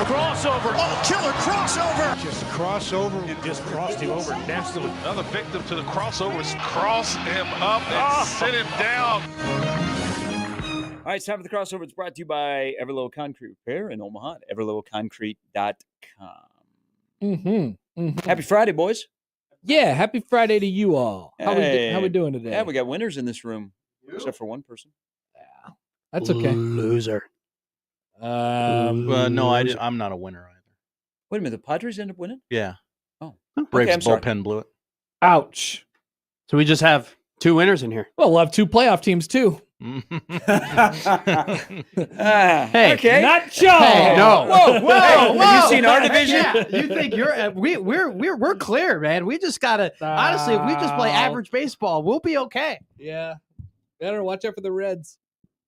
Crossover. Oh, killer crossover. Just crossover. It just crossed him over nastily. Another victim to the crossovers. Cross him up and sit him down. All right, it's time for the crossover. It's brought to you by Everlow Concrete Repair in Omaha at everlowconcrete.com. Happy Friday, boys. Yeah, happy Friday to you all. How we doing today? Yeah, we got winners in this room, except for one person. Yeah, that's okay. Loser. No, I'm not a winner either. Wait a minute, the Padres end up winning? Yeah. Oh, Braves I'm sorry. bullpen blew it. Ouch. So we just have two winners in here. Well, we'll have two playoff teams too. Hey, Okay. Not Joe. Hey, no. Whoa. Have you seen our division? Yeah, you think you're we're clear, man. We just gotta honestly, if we just play average baseball, we'll be okay. Yeah. Better watch out for the Reds.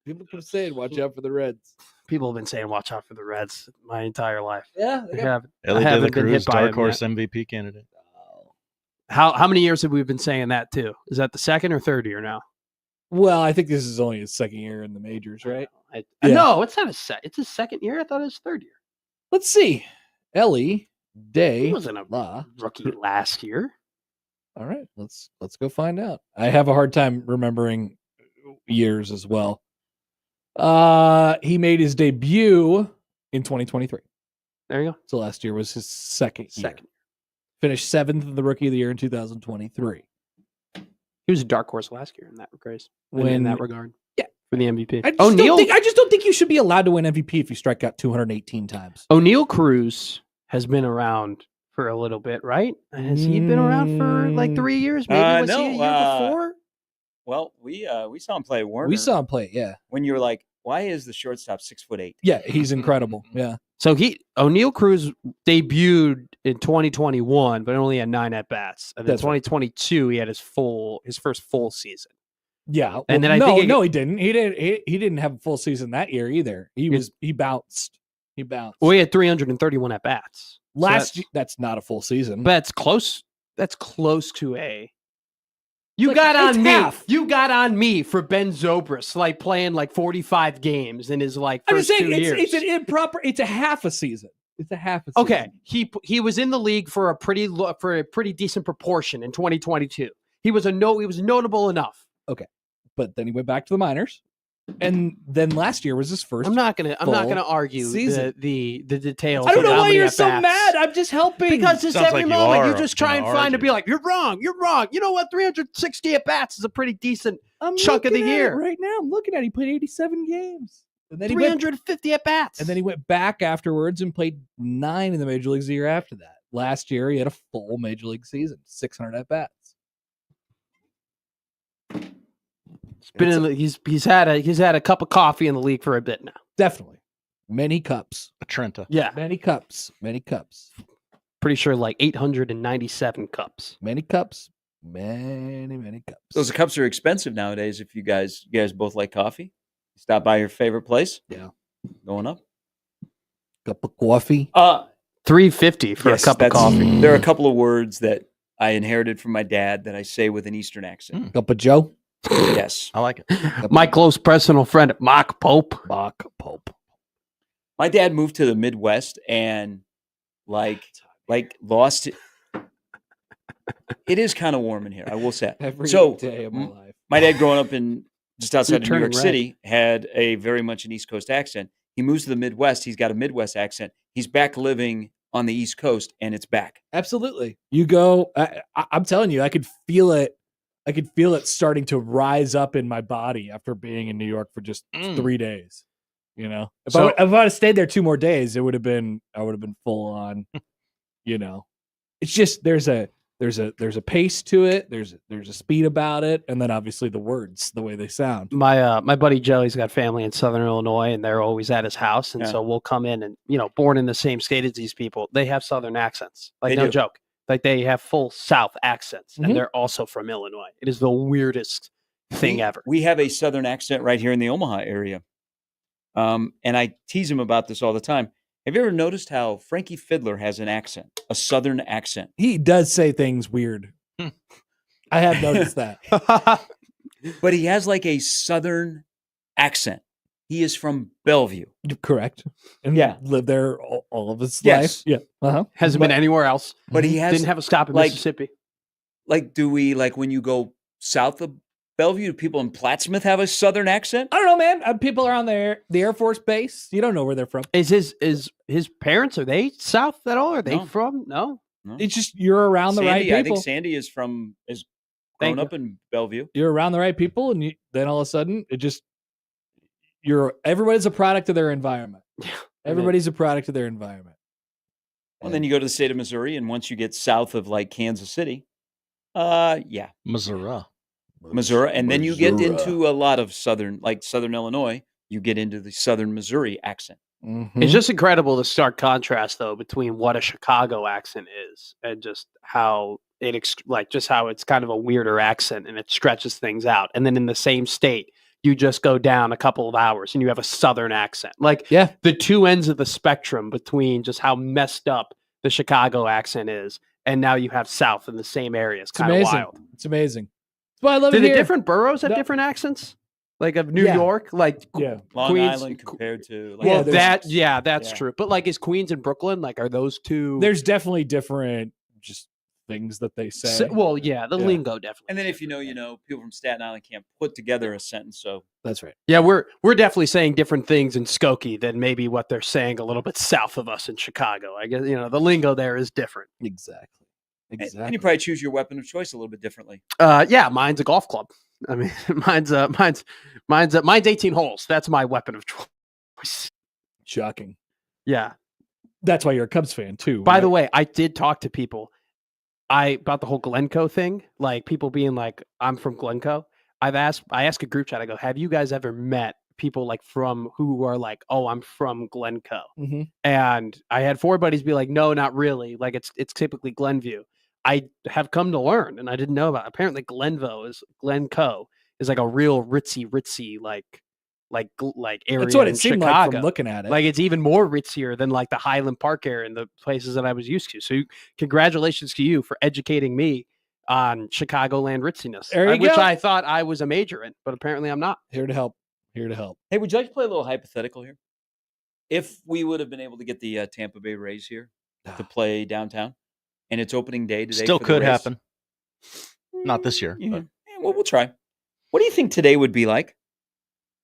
People keep saying watch out for the Reds. People have been saying watch out for the Reds my entire life. Yeah. I haven't Ellie De La been hit Cruz, by dark him horse yet. MVP candidate. How many years have we been saying that too? Is that the second or third year now? Well, I think this is only his second year in the majors, right? No, it's not it's his second year. I thought it was third year. Let's see. Ellie Day. He wasn't a rookie last year. All right, let's go find out. I have a hard time remembering years as well. He made his debut in 2023. There you go. So last year was his second year. Finished 7th in the Rookie of the Year in 2023. He was a dark horse last year in that regard. Yeah, for the MVP. I just don't think you should be allowed to win MVP if you strike out 218 times. O'Neal Cruz has been around for a little bit, right? Has he been around for like 3 years? Maybe was he a year before? Well, we saw him play at Warner. We saw him play, yeah. When you were like, why is the shortstop 6'8"? Yeah, he's incredible. Yeah. So O'Neal Cruz debuted in 2021, but only had 9 at bats. And then 2022, he had his first full season. Yeah, well, and then he didn't. He didn't have a full season that year either. He bounced. Well, he had 331 at bats. Last year, that's not a full season. But that's close. That's close to a. You got on me. Half. You got on me for Ben Zobrist, like playing like 45 games in his like first 2 years. It's an improper. It's a half a season. It's a half a season. Okay, he was in the league for a pretty decent proportion in 2022. He was notable enough. Okay, but then he went back to the minors, and then last year was his first. I'm not gonna argue the details. I don't know why you're so mad. I'm just helping because just every moment you just try and find to be like you're wrong. You know what? 360 at bats is a pretty decent chunk of the year. Right now, I'm looking at it. He played 87 games. And then 350 at bats. And then he went back afterwards and played 9 in the major leagues the year after that. Last year, he had a full major league season, 600 at bats. He's had a cup of coffee in the league for a bit now. Definitely, many cups. A Trenta. Yeah, many cups. Pretty sure like 897 cups. Many cups. Many cups. Those cups are expensive nowadays. If you guys both like coffee, stop by your favorite place. Yeah, going up. Cup of coffee. $3.50 for a cup of coffee. There are a couple of words that I inherited from my dad that I say with an Eastern accent. Cup of Joe. Yes, I like it. My close personal friend, Mark Pope. My dad moved to the Midwest and like lost it. It is kind of warm in here, I will say. Every day of my life. My dad, growing up in just outside of New York City, had a very much an East Coast accent. He moves to the Midwest. He's got a Midwest accent. He's back living on the East Coast, and it's back. Absolutely. You go. I'm telling you, I could feel it. I could feel it starting to rise up in my body after being in New York for just 3 days. You know, if I would have stayed there 2 more days, I would have been full on. You know, it's just there's a pace to it. There's a speed about it, and then obviously the words, the way they sound. My buddy Joey's got family in Southern Illinois, and they're always at his house, and so we'll come in and born in the same state as these people, they have Southern accents, like no joke. Like they have full South accents, and they're also from Illinois. It is the weirdest thing ever. We have a Southern accent right here in the Omaha area. And I tease him about this all the time. Have you ever noticed how Frankie Fiddler has an accent, a Southern accent? He does say things weird. I have noticed that. But he has like a Southern accent. He is from Bellevue. Correct. And Yeah. lived there all of his Yes. life. Yeah. Uh-huh. Hasn't been anywhere else. But he has Didn't have a stop in like- Mississippi. like, do we like when you go south of Bellevue? Do people in Plattsmouth have a Southern accent? I don't know, man. People are on the Air Force Base. You don't know where they're from. Is his parents, are they South at all? Are they No. from? No. It's just you're around the right Sandy, I people. think Sandy is grown Thank up in Bellevue. You're around the right people, and then all of a sudden, everybody's a product of their environment. Everybody's a product of their environment. Well, then you go to the state of Missouri, and once you get south of like Kansas City, Missouri. Missouri, and then you get into a lot of southern Illinois. You get into the southern Missouri accent. Mm-hmm. It's just incredible the stark contrast, though, between what a Chicago accent is and just how how it's kind of a weirder accent and it stretches things out. And then in the same state, you just go down a couple of hours and you have a Southern accent. Like the two ends of the spectrum between just how messed up the Chicago accent is, and now you have South in the same area. It's kind of wild. It's amazing. That's why I love Do it the here. different boroughs have different accents? Like of New York, like Long Queens, Island compared to that's true. But like, is Queens and Brooklyn, like, are those two? There's definitely different just things that they say. The lingo definitely. And then if you know, people from Staten Island can't put together a sentence. So that's right. Yeah, we're definitely saying different things in Skokie than maybe what they're saying a little bit south of us in Chicago. I guess the lingo there is different. Exactly. And you probably choose your weapon of choice a little bit differently. Mine's a golf club. I mean, mine's 18 holes. That's my weapon of choice. Shocking. Yeah. That's why you're a Cubs fan too. By the way, I did talk to people about the whole Glencoe thing, like people being like, I'm from Glencoe. I asked a group chat, I go, have you guys ever met people like who are like, oh, I'm from Glencoe? Mm-hmm. And I had 4 buddies be like, no, not really. Like it's typically Glenview. I have come to learn, and I didn't know about. Apparently, Glencoe is like a real ritzy like area. That's what in it seemed Chicago. like from looking at it. Like it's even more ritzier than like the Highland Park area and the places that I was used to. So, congratulations to you for educating me on Chicagoland ritziness, which I thought I was a major in, but apparently I'm not. Here to help. Hey, would you like to play a little hypothetical here? If we would have been able to get the Tampa Bay Rays here to play downtown, and it's opening day today, Still for the could Rays. happen. Not this year. Yeah. But. Well, we'll try. What do you think today would be like?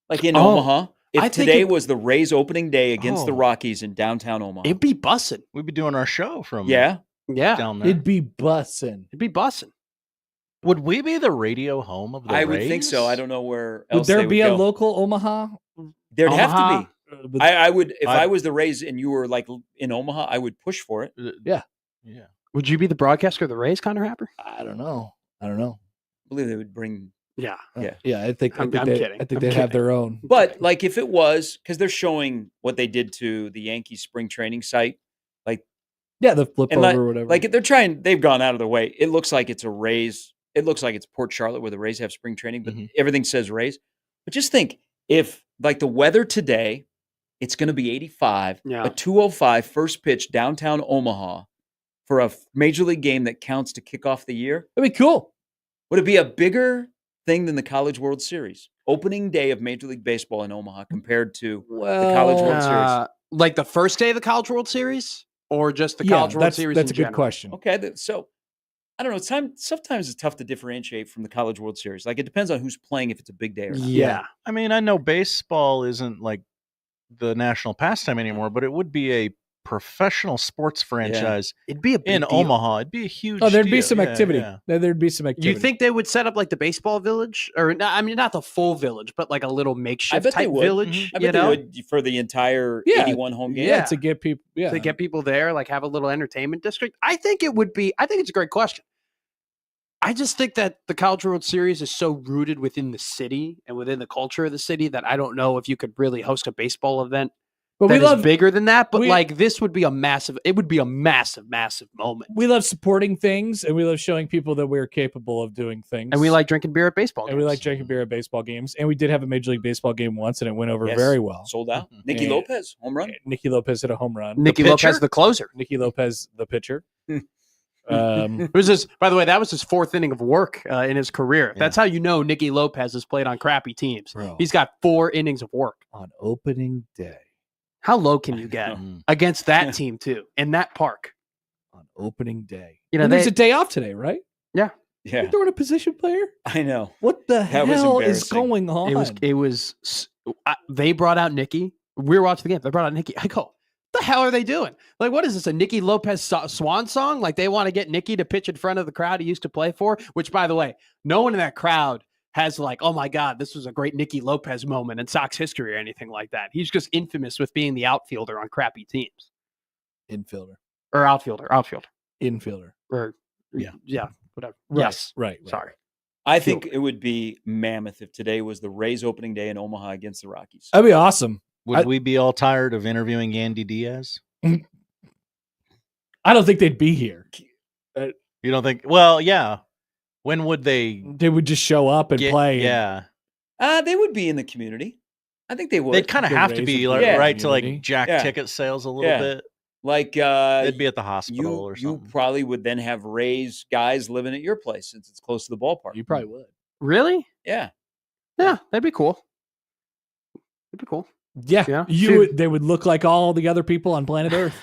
Like in Omaha? If today was the Rays opening day against the Rockies in downtown Omaha. It'd be bussin'. We'd be doing our show from Yeah. down there. It'd be bussin'. Would we be the radio home of the Rays? I would think so. I don't know where else Would there they be would a go. local Omaha? There'd have to be. I would, if I was the Rays and you were like in Omaha, I would push for it. Yeah. Would you be the broadcaster of the Rays, Connor Happer? I don't know. I believe they would bring. Yeah. I think I'm they, kidding. I think they'd have their own. But like if it was, because they're showing what they did to the Yankees spring training site, the flip over or whatever. Like they've gone out of their way. It looks like it's a Rays. It looks like it's Port Charlotte where the Rays have spring training, but everything says Rays. But just think, if like the weather today, it's going to be 85, a 2:05 first pitch downtown Omaha for a major league game that counts to kick off the year. That'd be cool. Would it be a bigger thing than the College World Series? Opening day of Major League Baseball in Omaha compared to the College World Series. Like the first day of the College World Series, or just the College World Series? That's a general? good question. Okay, so I don't know. Sometimes it's tough to differentiate from the College World Series. Like it depends on who's playing, if it's a big day or not. Yeah. I mean, I know baseball isn't like the national pastime anymore, but it would be a professional sports franchise. It'd be a big in deal. Omaha. It'd be a huge. Oh, there'd be deal. some activity. Yeah. There'd be some activity. You think they would set up like the baseball village, or I mean, not the full village, but like a little makeshift type village? I bet they would for the entire 81 home game. Yeah, to get people. Yeah, to get people there, like have a little entertainment district. I think it would be. I think it's a great question. I just think that the College World Series is so rooted within the city and within the culture of the city that I don't know if you could really host a baseball event but that we love is bigger than that. But like this would be a massive. It would be a massive, massive moment. We love supporting things, and we love showing people that we're capable of doing things. And we like drinking beer at baseball games. And we like drinking beer at baseball games. And we did have a Major League Baseball game once, and it went over very well. Sold out. Nicky Lopez, home run. Nicky Lopez hit a home run. Nicky Lopez, the closer. Nicky Lopez, the pitcher. It was his. By the way, that was his 4th inning of work in his career. Yeah. That's how you know Nicky Lopez has played on crappy teams. Bro. He's got 4 innings of work on opening day. How low can you get against that team too in that park on opening day? You know, there's a day off today, right? Yeah. You're throwing a position player. I know. What the hell is going on? They brought out Nicky. We were watching the game. They brought out Nicky. I go, what the hell are they doing? Like, what is this? A Nicky Lopez swan song? Like, they want to get Nicky to pitch in front of the crowd he used to play for. Which, by the way, no one in that crowd has like, oh my God, this was a great Nicky Lopez moment in Sox history or anything like that. He's just infamous with being the outfielder on crappy teams. Infielder. Or outfielder. Infielder. Or yeah, whatever. Right, yes. Right. Sorry. I think it would be mammoth if today was the Rays opening day in Omaha against the Rockies. That'd be awesome. Would we be all tired of interviewing Yandy Diaz? I don't think they'd be here. You don't think? Well, yeah. When would they? They would just show up and play. Yeah. They would be in the community. I think they would. They'd kind of have to be, right, to like jack ticket sales a little bit. Like they'd be at the hospital or something. You probably would then have Rays guys living at your place since it's close to the ballpark. You probably would. Really? Yeah. Yeah, that'd be cool. It'd be cool. Yeah. They would look like all the other people on planet Earth.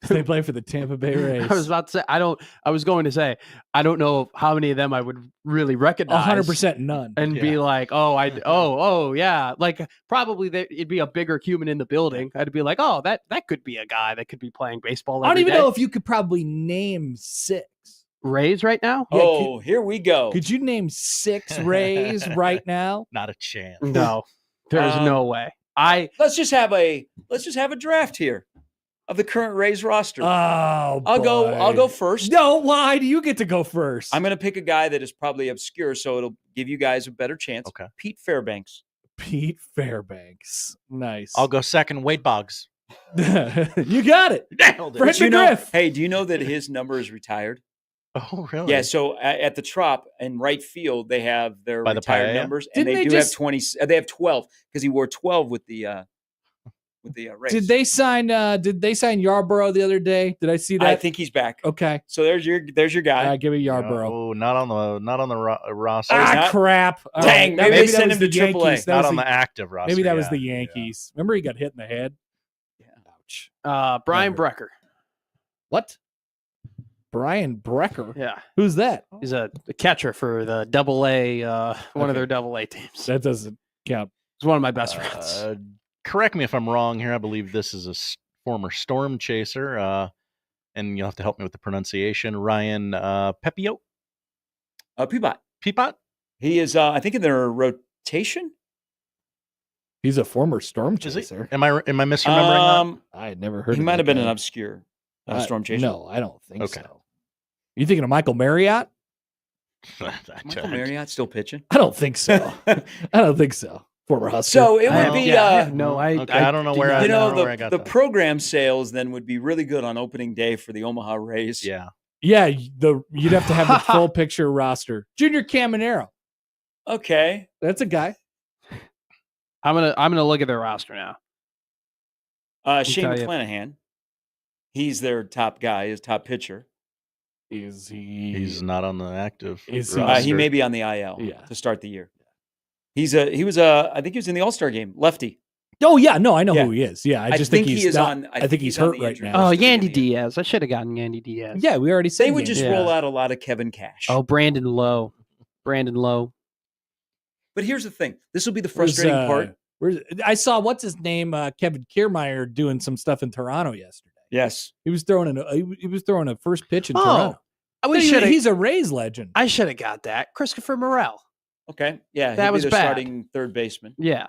They play for the Tampa Bay Rays. I was about to say, I was going to say, I don't know how many of them I would really recognize. 100% none. And be like, oh, yeah. Like, probably it'd be a bigger human in the building. I'd be like, oh, that could be a guy that could be playing baseball every I don't even day. know if you could probably name 6 Rays right now. Yeah, here we go. Could you name 6 Rays right now? Not a chance. No, there's no way. Let's just have a draft here of the current Rays roster. Oh, I'll go first. No, why do you get to go first? I'm going to pick a guy that is probably obscure, so it'll give you guys a better chance. Okay. Pete Fairbanks. Pete Fairbanks. Nice. I'll go second. Wade Boggs. You got it. Nailed it. Fred McGriff. Hey, do you know that his number is retired? Oh, really? Yeah. So at the Trop in right field, they have their By the retired Paella? numbers, and Didn't they they do just- have 20. They have 12 because he wore 12 with the Rays. Did they sign Yarborough the other day? Did I see that? I think he's back. Okay. So there's your guy. Give me Yarborough. Oh, not on the roster. not- Crap. All Dang, maybe that send was him to the AAA. Yankees. That Not was on the- the active roster. Maybe that was the yeah. Yankees. Remember he got hit in the head? Yeah. Ouch. Brian Never. Brecker. What? Brian Brecker? Yeah. Who's that? He's a catcher for the AA, one of their AA teams. That doesn't count. He's one of my best friends. Correct me if I'm wrong here. I believe this is a former Storm chaser, and you'll have to help me with the pronunciation. Ryan Pepio? Peabot. Peapot? He is, I think, in their rotation. He's a former Storm Is he? chaser. Am I misremembering I had never heard He of might that have been guy. an obscure Storm chaser. No, I don't think Okay. so. You thinking of Michael Marriott? that? Michael Marriott still pitching. I don't think so. I don't think so. Former Husker. So it would be, I don't know where I don't know where I got the that. program sales then would be really good on opening day for the Omaha Rays. Yeah. yeah, you'd have to have the full picture roster. Junior Caminero. Okay. That's a guy. I'm gonna look at their roster now. Shane tell you. McClanahan. He's their top guy, his top pitcher. Is he? He's not on the active. Is he- roster. He may be on the IL Yeah. to start the year. I think he was in the All-Star game, lefty. Oh yeah, no, I know Yeah. who he is. Yeah, I I just think think he he's is not, on- I think he's on hurt the right injury now. Oh, list. Yandy Diaz. I should have gotten Yandy Diaz. Yeah, we already said They would Yandy. just Yeah. roll out a lot of Kevin Cash. Oh, Brandon Lowe. But here's the thing. This will be the Where's, frustrating part. I saw what's his name, Kevin Kiermaier, doing some stuff in Toronto yesterday. Yes. He was throwing a first pitch in Oh, Toronto. He's a Rays legend. I should have got that. Christopher Morel. Okay. Yeah. That he'll be was their bad. starting third baseman. Yeah.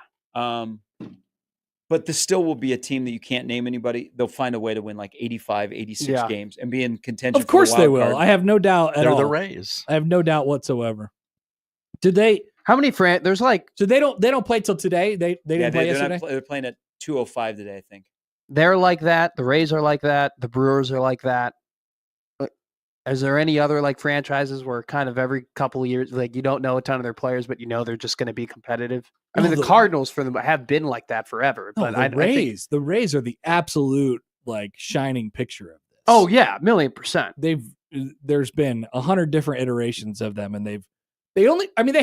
But this still will be a team that you can't name anybody. They'll find a way to win like 85, 86 Yeah. games and be in contention. Of course for the they wild will. card. I have no doubt at They're all. the Rays. I have no doubt whatsoever. Did they? How many there's like So they don't play till today. They didn't play yesterday. they're playing at 2:05 today, I think. they're like that. The Rays are like that. The Brewers are like that. Is there any other like franchises where kind of every couple of years, like you don't know a ton of their players, but you know they're just going to be competitive? I mean, No, the Cardinals for them have been like that forever. No, But the Rays are the absolute like shining picture of this. Oh yeah, 1,000,000%. They've there's been 100 different iterations of them, and they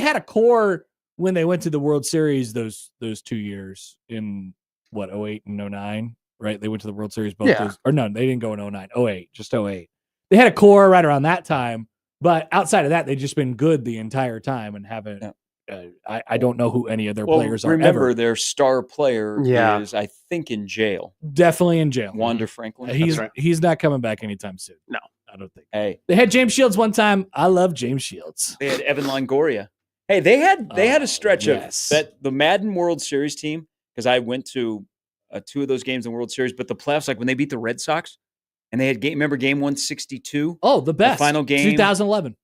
had a core when they went to the World Series those 2 years in what 08 and 09, right? They went to the World Series both those, or no, they didn't go in 09, 08, just 08. They had a core right around that time, but outside of that, they've just been good the entire time and haven't. Yeah. I don't know who any of their players are. Remember, ever. their star player is, I think, in jail. Definitely in jail. Wander Franklin. He's not coming back anytime soon. No, I don't think. Hey, they had James Shields one time. I love James Shields. They had Evan Longoria. Hey, they had a stretch of that the Madden World Series team, because I went to 2 of those games in the World Series, but the playoffs, like when they beat the Red Sox, and they had remember game 162? Oh, the best. The final game. 2011.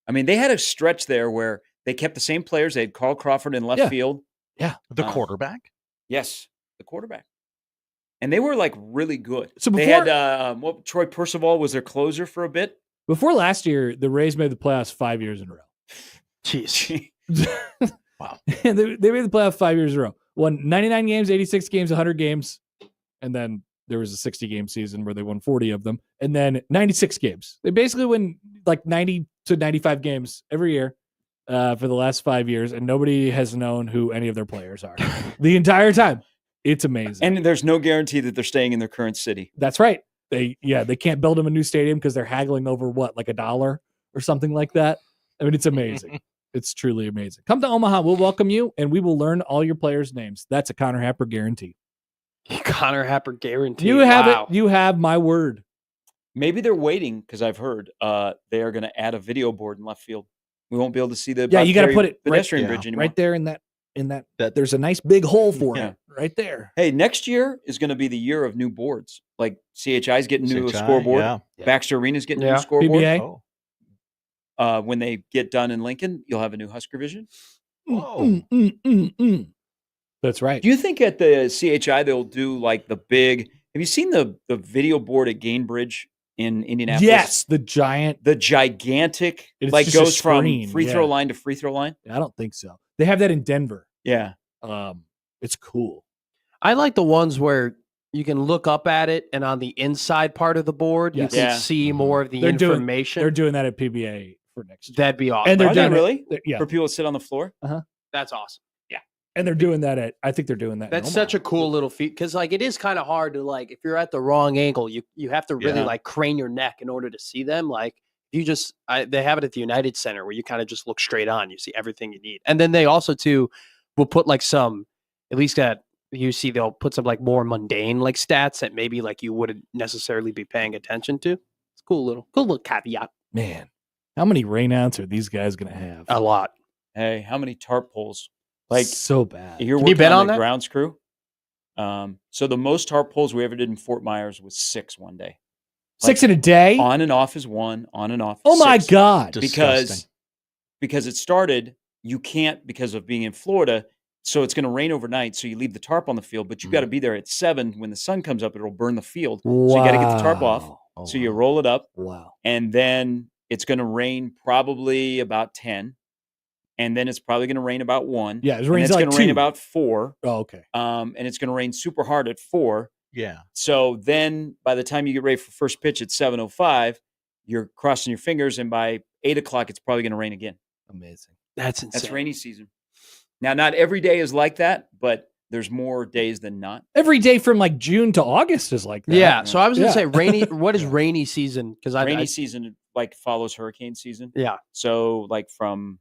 I mean, they had a stretch there where they kept the same players. They had Carl Crawford in left field. Yeah. The quarterback? Yes, the quarterback. And they were like really good. So before, they had Troy Percival was their closer for a bit. Before last year, the Rays made the playoffs 5 years in a row. Jeez. Wow. They made the playoffs 5 years in a row. Won 99 games, 86 games, 100 games. And then there was a 60-game season where they won 40 of them. And then 96 games. They basically win like 90 to 95 games every year for the last 5 years. And nobody has known who any of their players are the entire time. It's amazing. And there's no guarantee that they're staying in their current city. That's right. They can't build them a new stadium because they're haggling over what, like $1 or something like that. I mean, it's amazing. It's truly amazing. Come to Omaha. We'll welcome you, and we will learn all your players' names. That's a Connor Happer guarantee. Connor Happer guarantee. You have it. You have my word. Maybe they're waiting because I've heard they are going to add a video board in left field. We won't be able to see the you got to put it pedestrian bridge anymore. Right there in that there's a nice big hole for it right there. Hey, next year is going to be the year of new boards. Like CHI's getting new scoreboard. Yeah. Baxter Arena's getting new scoreboard. PBA. When they get done in Lincoln, you'll have a new Husker Vision. That's right. Do you think at the CHI they'll do like the big? Have you seen the video board at Gainbridge in Indianapolis? Yes, the gigantic, like goes from free throw line to free throw line. I don't think so. They have that in Denver. Yeah, it's cool. I like the ones where you can look up at it, and on the inside part of the board, you can see more of the information. They're doing that at PBA for next year. That'd be awesome. And they're doing really yeah for people to sit on the floor. That's awesome. Yeah, and they're doing that I think they're doing that. That's such a cool little feat because like it is kind of hard to like if you're at the wrong angle, you have to really like crane your neck in order to see them. Like you just they have it at the United Center where you kind of just look straight on, you see everything you need, and then they also too will put like some at least that. You see, they'll put some like more mundane like stats that maybe like you wouldn't necessarily be paying attention to. It's cool little caveat. Man, how many rainouts are these guys going to have? A lot. Hey, how many tarp poles? Like so bad. You're working on the grounds crew. So the most tarp poles we ever did in Fort Myers was 6 one day. Like 6 in a day? On and off is 1, on and off. Oh my God. Because it started, you can't because of being in Florida. So it's going to rain overnight. So you leave the tarp on the field, but you got to be there at 7 when the sun comes up. It'll burn the field. Wow. So you got to get the tarp off. So you roll it up. Wow. And then it's going to rain probably about 10. And then it's probably going to rain about 1. Yeah, it's going to rain about 4. Oh, okay. And it's going to rain super hard at 4. Yeah. So then by the time you get ready for first pitch at 7:05, you're crossing your fingers, and by 8 o'clock, it's probably going to rain again. Amazing. That's insane. That's rainy season. Now, not every day is like that, but there's more days than not. Every day from like June to August is like that. Yeah. So I was going to say rainy. What is rainy season? Because rainy season like follows hurricane season. Yeah. So like from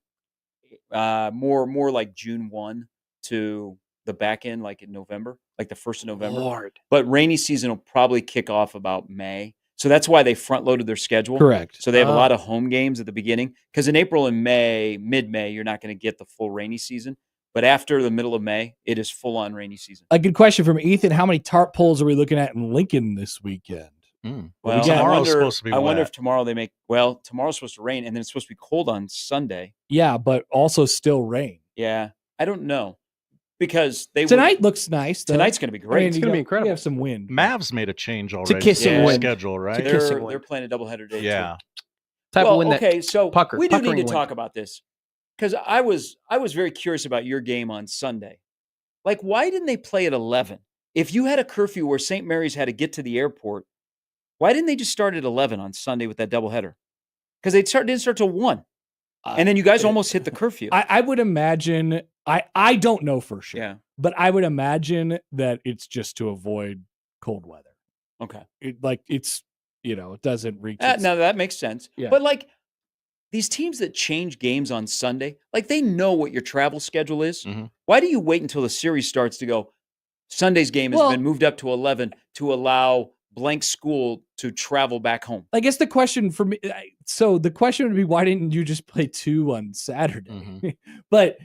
more like June 1 to the back end, like in November, like the 1st of November. Lord. But rainy season will probably kick off about May. So that's why they front loaded their schedule. Correct. So they have a lot of home games at the beginning because in April and May, mid-May, you're not going to get the full rainy season. But after the middle of May, it is full-on rainy season. A good question from Ethan. How many tarp poles are we looking at in Lincoln this weekend? Well, tomorrow's supposed to be I wonder if tomorrow they make – well, tomorrow's supposed to rain, and then it's supposed to be cold on Sunday. Yeah, but also still rain. Yeah. I don't know because tonight looks nice, though. Tonight's going to be great. It's going to be incredible. We have some wind. Mavs made a change already. To kissing wind. Schedule, right? They're playing a doubleheader day, yeah. too. Type of wind okay, so we do need to wind. talk about this because I was very curious about your game on Sunday. Like, why didn't they play at 11? If you had a curfew where St. Mary's had to get to the airport, Why didn't they just start at 11 on Sunday with that doubleheader? Because they didn't start till 1. And then you guys almost hit the curfew. I would imagine, I don't know for sure. Yeah. But I would imagine that it's just to avoid cold weather. Okay. It doesn't reach. No, that makes sense. Yeah. But like these teams that change games on Sunday, like they know what your travel schedule is. Mhm. Why do you wait until the series starts to go, Sunday's game has been moved up to 11 to allow blank school to travel back home? I guess the question for me, the question would be, why didn't you just play 2 on Saturday? Mm-hmm. But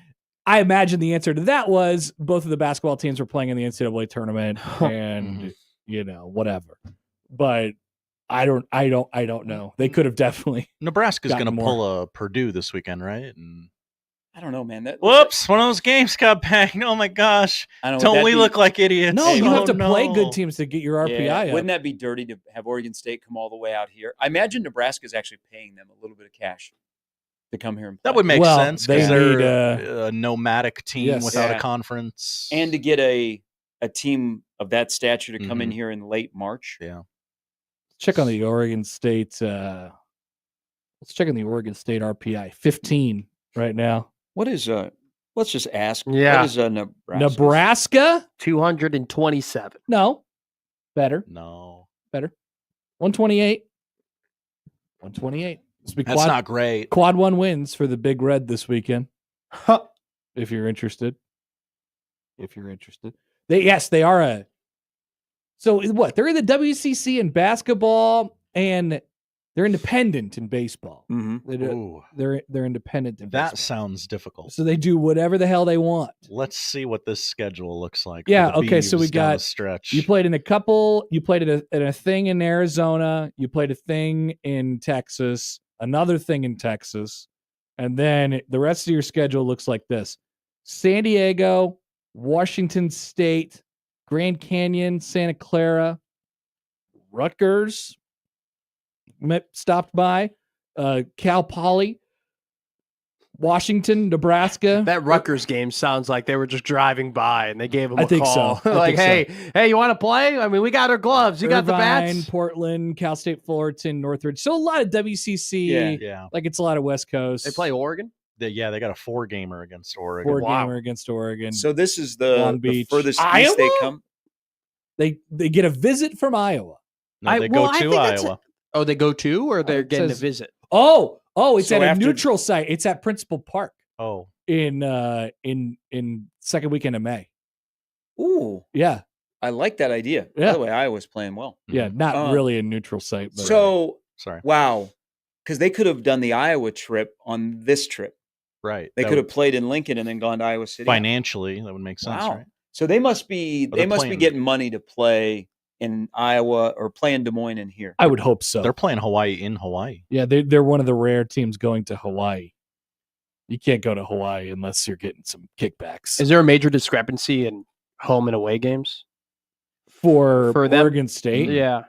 I imagine the answer to that was both of the basketball teams were playing in the NCAA tournament and, whatever. But I don't know. They could have definitely. Nebraska's going to gotten pull a Purdue this weekend, right? And I don't know, man. whoops, one of those games got banged. Oh my gosh. I don't know, Don't would we that look like idiots? No, you have to no. play good teams to get your RPI up. Wouldn't that be dirty to have Oregon State come all the way out here? I imagine Nebraska's actually paying them a little bit of cash to come here and play. That would make sense because they they're a nomadic team without a conference. And to get a team of that stature to come in here in late March. Yeah. Check on the Oregon State. Let's check on the Oregon State RPI. 15 right now. What is let's just ask. Yeah. What is Nebraska? Nebraska? 227. No. Better. No. Better. 128. 128. That's not great. Quad 1 wins for the Big Red this weekend. If you're interested. They are so what? They're in the WCC in basketball, and they're independent in baseball. Mm-hmm. They're independent in That baseball. sounds difficult. So they do whatever the hell they want. Let's see what this schedule looks like. Yeah, for the okay, so we Beavs down got the stretch. You played in a couple. You played in a thing in Arizona. You played a thing in Texas. Another thing in Texas, and then the rest of your schedule looks like this: San Diego, Washington State, Grand Canyon, Santa Clara, Rutgers stopped by, Cal Poly, Washington, Nebraska. That Rutgers game sounds like they were just driving by and they gave him a think call. so. Like, hey, you want to play? I mean, we got our gloves. You got the Irvine, bats. Portland, Cal State Fullerton, Northridge. So a lot of WCC. Yeah. Like it's a lot of West Coast. They play Oregon? They got a 4-gamer against Oregon. 4-gamer against Oregon. So this is Long the Beach. furthest Iowa? east they come. They get a visit from Iowa. No, they go to Iowa. Oh, they go to, or they're It getting says- a visit? Oh, it's So at a after- neutral site. It's at Principal Park Oh. in second weekend of May. Ooh, Yeah. I like that idea. By Yeah. the way, Iowa's playing well. Yeah, not really a neutral site. But So, Sorry. wow, because they could have done the Iowa trip on this trip. Right. They That could have would- played in Lincoln and then gone to Iowa City. financially, that would make sense, Wow. right? So they must be But they're be playing- getting money to play in Iowa or play in Des Moines and here. I would hope so. They're playing Hawaii in Hawaii. Yeah, they're one of the rare teams going to Hawaii. You can't go to Hawaii unless you're getting some kickbacks. Is there a major discrepancy in home and away games? For them? Oregon State? Yeah.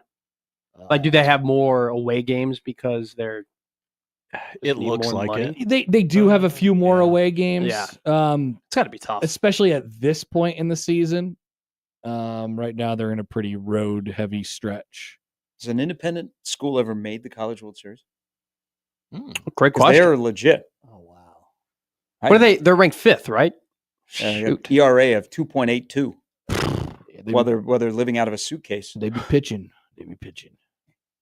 Like, do they have more away games because they're It need looks more like money? it. They do have a few more Yeah. away games. Yeah. It's got to be tough. Especially at this point in the season. Right now they're in a pretty road heavy stretch. Has an independent school ever made the College World Series? Great 'Cause question. they're legit. Oh wow. What are they? They're ranked 5th, right? Shoot. ERA of 2.82 Yeah, while they're living out of a suitcase. they be pitching.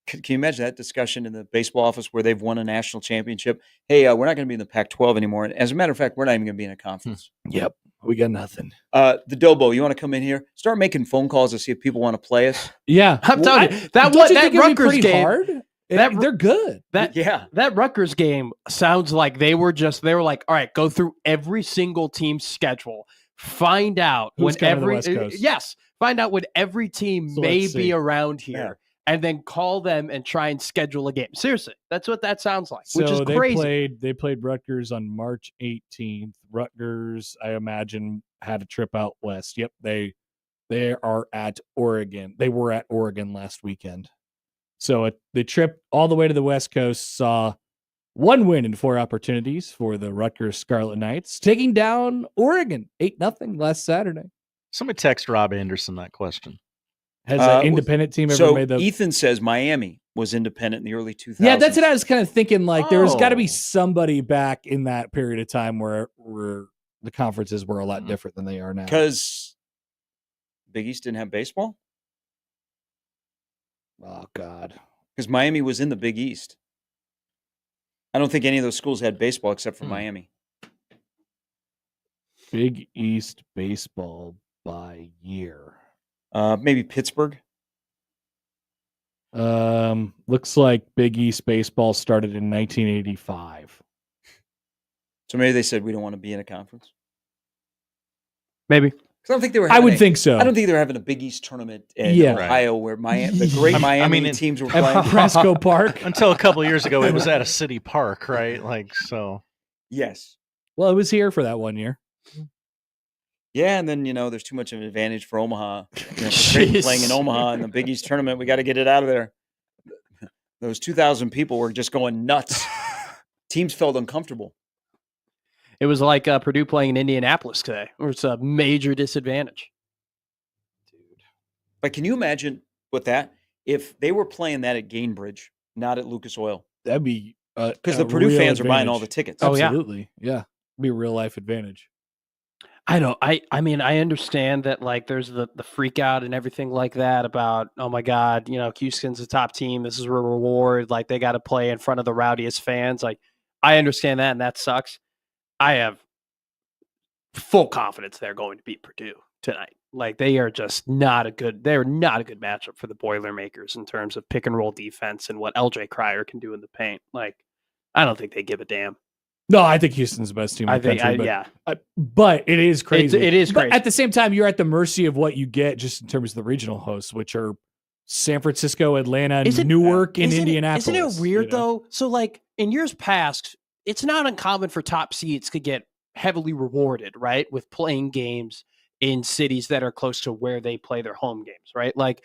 Can you imagine that discussion in the baseball office where they've won a national championship? Hey, we're not going to be in the Pac-12 anymore. And as a matter of fact, we're not even going to be in a conference. Yep. We got nothing. The Dobo, you want to come in here? Start making phone calls to see if people want to play us. Yeah. I'm telling you, that Don't you that think it'd be Rutgers pretty game. hard? That- They're good. That Rutgers game sounds like they were like, all right, go through every single team's schedule, find out Who's when coming to the every West Coast. find out when every team So may let's be see. around here, and then call them and try and schedule a game. Seriously, that's what that sounds like, which is crazy. They played Rutgers on March 18th. Rutgers, I imagine, had a trip out west. Yep, they are at Oregon. They were at Oregon last weekend. So the trip all the way to the West Coast saw one win and 4 opportunities for the Rutgers Scarlet Knights, taking down Oregon 8-0 last Saturday. Somebody text Rob Anderson that question. Has an independent team ever made the? Ethan says Miami was independent in the early 2000s. Yeah, that's what I was kind of thinking. Like, there's got to be somebody back in that period of time where the conferences were a lot different than they are now. Because Big East didn't have baseball? Oh, God. Because Miami was in the Big East. I don't think any of those schools had baseball except for Miami. Big East baseball by year. Maybe Pittsburgh. Looks like Big East baseball started in 1985. So maybe they said we don't want to be in a conference. Maybe. Because I don't think they were. I would think so. I don't think they were having a Big East tournament in Ohio where the great Miami teams were playing. At Presco Park. Until a couple of years ago, it was at a city park, right? Like so. Yes. Well, it was here for that 1 year. Yeah, and then there's too much of an advantage for Omaha. For Creighton playing in Omaha in the Big East tournament, we got to get it out of there. Those 2,000 people were just going nuts. Teams felt uncomfortable. It was like Purdue playing in Indianapolis today, where it's a major disadvantage. Dude. But can you imagine if they were playing that at Gainbridge, not at Lucas Oil? That'd be because the Purdue fans are buying all the tickets. Absolutely, yeah. Be a real life advantage. I mean, I understand that like there's the freak out and everything like that about, oh my God, Houston's a top team. This is a reward. Like they got to play in front of the rowdiest fans. Like I understand that, and that sucks. I have full confidence they're going to beat Purdue tonight. Like they are just they're not a good matchup for the Boilermakers in terms of pick and roll defense and what LJ Cryer can do in the paint. Like I don't think they give a damn. No, I think Houston's the best team in the country. But it is crazy. It is crazy. But at the same time, you're at the mercy of what you get just in terms of the regional hosts, which are San Francisco, Atlanta, Newark, and Indianapolis. Isn't it weird, though? So, like, in years past, it's not uncommon for top seeds to get heavily rewarded, right, with playing games in cities that are close to where they play their home games, right? Like,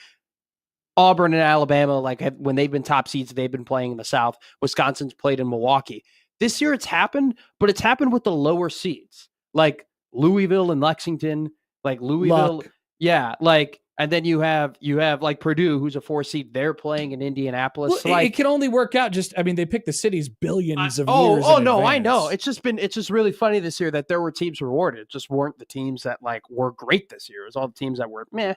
Auburn and Alabama, like, when they've been top seeds, they've been playing in the South. Wisconsin's played in Milwaukee. This year it's happened, but it's happened with the lower seeds, like Louisville and Lexington, like Louisville. Luck. Yeah. Like, and then you have like Purdue, who's a 4 seed. They're playing in Indianapolis. Well, like, it can only work out they picked the cities billions of years. Oh, in no, advance. I know. It's just really funny this year that there were teams rewarded. It just weren't the teams that like were great this year. It was all the teams that were meh.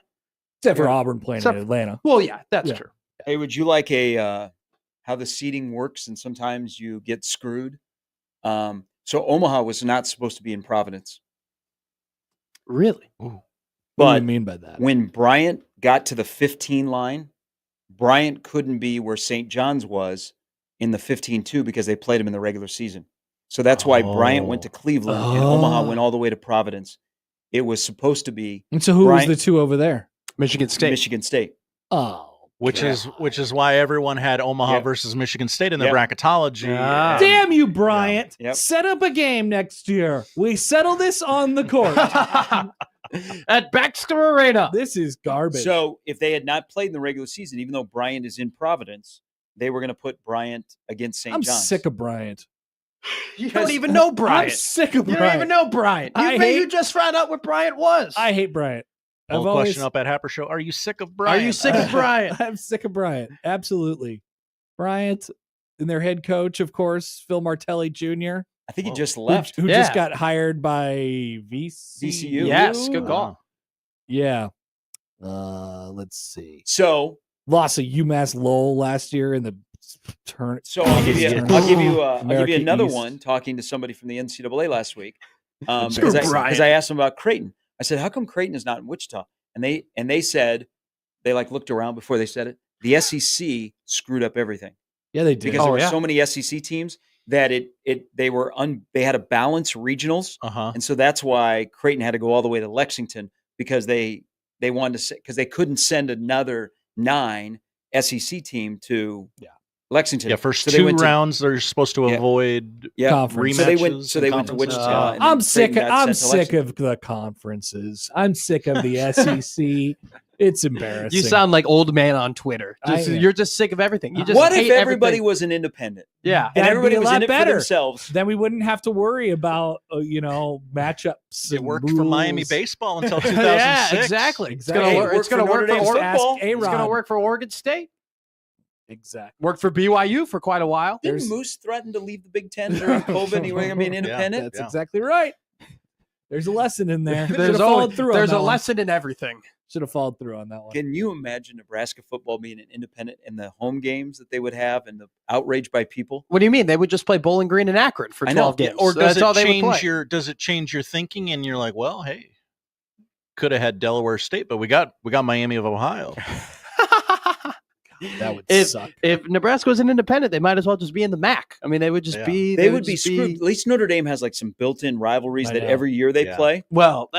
Except for Auburn playing in Atlanta. Well, yeah, that's true. Hey, would you like how the seeding works and sometimes you get screwed? So Omaha was not supposed to be in Providence. Really? Ooh. What do you mean by that? When Bryant got to the 15 line, Bryant couldn't be where St. John's was in the 15-2 because they played him in the regular season. So that's why Bryant went to Cleveland and Omaha went all the way to Providence. It was supposed to be. And so who was the two over there? Michigan State. Oh. Which is why everyone had Omaha versus Michigan State in the bracketology. Damn you, Bryant. Yep. Set up a game next year. We settle this on the court. At Baxter Arena. This is garbage. So if they had not played in the regular season, even though Bryant is in Providence, they were going to put Bryant against St. John's. I'm sick of Bryant. You don't even know Bryant. I'm sick of Bryant. You don't even know Bryant. You just found out what Bryant was. I hate Bryant. Question up at Happer Show. Are you sick of Bryant? Are you sick of Bryant? I'm sick of Bryant. Absolutely. Bryant and their head coach, of course, Phil Martelli Jr. I think he just left. Who just got hired by VCU. Yes, good call. Yeah. Let's see. So lost a UMass Lowell last year in the turn. So I'll give you another one. Talking to somebody from the NCAA last week, because I asked them about Creighton. I said, "How come Creighton is not in Wichita?" And they said they looked around before they said it. The SEC screwed up everything. Yeah, they did. Because there were so many SEC teams that they had to balance regionals, and so that's why Creighton had to go all the way to Lexington because they wanted to because they couldn't send another 9 SEC team to Lexington. Yeah, first 2 rounds they're supposed to avoid rematches. So they went to Wichita. I'm sick of the conferences. I'm sick of the SEC. It's embarrassing. You sound like old man on Twitter. You're just sick of everything. You just what if hate everybody everything. was an independent? Yeah, and everybody be a was lot in it better. for themselves. Then we wouldn't have to worry about matchups. It and worked rules. for Miami baseball until 2006. Yeah, exactly. It's gonna Hey, work. it It's gonna worked for work Notre for Dame's Oregon. football. It's gonna work for Oregon State. Exactly. Worked for BYU for quite a while. Didn't Moose threaten to leave the Big Ten during COVID? And he was going to be an independent. That's exactly right. There's a lesson in there. There's a lesson in everything. Should have followed through on that one. Can you imagine Nebraska football being an independent and the home games that they would have and the outrage by people? What do you mean? They would just play Bowling Green and Akron for 12 games. Or does That's all it they would change play. does it change your thinking and you're like, well, hey, could have had Delaware State, but we got Miami of Ohio. That would suck. If Nebraska was an independent, they might as well just be in the MAC. I mean, they would just be. They would be screwed. At least Notre Dame has like some built-in rivalries that every year they play. Well,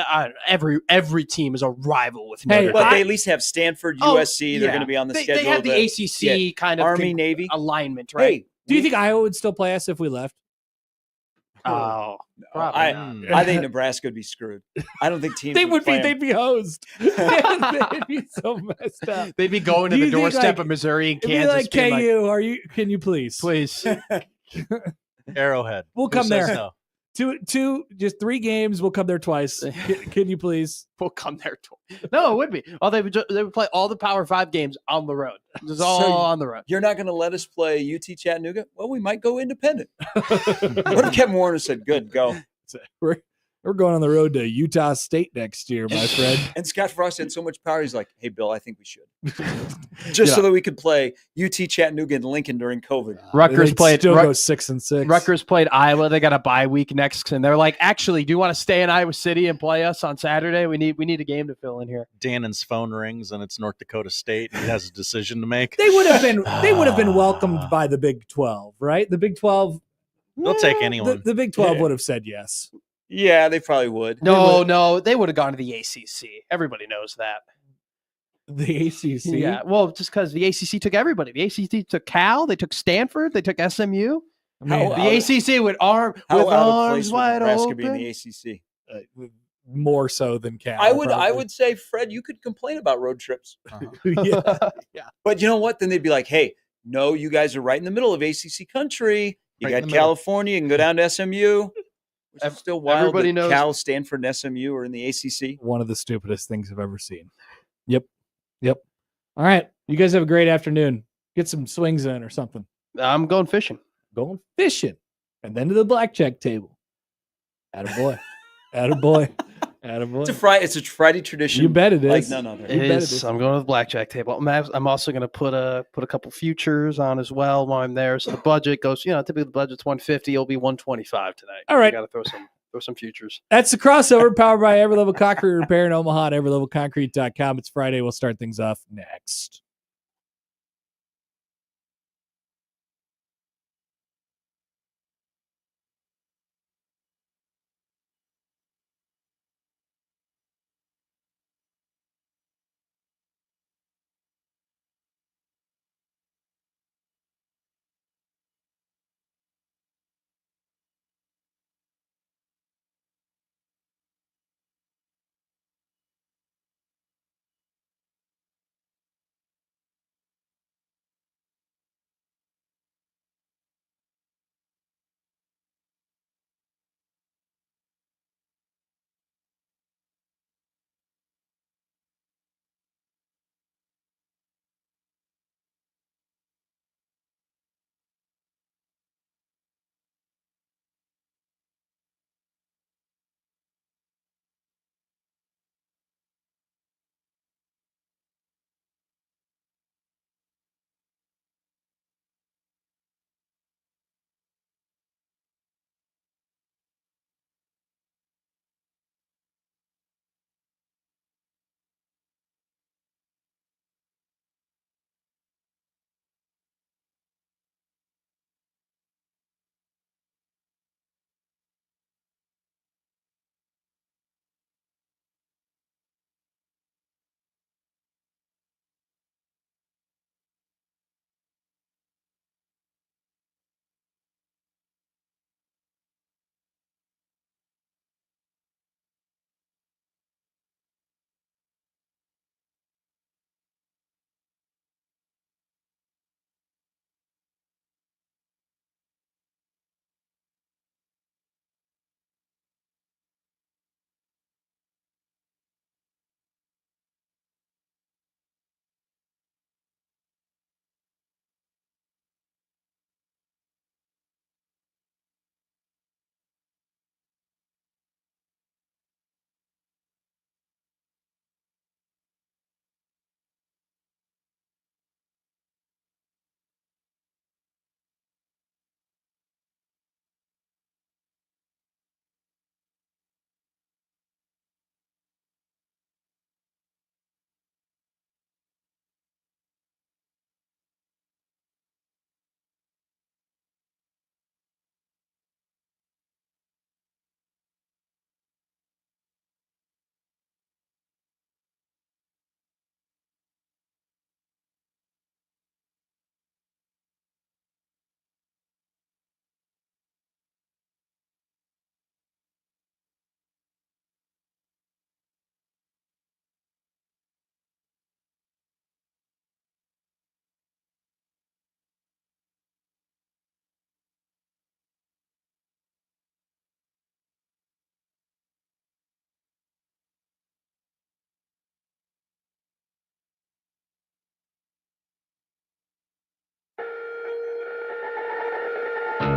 every team is a rival with Notre Dame. But they at least have Stanford, USC. They're going to be on the schedule. They have the ACC kind of Army, Navy alignment, right? Hey, do you think Iowa would still play us if we left? Oh, I think Nebraska would be screwed. I don't think teams. They'd be hosed. They'd be so messed up. They'd be going to the doorstep of Missouri and Kansas. Be like, KU, can you please? Arrowhead. We'll come there. No? Just 3 games. We'll come there twice. Can you please? We'll come there twice. No, it would be. Oh, they would play all the Power 5 games on the road. Just all on the road. You're not going to let us play UT Chattanooga? Well, we might go independent. What if Kevin Warner said, "Good, go"? We're going on the road to Utah State next year, my friend. And Scott Frost had so much power. He's like, "Hey, Bill, I think we should." So that we could play UT Chattanooga and Lincoln during COVID. Rutgers played. Still go 6-6. Rutgers played Iowa. They got a bye week next, and they're like, "Actually, do you want to stay in Iowa City and play us on Saturday? We need a game to fill in here." Dannon's phone rings, and it's North Dakota State, and he has a decision to make. They would have been welcomed by the Big 12, right? The Big 12. They'll take anyone. The Big 12 would have said yes. Yeah, they probably would. No, they would have gone to the ACC. Everybody knows that. The ACC? Yeah, well, just because the ACC took everybody. The ACC took Cal, they took Stanford, they took SMU. The ACC with arms wide Nebraska open. Being the ACC. More so than Cal. I would say, Fred, you could complain about road trips. Yeah. But you know what? Then they'd be like, "Hey, no, you guys are right in the middle of ACC country. You got California, you can go down to SMU." Which is still wild. Everybody knows Cal, Stanford, and SMU are in the ACC. One of the stupidest things I've ever seen. Yep. All right. You guys have a great afternoon. Get some swings in or something. I'm going fishing. And then to the blackjack table. Attaboy. It's a Friday tradition. You bet it is. Like none other. It is. I'm going to the blackjack table. I'm also going to put a couple futures on as well while I'm there. So the budget goes, typically the budget's $150. It'll be $125 tonight. All right. Got to throw some futures. That's the crossover powered by Every Level Concrete Repair in Omaha at everylevelconcrete.com. It's Friday. We'll start things off next.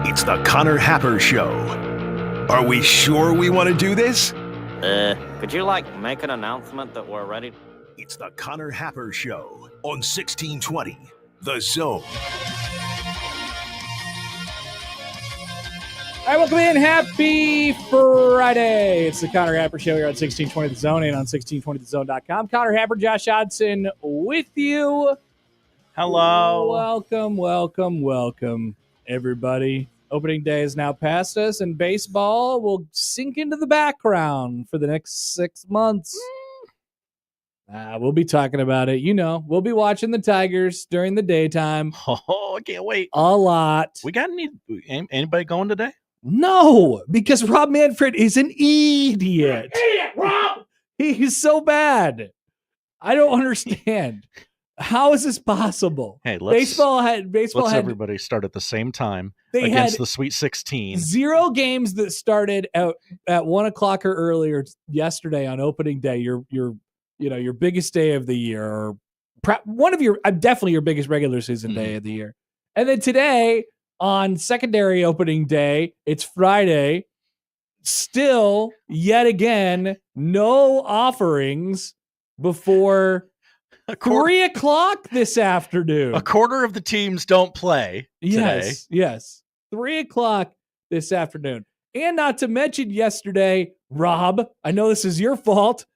It's the Connor Happer Show. Are we sure we want to do this? Could you, make an announcement that we're ready? It's the Connor Happer Show on 1620, The Zone. All right, welcome in. Happy Friday. It's the Connor Happer Show here on 1620 The Zone and on 1620thezone.com. Connor Happer, Josh Hodson with you. Hello. Welcome, everybody. Opening day is now past us, and baseball will sink into the background for the next 6 months. We'll be talking about it. We'll be watching the Tigers during the daytime. Oh, I can't wait. A lot. We got anybody going today? No, because Rob Manfred is an idiot. Idiot, Rob! He's so bad. I don't understand. How is this possible? Hey, let's everybody start at the same time they against had the Sweet 16. 0 games that started at 1:00 or earlier yesterday on opening day. Your biggest day of the year, or definitely your biggest regular season day of the year. And then today on secondary opening day, it's Friday. Still, yet again, no offerings before 3:00 this afternoon. A quarter of the teams don't play today. Yes. 3:00 this afternoon. And not to mention yesterday, Rob, I know this is your fault.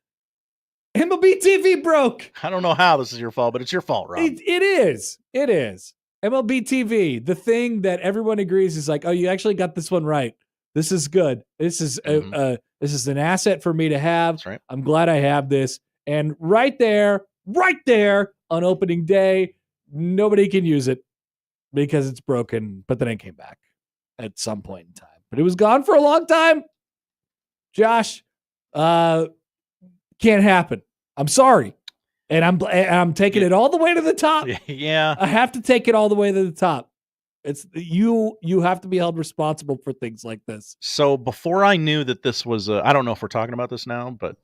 MLB TV broke. I don't know how this is your fault, but it's your fault, Rob. It is. MLB TV, the thing that everyone agrees is like, oh, you actually got this one right. This is good. This is an asset for me to have. That's right. I'm glad I have this. And right there on opening day, nobody can use it because it's broken. But then it came back at some point in time. But it was gone for a long time. Josh, can't happen. I'm sorry. And I'm taking it all the way to the top. Yeah. I have to take it all the way to the top. It's you have to be held responsible for things like this. So before I knew that this was I don't know if we're talking about this now, but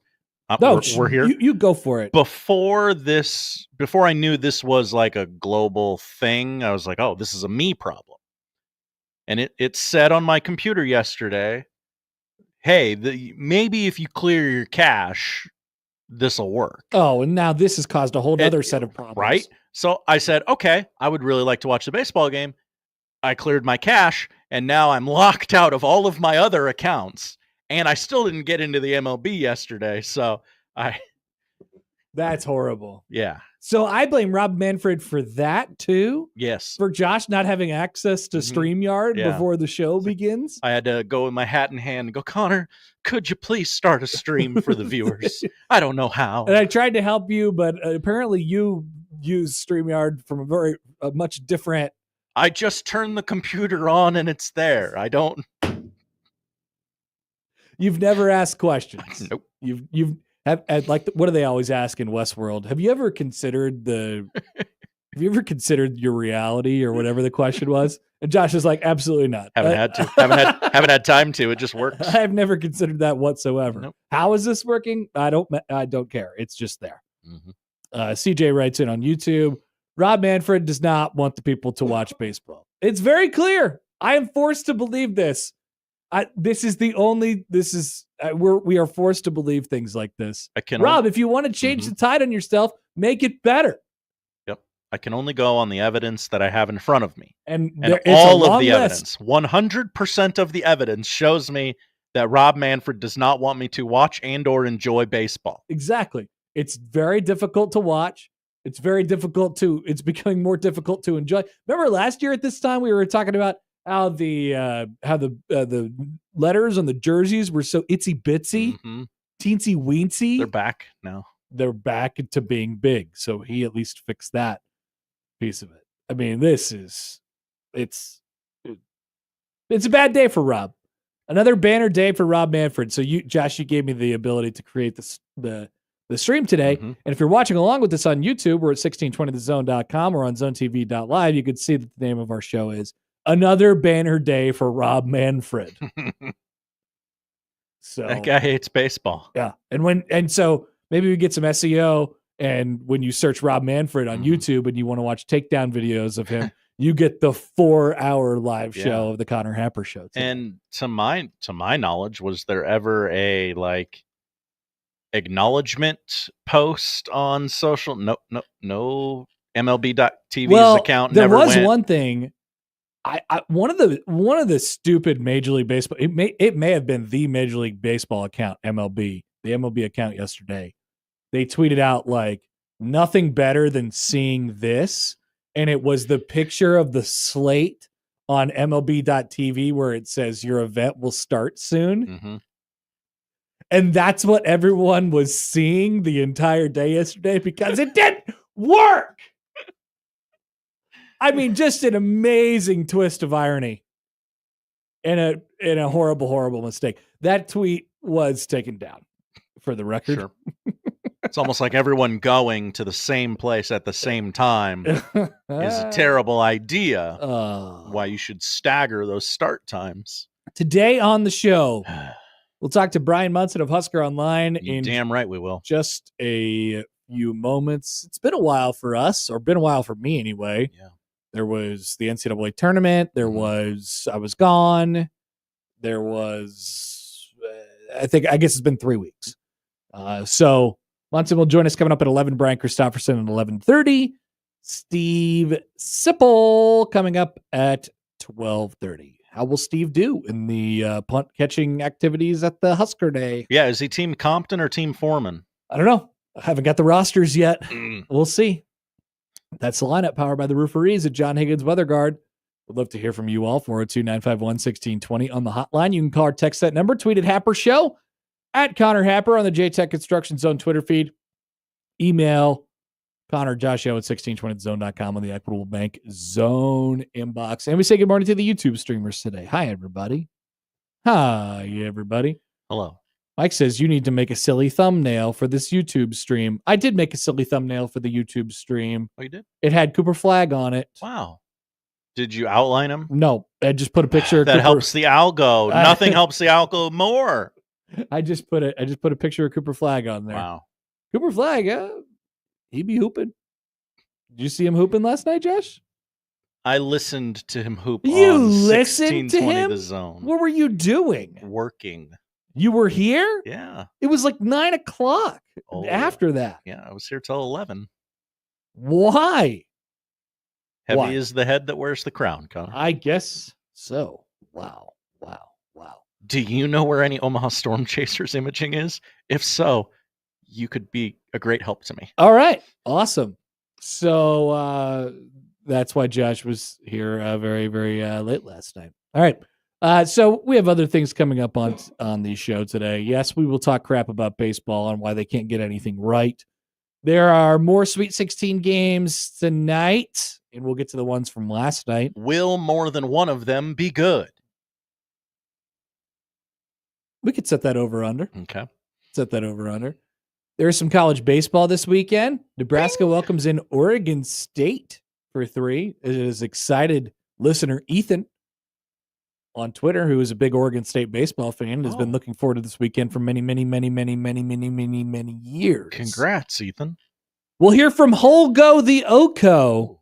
we're here. You go for it. Before I knew this was like a global thing, I was like, oh, this is a me problem. And it said on my computer yesterday, hey, maybe if you clear your cache, this will work. Oh, and now this has caused a whole other set of problems. Right? So I said, okay, I would really like to watch the baseball game. I cleared my cache, and now I'm locked out of all of my other accounts. And I still didn't get into the MLB yesterday. So That's horrible. Yeah. So I blame Rob Manfred for that too. Yes. For Josh not having access to StreamYard before the show begins. I had to go with my hat in hand and go, Connor, could you please start a stream for the viewers? I don't know how. And I tried to help you, but apparently you use StreamYard from a much different. I just turned the computer on and it's there. I don't. You've never asked questions. Nope. You've like, what do they always ask in Westworld? Have you ever considered your reality or whatever the question was? And Josh is like, absolutely not. Haven't had to. Haven't had time to. It just works. I've never considered that whatsoever. Nope. How is this working? I don't care. It's just there. CJ writes in on YouTube, Rob Manfred does not want the people to watch baseball. It's very clear. I am forced to believe this. We are forced to believe things like this. Rob, if you want to change the tide on yourself, make it better. Yep. I can only go on the evidence that I have in front of me. And all of the evidence, 100% of the evidence shows me that Rob Manfred does not want me to watch and or enjoy baseball. Exactly. It's very difficult to watch. It's becoming more difficult to enjoy. Remember last year at this time, we were talking about how the letters on the jerseys were so itsy bitsy, teensy weensy. They're back now. They're back to being big. So he at least fixed that piece of it. I mean, it's a bad day for Rob. Another banner day for Rob Manfred. So Josh, you gave me the ability to create the stream today. And if you're watching along with us on YouTube, we're at 1620thezone.com or on zonetv.live. You can see that the name of our show is Another Banner Day for Rob Manfred. So that guy hates baseball. Yeah. And so maybe we get some SEO, and when you search Rob Manfred on YouTube and you want to watch takedown videos of him, you get the 4-hour live show of the Connor Happer Show today. And to my knowledge, was there ever a like acknowledgement post on social? No. MLB.TV's account there never was went. one thing. One of the stupid Major League Baseball. It may have been the Major League Baseball account, MLB, the MLB account yesterday. They tweeted out like nothing better than seeing this, and it was the picture of the slate on MLB.TV where it says your event will start soon. Mm-hmm. And that's what everyone was seeing the entire day yesterday because it didn't work. I mean, just an amazing twist of irony and a horrible, horrible mistake. That tweet was taken down for the record. Sure. It's almost like everyone going to the same place at the same time is a terrible idea. Why you should stagger those start times. Today on the show, we'll talk to Brian Munson of Husker Online. Damn right we will. Just a few moments. It's been a while for us, or been a while for me anyway. Yeah. There was the NCAA tournament. There was, I was gone. There was, I guess it's been 3 weeks. So Munson will join us coming up at 11. Brian Christopherson at 11:30. Steve Sipple coming up at 12:30. How will Steve do in the punt catching activities at the Husker Day? Yeah, is he Team Compton or Team Foreman? I don't know. I haven't got the rosters yet. We'll see. That's the lineup powered by the Rooferees at John Higgins Weather Guard. Would love to hear from you all. 402-951-1620 on the hotline. You can call or text that number. Tweet at Happer Show, at Connor Happer on the JTech Construction Zone Twitter feed. Email Connor Joshua at 1620zone.com on the Equitable Bank Zone inbox. And we say good morning to the YouTube streamers today. Hi, everybody. Hi, everybody. Hello. Mike says you need to make a silly thumbnail for this YouTube stream. I did make a silly thumbnail for the YouTube stream. Oh, you did? It had Cooper Flagg on it. Wow. Did you outline him? No, I just put a picture of that Cooper. Helps the algo. Nothing helps the algo more. I just put a picture of Cooper Flagg on there. Wow. Cooper Flagg, he be hooping. Did you see him hooping last night, Josh? I listened to him hoop You on listened to 1620 him? The Zone. What were you doing? Working. You were here? Yeah. It was like 9 o'clock after that. Yeah, I was here till 11. Why? Heavy Why? is the head that wears the crown, Connor. I guess so. Wow. Do you know where any Omaha Storm Chasers imaging is? If so, you could be a great help to me. All right. Awesome. So that's why Josh was here very, very late last night. All right. So we have other things coming up on the show today. Yes, we will talk crap about baseball and why they can't get anything right. There are more Sweet 16 games tonight, and we'll get to the ones from last night. Will more than one of them be good? We could set that over under. Okay. Set that over under. There's some college baseball this weekend. Nebraska welcomes in Oregon State for 3. It is excited listener Ethan on Twitter, who is a big Oregon State baseball fan, has been looking forward to this weekend for many, many, many, many, many, many, many, many years. Congrats, Ethan. We'll hear from Holgo the Oko.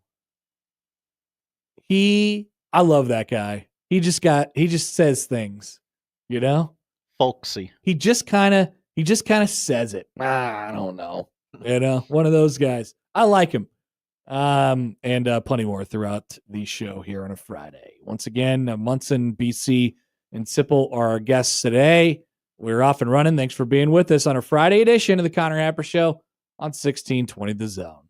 I love that guy. He just says things, you know? Folksy. He just kind of says it. I don't know. You know, one of those guys. I like him. And plenty more throughout the show here on a Friday. Once again, Munson, BC, and Sipple are our guests today. We're off and running. Thanks for being with us on a Friday edition of the Connor Happer Show on 1620 The Zone.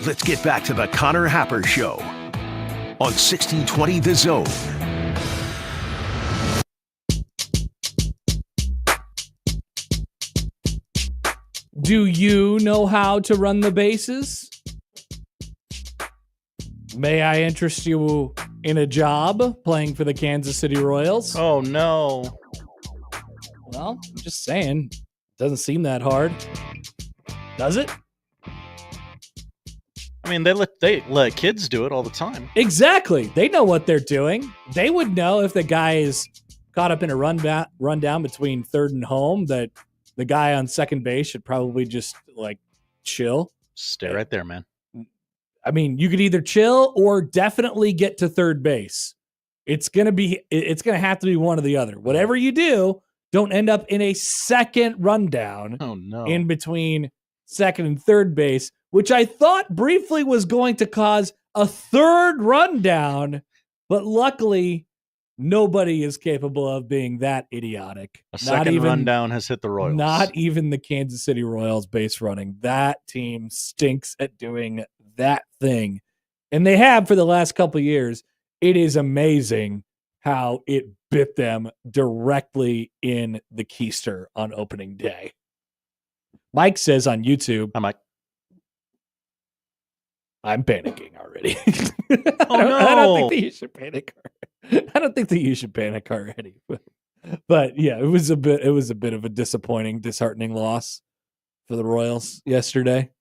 let's get back to the Connor Happer Show on 1620 The Zone. Do you know how to run the bases? May I interest you in a job playing for the Kansas City Royals? Oh, no. Well, I'm just saying. It doesn't seem that hard. Does it? I mean, they let kids do it all the time. Exactly. They know what they're doing. They would know if the guy is caught up in a rundown between third and home that the guy on second base should probably just like chill. Stay right there, man. I mean, you could either chill or definitely get to third base. It's going to have to be one or the other. Whatever you do, don't end up in a second rundown in between second and third base, which I thought briefly was going to cause a third rundown, but luckily nobody is capable of being that idiotic. A second rundown has hit the Royals. Not even the Kansas City Royals base running. That team stinks at doing that thing. And they have for the last couple of years. It is amazing how it bit them directly in the keister on opening day. Mike says on YouTube, Hi, Mike. I'm panicking already. Oh, no. I don't think that you should panic. I don't think that you should panic already. But yeah, it was a bit of a disheartening loss for the Royals yesterday.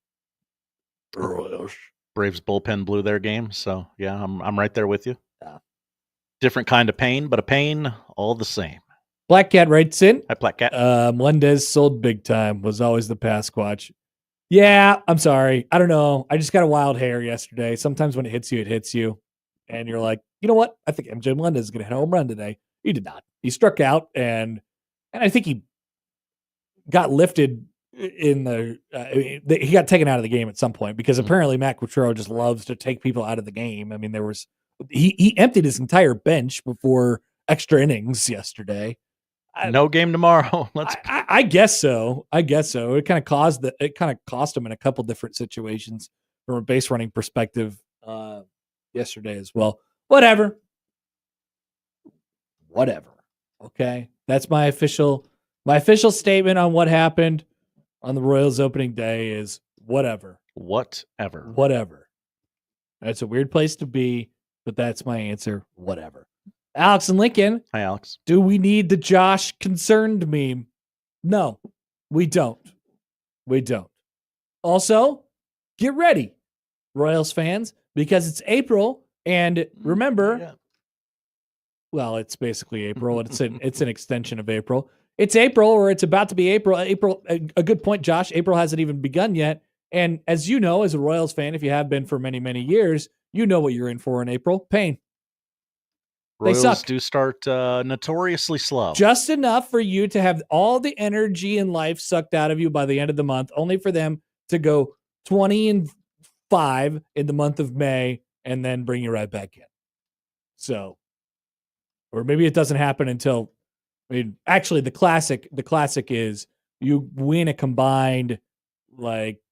Royals. Braves bullpen blew their game, so yeah, I'm right there with you. Yeah. Different kind of pain, but a pain all the same. Black Cat writes in. Hi, Black Cat. Melendez sold big time, was always the Pasquatch. Yeah, I'm sorry. I don't know. I just got a wild hair yesterday. Sometimes when it hits you. And you're like, you know what? I think MJ Melendez is going to hit a home run today. He did not. He struck out, and I think he got lifted in he got taken out of the game at some point because apparently Matt Quatrero just loves to take people out of the game. I mean, he emptied his entire bench before extra innings yesterday. No game tomorrow. I guess so. It kind of cost him in a couple different situations from a base running perspective yesterday as well. Whatever. Okay. That's my official statement on what happened on the Royals opening day is whatever. That's a weird place to be, but that's my answer. Whatever. Alex and Lincoln. Hi, Alex. Do we need the Josh concerned meme? No, we don't. Also, get ready, Royals fans, because it's April, and remember, well, it's basically April. It's an extension of April. It's April, or it's about to be April. A good point, Josh. April hasn't even begun yet. And as you know, as a Royals fan, if you have been for many, many years, you know what you're in for in April. Pain. Royals do start notoriously slow. Just enough for you to have all the energy in life sucked out of you by the end of the month, only for them to go 20-5 in the month of May and then bring you right back in. So, or maybe it doesn't happen until, actually the classic is you win a combined like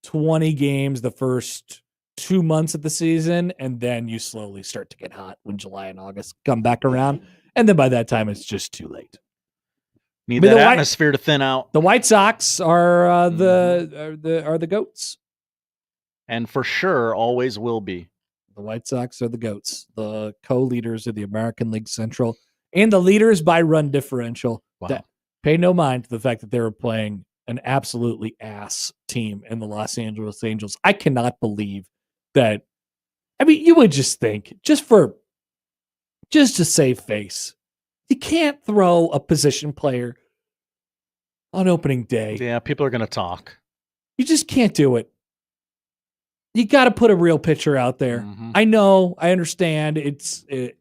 20 games the first 2 months of the season, and then you slowly start to get hot when July and August come back around, and then by that time it's just too late. Need that atmosphere to thin out. The White Sox are the goats, and for sure always will be. The White Sox are the goats, the co-leaders of the American League Central, and the leaders by run differential. Wow. Pay no mind to the fact that they were playing an absolutely ass team in the Los Angeles Angels. I cannot believe that. I mean, you would just think, just to save face, you can't throw a position player on opening day. Yeah, people are going to talk. You just can't do it. You got to put a real pitcher out there. Mm-hmm. I know, I understand. You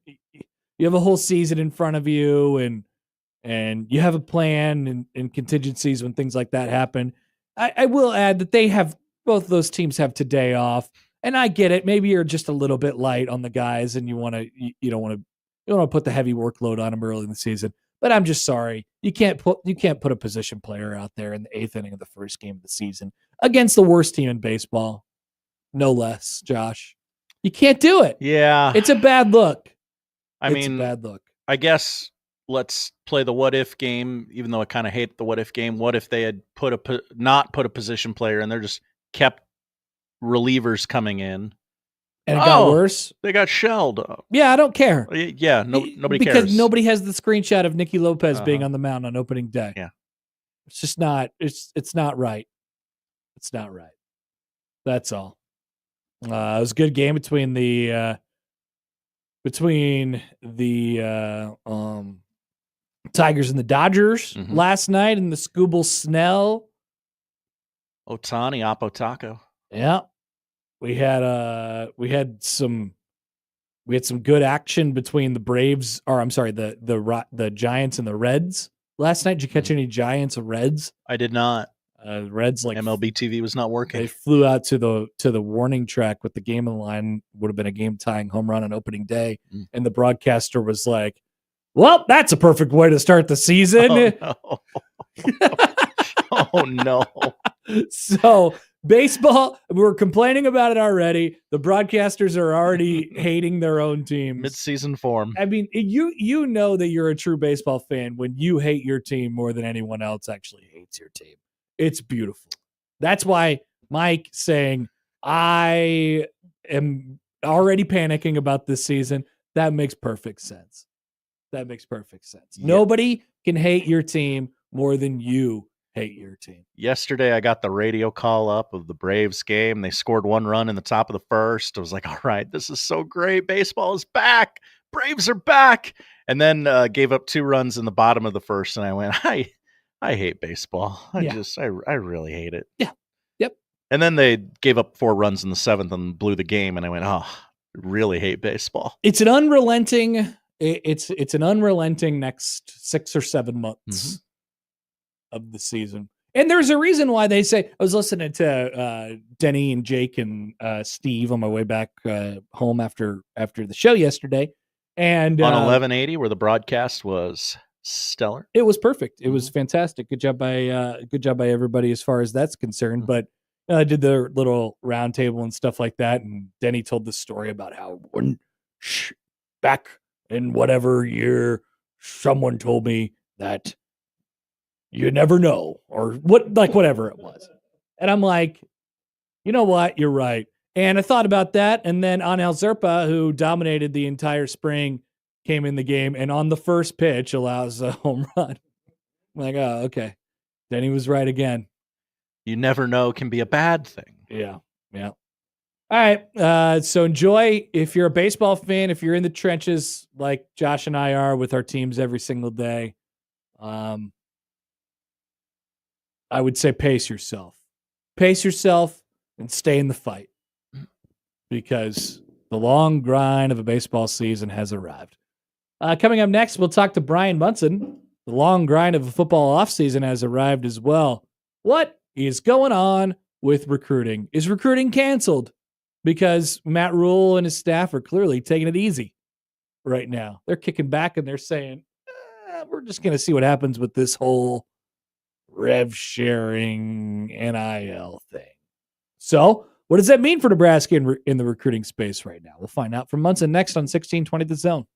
have a whole season in front of you, and you have a plan and contingencies when things like that happen. I will add that both those teams have today off. And I get it. Maybe you're just a little bit light on the guys, and you don't want to put the heavy workload on them early in the season. But I'm just sorry, you can't put a position player out there in the 8th inning of the first game of the season against the worst team in baseball. no less, Josh. You can't do it. Yeah. It's a bad look. I It's mean, a bad look. I guess let's play the what if game, even though I kind of hate the what if game. What if they had not put a position player and they're just kept relievers coming in? And it got worse. They got shelled. Yeah, I don't care. Yeah, nobody because cares. nobody has the screenshot of Nicky Lopez being on the mound on opening day. Yeah. It's just not. It's not right. It's not right. That's all. It was a good game between the Tigers and the Dodgers last night in the Scooble Snell. Otani, Apotako. Yeah. We had some good action between the Braves, or I'm sorry, the Giants and the Reds last night. Did you catch any Giants or Reds? I did not. Reds, like MLB TV was not working. They flew out to the warning track with the game on the line. Would have been a game tying home run on opening day, and the broadcaster was like, "Well, that's a perfect way to start the season." Oh no! So baseball, we were complaining about it already. The broadcasters are already hating their own teams. Mid-season form. I mean, you know that you're a true baseball fan when you hate your team more than anyone else actually hates your team. It's beautiful. That's why Mike saying, I am already panicking about this season. That makes perfect sense. That makes perfect sense. Yep. Nobody can hate your team more than you hate your team. Yesterday, I got the radio call up of the Braves game. They scored 1 run in the top of the first. I was like, all right, this is so great. Baseball is back. Braves are back. And then gave up 2 runs in the bottom of the first. And I went, I hate baseball. I really hate it. Yeah. Yep. And then they gave up 4 runs in the 7th and blew the game. And I went, I really hate baseball. It's an unrelenting next 6 or 7 months of the season. And there's a reason why they say, I was listening to Denny and Jake and Steve on my way back home after the show yesterday. And on 1180, where the broadcast was stellar. It was perfect. It was fantastic. Good job by everybody as far as that's concerned. But I did the little round table and stuff like that. And Denny told the story about how back in whatever year, someone told me that you never know, or whatever it was. And I'm like, you know what? You're right. And I thought about that. And then Angel Zerpa, who dominated the entire spring, came in the game and on the first pitch allows a home run. I'm like, oh, okay. Then he was right again. You never know can be a bad thing. Yeah. Yeah. All right. So enjoy. If you're a baseball fan, if you're in the trenches like Josh and I are with our teams every single day, I would say pace yourself. Pace yourself and stay in the fight, because the long grind of a baseball season has arrived. Coming up next, we'll talk to Brian Munson. The long grind of a football offseason has arrived as well. What is going on with recruiting? Is recruiting canceled? Because Matt Rule and his staff are clearly taking it easy right now. They're kicking back and they're saying, we're just going to see what happens with this whole rev sharing NIL thing. So what does that mean for Nebraska in the recruiting space right now? We'll find out from Munson next on 1620 The Zone.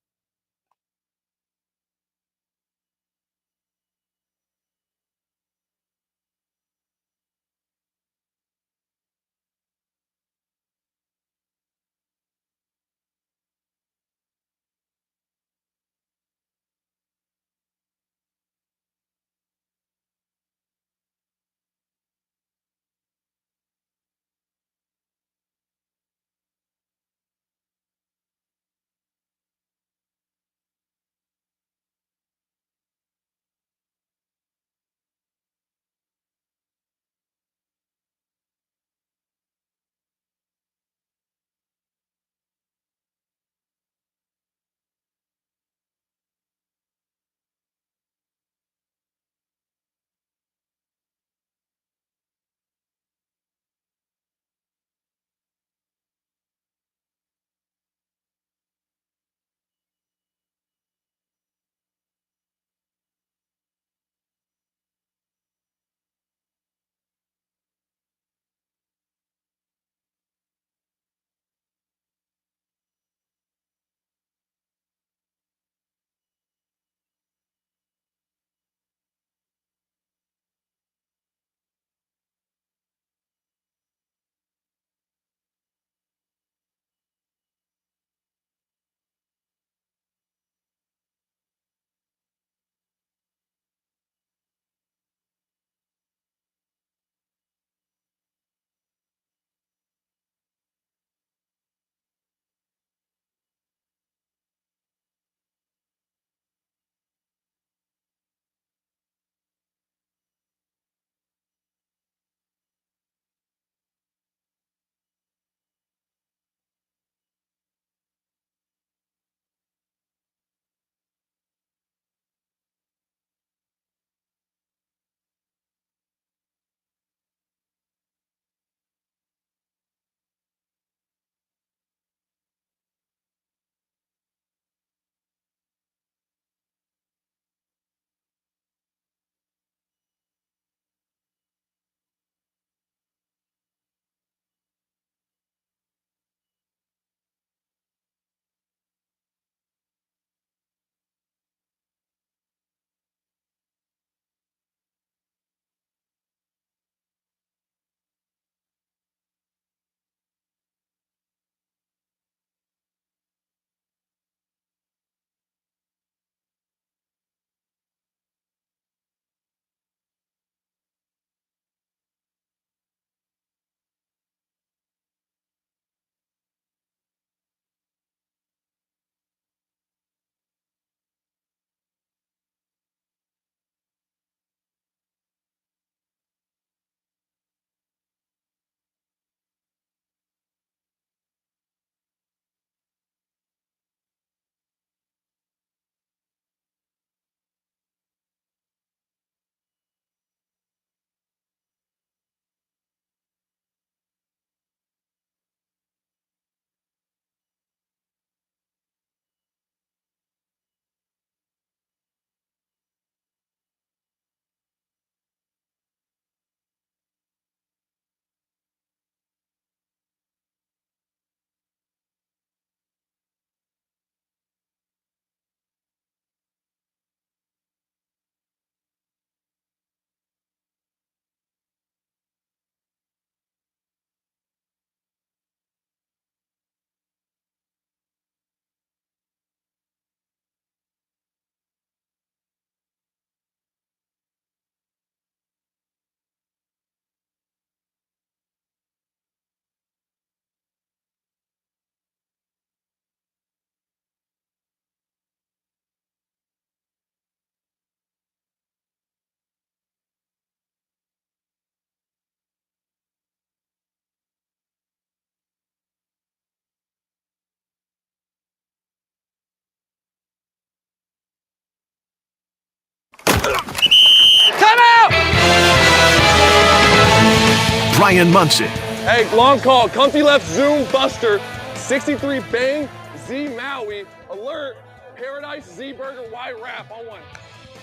Brian Munson. Hey, long call. Comfy left zoom buster. 63 bang. Z Maui. Alert. Paradise Z Burger Y wrap on one.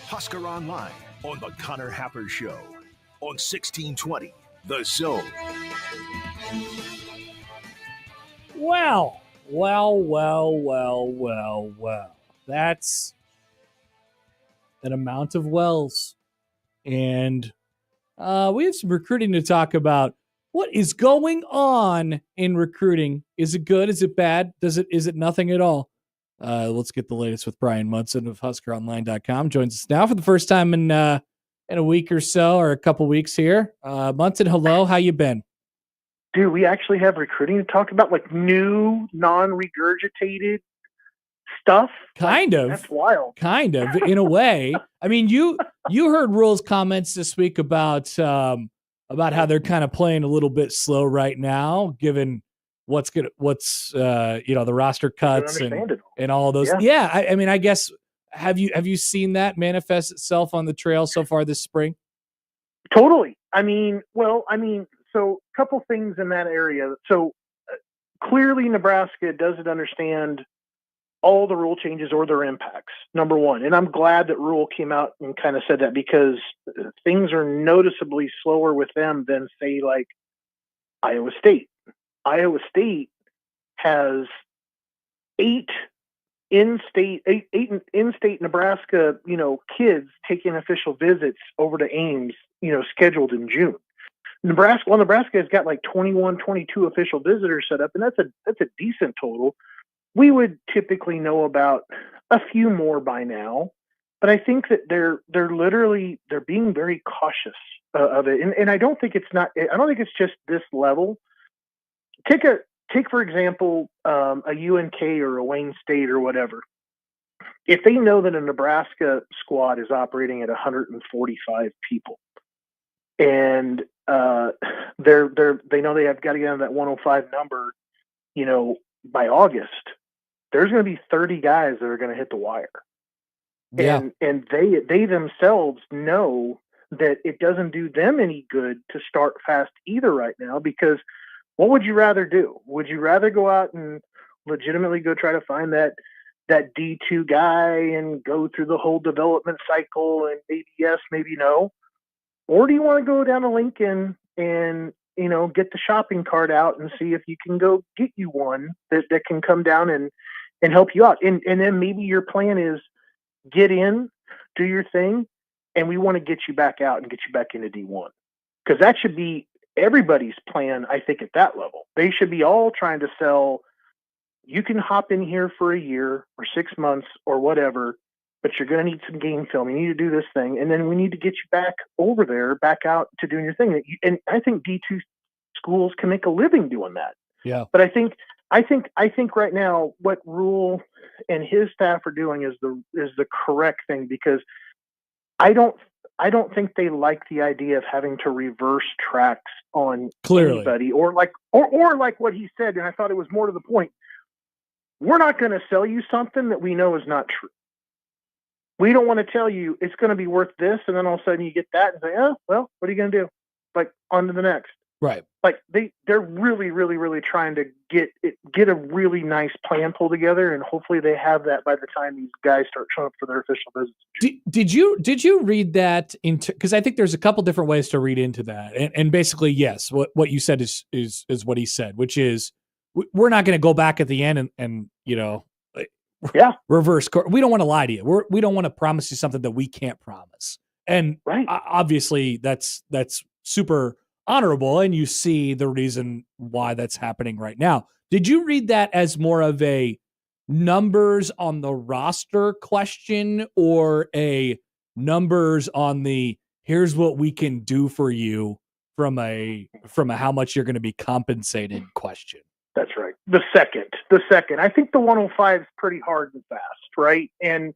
Husker Online on the Connor Happer Show on 1620 The Zone. Well. That's an amount of wells. And we have some recruiting to talk about. What is going on in recruiting? Is it good? Is it bad? Is it nothing at all? Let's get the latest with Brian Munson of HuskerOnline.com. Joins us now for the first time in a week or so, or a couple weeks here. Munson, hello. How you been? Dude, we actually have recruiting to talk about, like new, non-regurgitated stuff. Kind of. That's wild. Kind of, in a way. I mean, you heard Rule's comments this week about how they're kind of playing a little bit slow right now, given what's the roster cuts and all those. Yeah, I mean, I guess have you seen that manifest itself on the trail so far this spring? Totally. So a couple things in that area. So clearly Nebraska doesn't understand all the rule changes or their impacts, number one. And I'm glad that Rule came out and kind of said that, because things are noticeably slower with them than, say, like Iowa State. Iowa State has eight in-state Nebraska, kids taking official visits over to Ames, scheduled in June. Nebraska has got like 21, 22 official visitors set up, and that's a decent total. We would typically know about a few more by now, but I think that they're being very cautious of it, and I don't think it's just this level. Take for example a UNK or a Wayne State or whatever. If they know that a Nebraska squad is operating at 145 people, and they know they have got to get on that 105 number, by August, there's going to be 30 guys that are going to hit the wire. Yeah. And they themselves know that it doesn't do them any good to start fast either right now, because what would you rather do? Would you rather go out and legitimately go try to find that D2 guy and go through the whole development cycle and maybe yes, maybe no? Or do you want to go down to Lincoln and, get the shopping cart out and see if you can go get you one that can come down and help you out? And then maybe your plan is get in, do your thing, and we want to get you back out and get you back into D1. Because that should be everybody's plan, I think, at that level. They should be all trying to sell, you can hop in here for a year or 6 months or whatever, but you're going to need some game film. You need to do this thing. And then we need to get you back over there, back out to doing your thing. And I think D2 schools can make a living doing that. Yeah. But I think right now what Rule and his staff are doing is the correct thing, because I don't think they like the idea of having to reverse tracks on anybody, or like what he said. And I thought it was more to the point. We're not going to sell you something that we know is not true. We don't want to tell you it's going to be worth this, and then all of a sudden you get that and say, oh, well, what are you going to do? Like, on to the next. Right. Like, they're really, really, really trying to get a really nice plan pulled together, and hopefully they have that by the time these guys start showing up for their official visits. Did you read that into? Because I think there's a couple different ways to read into that, and basically, yes, what you said is what he said, which is we're not going to go back at the end and reverse course. We don't want to lie to you. We don't want to promise you something that we can't promise. And obviously that's super honorable, and you see the reason why that's happening right now. Did you read that as more of a numbers on the roster question, or a numbers on the here's what we can do for you from a how much you're going to be compensated question? That's right. The second. I think the 105 is pretty hard and fast, right? And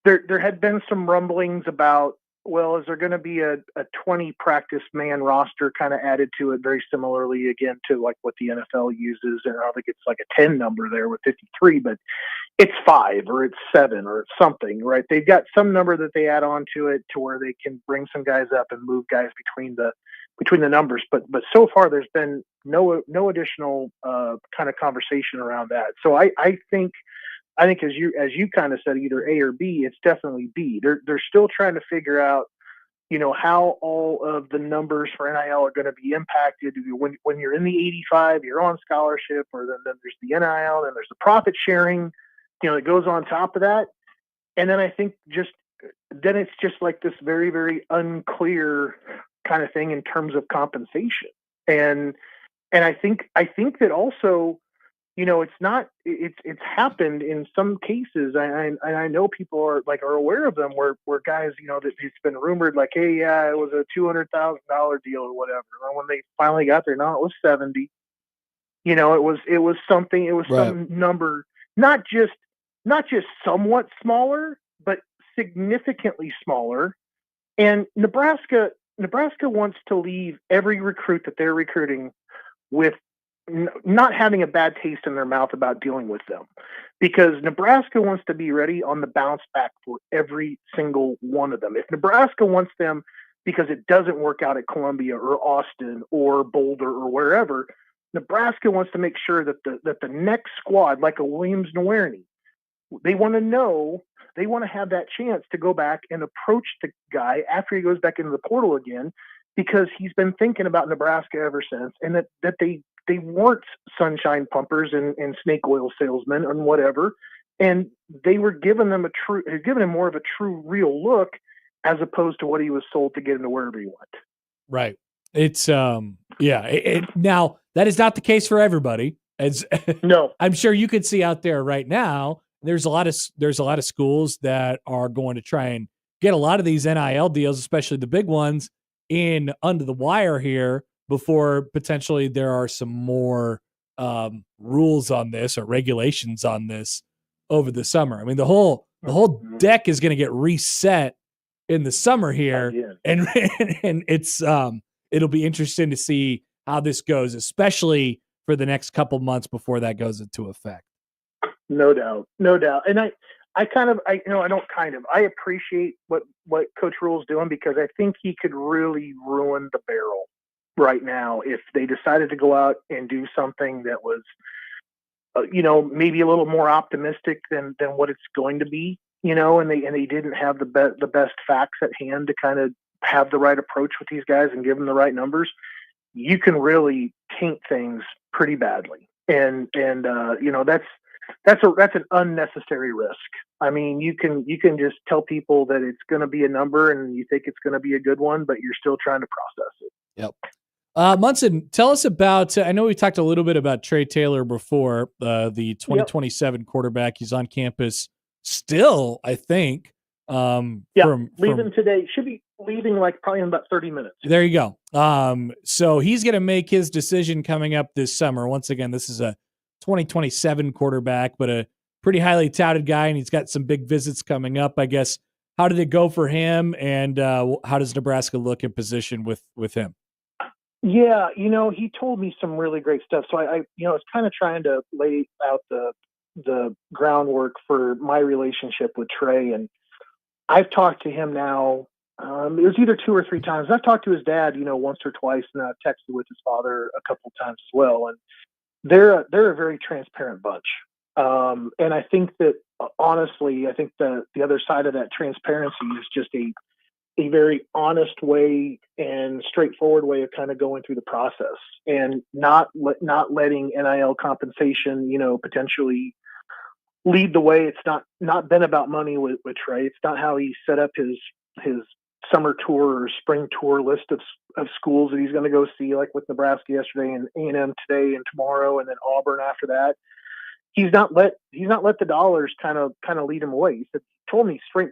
there had been some rumblings about, well, is there going to be a 20 practice man roster kind of added to it, very similarly again to like what the NFL uses? And I don't think it's like a 10 number there with 53, but it's 5 or it's 7 or it's something, right? They've got some number that they add on to it to where they can bring some guys up and move guys between the between the numbers, but so far there's been no additional kind of conversation around that. So I think as you kind of said, either A or B. It's definitely B. They're still trying to figure out, how all of the numbers for NIL are going to be impacted. When you're in the 85, you're on scholarship, or then there's the NIL, and there's the profit sharing, that goes on top of that. And then I think then it's just like this very, very unclear kind of thing in terms of compensation. And I think that also, it's happened in some cases. I know people are aware of them where guys, that it's been rumored like, hey, yeah, it was a $200,000 deal or whatever. And when they finally got there, no, it was 70. It was something. It was some number, not just somewhat smaller, but significantly smaller. And Nebraska wants to leave every recruit that they're recruiting with not having a bad taste in their mouth about dealing with them, because Nebraska wants to be ready on the bounce back for every single one of them. If Nebraska wants them because it doesn't work out at Columbia or Austin or Boulder or wherever, Nebraska wants to make sure that the next squad, like a Williams Nowerney, they want to have that chance to go back and approach the guy after he goes back into the portal again, because he's been thinking about Nebraska ever since, and that they weren't sunshine pumpers and snake oil salesmen and whatever. And they were giving him more of a true, real look, as opposed to what he was sold to get him to wherever he went. Right. It's now that is not the case for everybody. As no, I'm sure you could see out there right now, there's a lot of schools that are going to try and get a lot of these NIL deals, especially the big ones, in under the wire here before potentially there are some more rules on this or regulations on this over the summer. I mean, the whole deck is going to get reset in the summer here, and it's it'll be interesting to see how this goes, especially for the next couple months before that goes into effect. No doubt. And I appreciate what Coach Rule's doing, because I think he could really ruin the barrel right now if they decided to go out and do something that was, maybe a little more optimistic than what it's going to be, and they didn't have the best facts at hand to kind of have the right approach with these guys and give them the right numbers. You can really taint things pretty badly, and that's an unnecessary risk. I mean, you can just tell people that it's going to be a number and you think it's going to be a good one, but you're still trying to process it. Yep. Munson, tell us about, I know we talked a little bit about Trey Taylor before, the 2027 quarterback. He's on campus still, I think. Leaving today. Should be leaving probably in about 30 minutes. There you go. So he's going to make his decision coming up this summer. Once again, this is a 2027 quarterback, but a pretty highly touted guy, and he's got some big visits coming up, I guess. How did it go for him, and how does Nebraska look in position with him? Yeah, he told me some really great stuff. So I was kind of trying to lay out the groundwork for my relationship with Trey, and I've talked to him now. It was either 2 or 3 times. I've talked to his dad, once or twice, and I've texted with his father a couple of times as well. And they're a very transparent bunch. And I think that, honestly, the other side of that transparency is just a very honest way and straightforward way of kind of going through the process, and not letting NIL compensation, potentially lead the way. It's not been about money with Trey. It's not how he set up his summer tour or spring tour list of schools that he's going to go see, like with Nebraska yesterday and A&M today and tomorrow, and then Auburn after that. He's not let the dollars kind of lead him away. He told me straight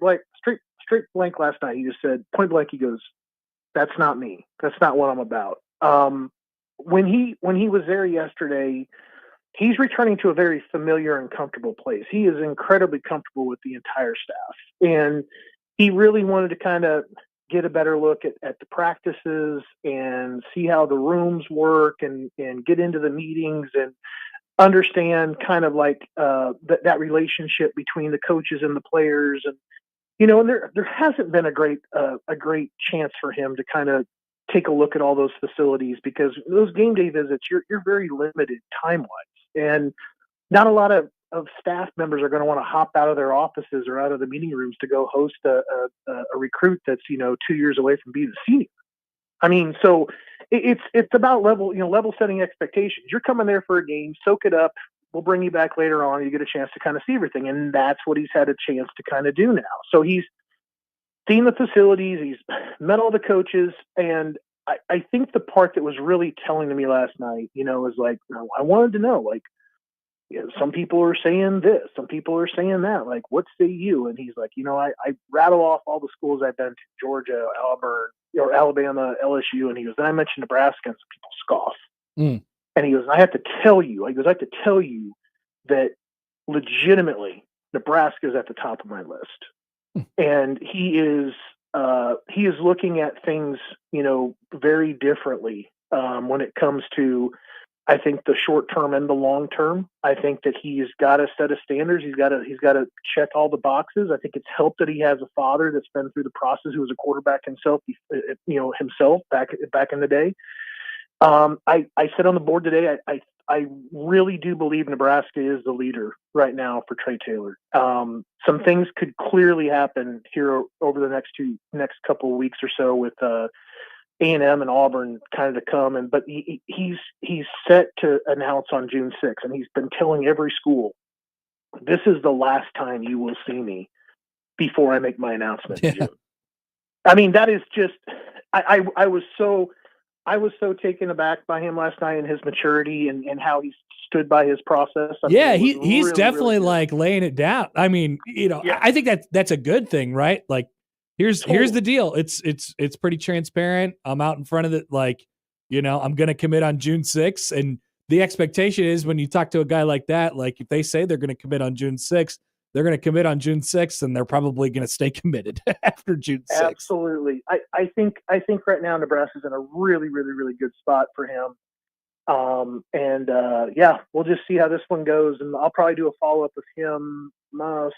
blank last night. He just said point blank, he goes, "That's not me. That's not what I'm about." When he was there yesterday, he's returning to a very familiar and comfortable place. He is incredibly comfortable with the entire staff, and he really wanted to kind of get a better look at the practices and see how the rooms work, and get into the meetings and understand kind of that relationship between the coaches and the players. And and there hasn't been a great chance for him to kind of take a look at all those facilities, because those game day visits, you're very limited time wise, and not a lot of staff members are going to want to hop out of their offices or out of the meeting rooms to go host a recruit that's 2 years away from being a senior. I mean, so it's about level setting expectations. You're coming there for a game, soak it up. We'll bring you back later on. You get a chance to kind of see everything, and that's what he's had a chance to kind of do now. So he's seen the facilities, he's met all the coaches, and I think the part that was really telling to me last night, is like, I wanted to know, like, some people are saying this, some people are saying that, like, what say you? And he's like, I rattle off all the schools I've been to, Georgia, Auburn, or Alabama, LSU, and he goes, then I mentioned Nebraska, and some people scoff. And he goes, I have to tell you, that legitimately Nebraska is at the top of my list. And he is looking at things, very differently when it comes to, I think, the short term and the long term. I think that he's got a set of standards. He's got to check all the boxes. I think it's helped that he has a father that's been through the process, who was a quarterback himself, back in the day. I said on the board today, I really do believe Nebraska is the leader right now for Trey Taylor. Some things could clearly happen here over the next couple of weeks or so with A&M and Auburn kind of to come, but he's set to announce on June 6th, and he's been telling every school, this is the last time you will see me before I make my announcement in June. I mean, that is just, I was so taken aback by him last night and his maturity and how he stood by his process. He's really, definitely really like laying it down. I mean, I think that's a good thing, right? Like, here's the deal. It's pretty transparent. I'm out in front of it. Like, I'm going to commit on June 6th. And the expectation is, when you talk to a guy like that, like, if they say they're going to commit on June 6th, they're going to commit on June 6th, and they're probably going to stay committed after June 6th. Absolutely. I think right now Nebraska's in a really, really, really good spot for him. We'll just see how this one goes, and I'll probably do a follow-up with him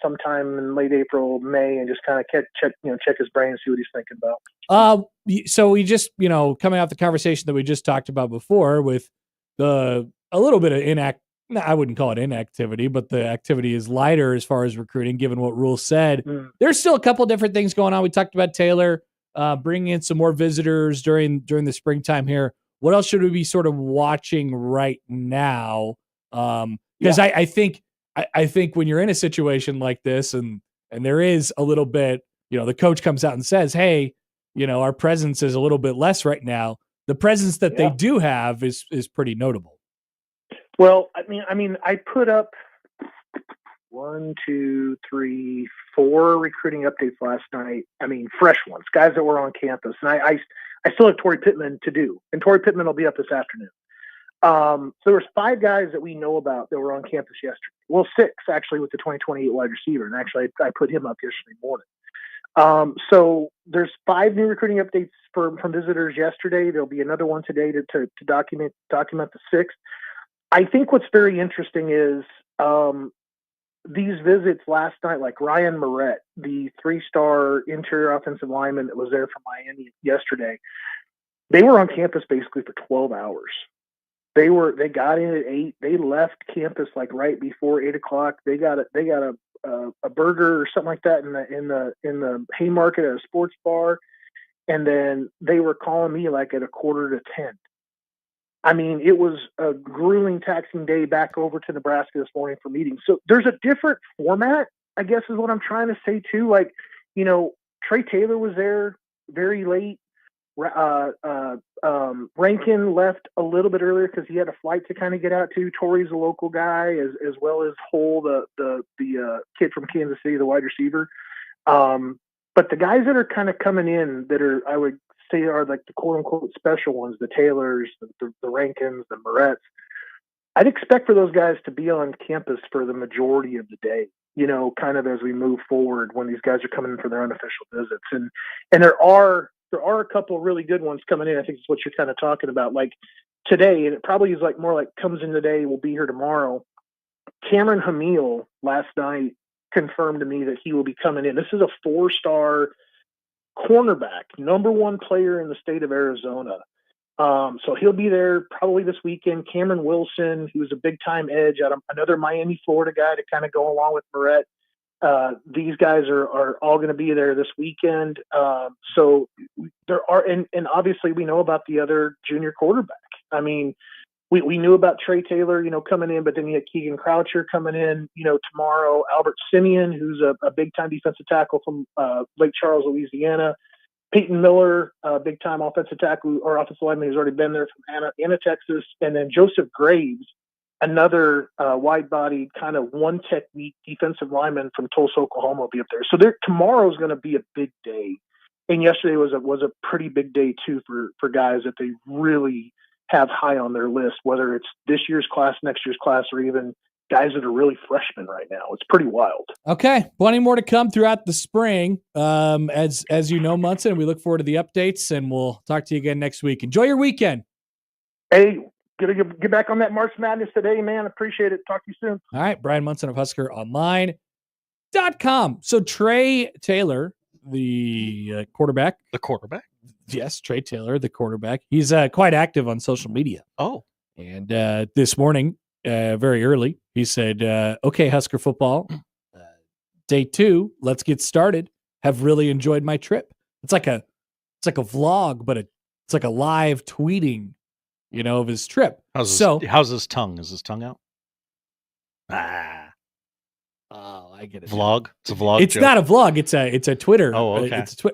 sometime in late April, May, and just kind of check his brain and see what he's thinking about. So we just, coming off the conversation that we just talked about before with a little bit of I wouldn't call it inactivity, but the activity is lighter as far as recruiting, given what Rule said. There's still a couple different things going on. We talked about Taylor bringing in some more visitors during the springtime here. What else should we be sort of watching right now? Because I think when you're in a situation like this, and there is a little bit, the coach comes out and says, hey, our presence is a little bit less right now. The presence that they do have is pretty notable. Well, I mean, I put up 1, 2, 3, 4 recruiting updates last night. I mean, fresh ones, guys that were on campus. And I still have Torrey Pittman to do, and Torrey Pittman will be up this afternoon. So there was 5 guys that we know about that were on campus yesterday. Well, 6 actually with the 2028 wide receiver, and actually I put him up yesterday morning. So there's 5 new recruiting updates from visitors yesterday. There'll be another one today to document the 6th. I think what's very interesting is these visits last night, like Ryan Moret, the 3-star interior offensive lineman that was there from Miami yesterday, they were on campus basically for 12 hours. They got in at 8. They left campus like right before 8 o'clock. They got a burger or something like that in the Haymarket at a sports bar, and then they were calling me like at 9:45. I mean, it was a grueling, taxing day back over to Nebraska this morning for meetings. So there's a different format, I guess, is what I'm trying to say too. Like, Trey Taylor was there very late. Rankin left a little bit earlier because he had a flight to kind of get out to. Torrey's a local guy, as well as Hole, the kid from Kansas City, the wide receiver. But the guys that are kind of coming in that are, I would say, are like the quote unquote special ones, the Taylors, the Rankins, the Morets, I'd expect for those guys to be on campus for the majority of the day, kind of as we move forward when these guys are coming in for their unofficial visits. And there are a couple of really good ones coming in. I think it's what you're kind of talking about. Like today, and it probably is like more like comes in today, will be here tomorrow. Cameron Hamil last night confirmed to me that he will be coming in. This is a 4-star cornerback, number one player in the state of Arizona. So he'll be there probably this weekend. Cameron Wilson, who's a big-time edge, another Miami, Florida guy to kind of go along with Moret. These guys are all going to be there this weekend. So there are, and obviously we know about the other junior quarterback. I mean, we knew about Trey Taylor, coming in, but then you had Keegan Croucher coming in, tomorrow. Albert Simeon, who's a big-time defensive tackle from Lake Charles, Louisiana. Peyton Miller, big-time offensive tackle or offensive lineman who's already been there from Anna, Texas. And then Joseph Graves, another wide-bodied kind of one-technique defensive lineman from Tulsa, Oklahoma will be up there. So tomorrow's going to be a big day. And yesterday was a pretty big day, too, for guys that they really have high on their list, whether it's this year's class, next year's class, or even guys that are really freshmen right now. It's pretty wild. Okay. Plenty more to come throughout the spring. As you know, Munson, we look forward to the updates, and we'll talk to you again next week. Enjoy your weekend. Hey, gonna get back on that March Madness today, man. Appreciate it. Talk to you soon. All right. Brian Munson of HuskerOnline.com. So Trey Taylor, the quarterback. The quarterback? Yes, Trey Taylor, the quarterback. He's quite active on social media. Oh. And this morning, very early, he said, okay, Husker football, day 2, let's get started. Have really enjoyed my trip. It's like a vlog, but it's like a live tweeting, of his trip. How's his tongue? Is his tongue out? Oh, I get it. Vlog? It's a vlog. It's joke. not a vlog. It's a Twitter. Oh, okay. It's a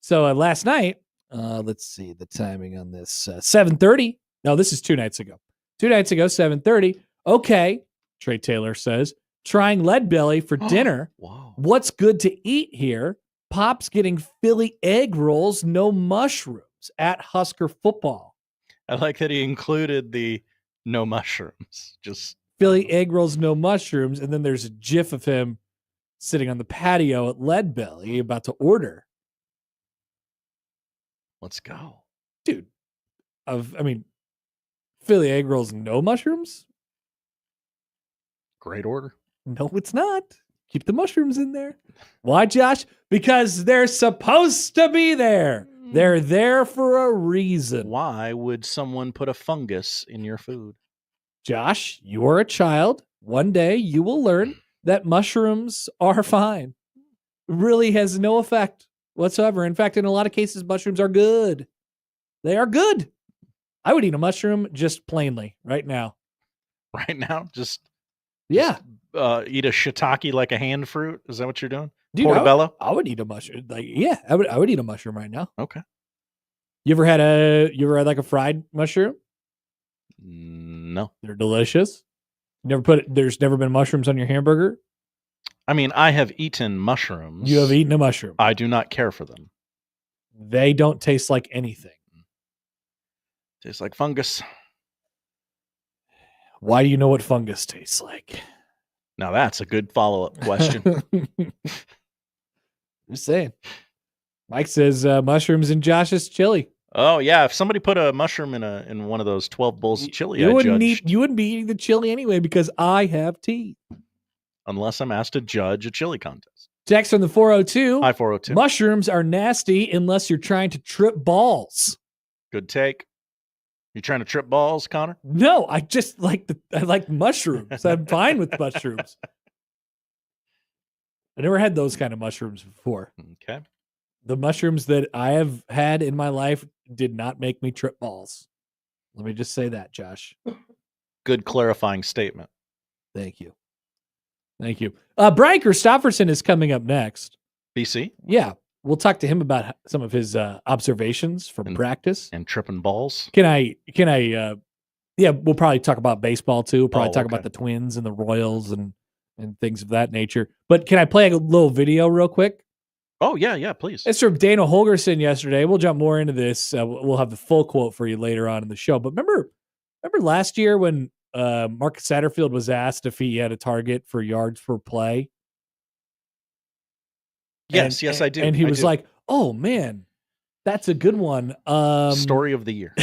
So last night, let's see the timing on this. 7:30. No, this is 2 nights ago. 2 nights ago, 7:30. Okay, Trey Taylor says, trying lead belly for dinner. Wow. What's good to eat here? Pop's getting Philly egg rolls, no mushrooms at Husker football. I like that he included the no mushrooms. Just Philly egg rolls, no mushrooms. And then there's a gif of him sitting on the patio at Lead Belly about to order. Let's go. Dude, Philly egg rolls, no mushrooms? Great order. No, it's not. Keep the mushrooms in there. Why, Josh? Because they're supposed to be there. They're there for a reason. Why would someone put a fungus in your food? Josh, you are a child. One day you will learn that mushrooms are fine. It really has no effect whatsoever. In fact, in a lot of cases, mushrooms are good. They are good. I would eat a mushroom just plainly right now. Right now? Just eat a shiitake like a hand fruit? Is that what you're doing? Dude, Portobello? I would eat a mushroom. I would eat a mushroom right now. Okay. You ever had like a fried mushroom? No. They're delicious. There's never been mushrooms on your hamburger? I mean, I have eaten mushrooms. You have eaten a mushroom. I do not care for them. They don't taste like anything. Tastes like fungus. Why do you know what fungus tastes like? Now that's a good follow-up question. Just saying. Mike says mushrooms in Josh's chili. Oh yeah, if somebody put a mushroom in one of those 12 bowls of chili, you wouldn't be eating the chili anyway because I have teeth. Unless I'm asked to judge a chili contest. Text from the 402. Hi 402. Mushrooms are nasty unless you're trying to trip balls. Good take. You trying to trip balls, Connor? No, I just like mushrooms. I'm fine with mushrooms. I never had those kind of mushrooms before. Okay. The mushrooms that I have had in my life did not make me trip balls. Let me just say that, Josh. Good clarifying statement. Thank you. Thank you. Brian Christopherson is coming up next. BC? Yeah. We'll talk to him about some of his observations from practice. And tripping balls. Yeah, we'll probably talk about baseball too. We'll probably talk about the Twins and the Royals and things of that nature. But can I play a little video real quick? Oh, yeah, please. It's from Dana Holgerson yesterday. We'll jump more into this. We'll have the full quote for you later on in the show. But remember last year when Marcus Satterfield was asked if he had a target for yards per play? Yes, I do. And he was like, oh, man, that's a good one. Story of the year.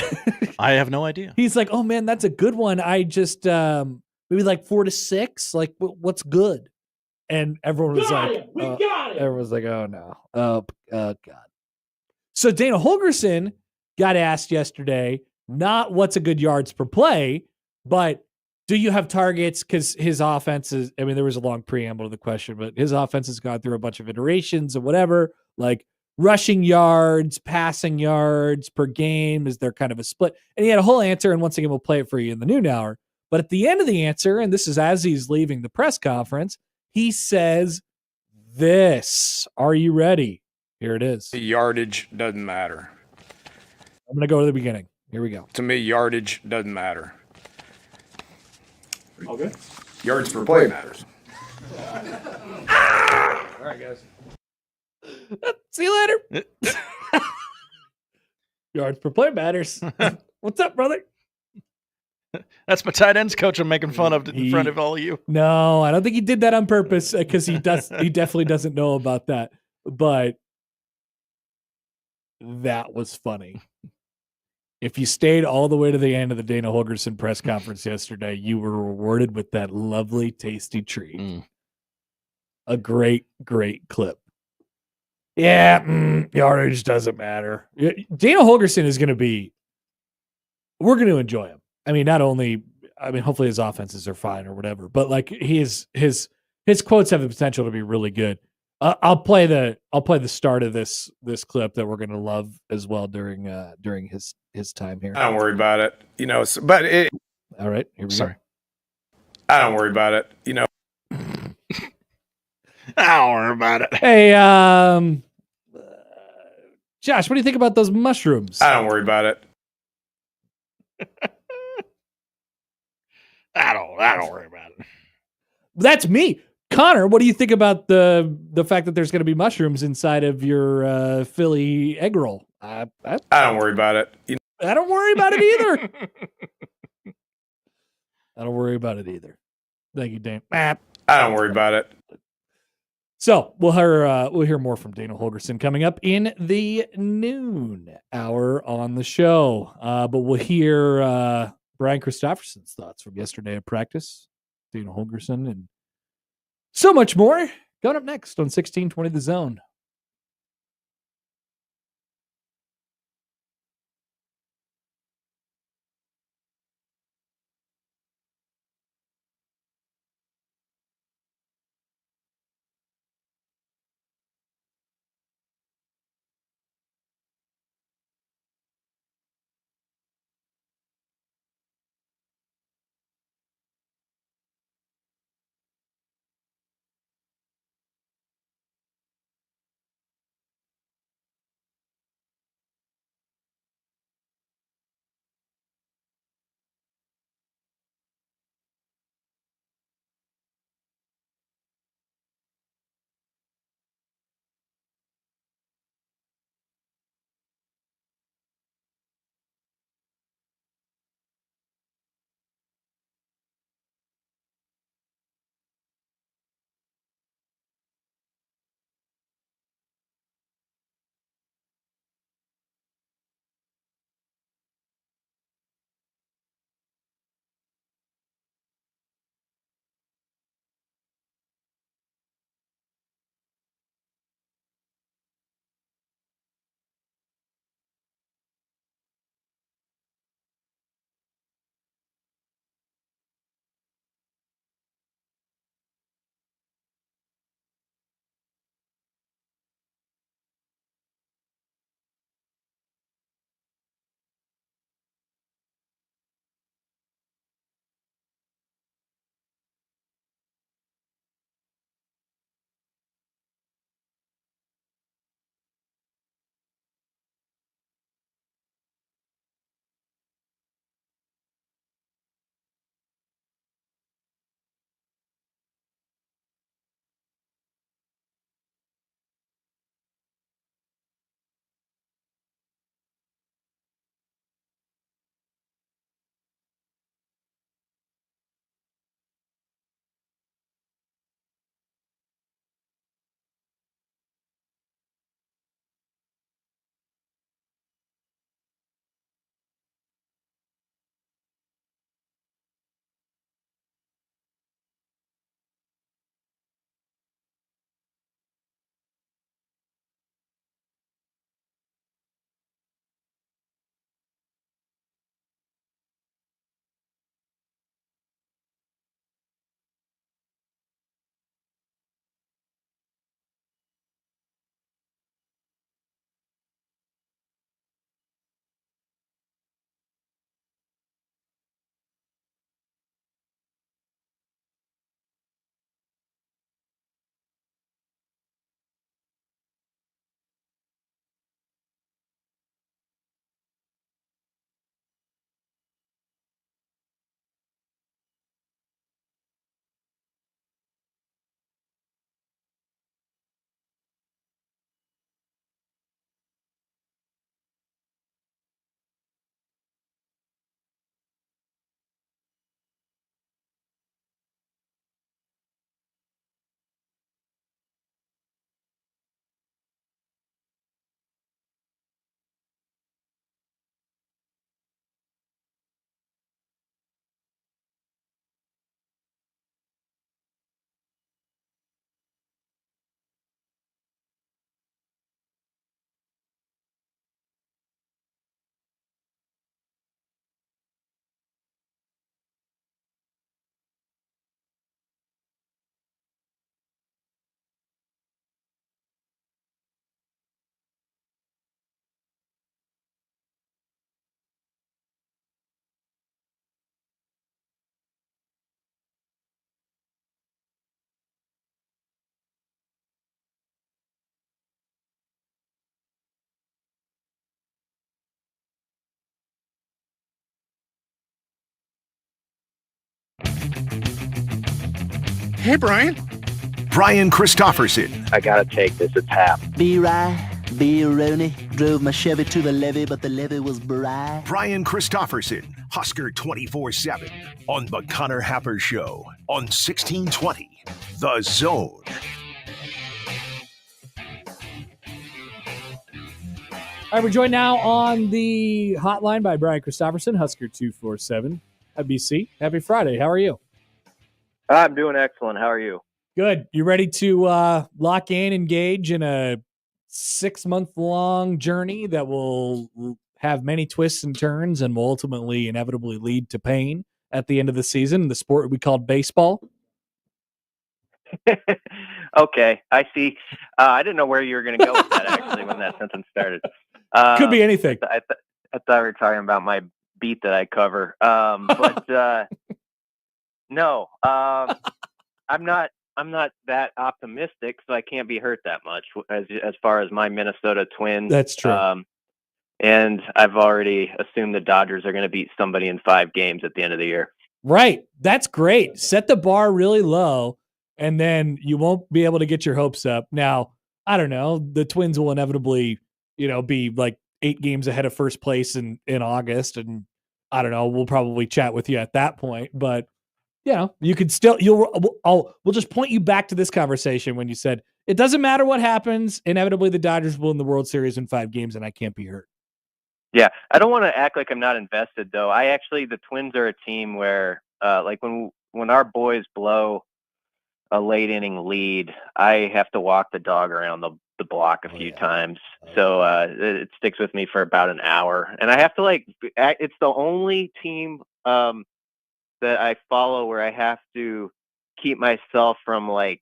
I have no idea. He's like, oh, man, that's a good one. I just maybe like 4 to 6. Like, what's good? And everyone was everyone was like, oh no. Oh God. So Dana Holgerson got asked yesterday, not what's a good yards per play, but do you have targets? Because his offense is, I mean, there was a long preamble to the question, but his offense has gone through a bunch of iterations of whatever, like rushing yards, passing yards per game. Is there kind of a split? And he had a whole answer. And once again, we'll play it for you in the noon hour. But at the end of the answer, and this is as he's leaving the press conference, he says this. Are you ready? Here it is. The yardage doesn't matter. I'm going to go to the beginning. Here we go. To me, yardage doesn't matter. All good? Yards per play matters. All right, guys. See you later. Yards per play matters. What's up, brother? That's my tight ends coach I'm making fun of in front of all of you. No, I don't think he did that on purpose because he definitely doesn't know about that. But that was funny. If you stayed all the way to the end of the Dana Holgerson press conference yesterday, you were rewarded with that lovely, tasty treat. A great, great clip. Yeah, yardage doesn't matter. Dana Holgerson is going to be, we're going to enjoy him. I mean, hopefully his offenses are fine or whatever, but like his quotes have the potential to be really good. I'll play the start of this clip that we're going to love as well during his time here. I don't worry about it, All right, here we go. I don't worry about it, I don't worry about it. Hey, Josh, what do you think about those mushrooms? I don't worry about it. I don't worry about it. That's me. Connor, what do you think about the fact that there's going to be mushrooms inside of your Philly egg roll? I don't worry about it. I don't worry about it either. I don't worry about it either. Thank you, Dan. I don't worry about it. So we'll hear more from Dana Holgerson coming up in the noon hour on the show. But we'll hear Brian Christopherson's thoughts from yesterday at practice, Dana Holgerson, and so much more coming up next on 1620 The Zone. Hey, Brian. Brian Christopherson. I gotta take this. It's Hap. B. Rooney drove my Chevy to the levee, but the levee was dry. Brian Christopherson, Husker 24/7 on the Connor Happer Show on 1620 The Zone. All right, we're joined now on the hotline by Brian Christopherson, Husker 247. Hi, BC. Happy Friday. How are you? I'm doing excellent. How are you? Good. You ready to lock in, engage in a 6-month-long journey that will have many twists and turns and will ultimately inevitably lead to pain at the end of the season, the sport we called baseball? Okay, I see. I didn't know where you were going to go with that, actually, when that sentence started. Could be anything. I thought we were talking about my beat that I cover. But no, I'm not that optimistic, so I can't be hurt that much as far as my Minnesota Twins. That's true. And I've already assumed the Dodgers are going to beat somebody in 5 games at the end of the year. Right. That's great. Set the bar really low, and then you won't be able to get your hopes up. Now, I don't know. The Twins will inevitably, be like 8 games ahead of first place in August, and I don't know. We'll probably chat with you at that point, but you could still. We'll just point you back to this conversation when you said it doesn't matter what happens. Inevitably, the Dodgers will win the World Series in 5 games, and I can't be hurt. Yeah, I don't want to act like I'm not invested, though. The Twins are a team where, like when our boys blow a late inning lead, I have to walk the dog around the block a few times. So it sticks with me for about an hour, and I have to it's the only team that I follow where I have to keep myself from I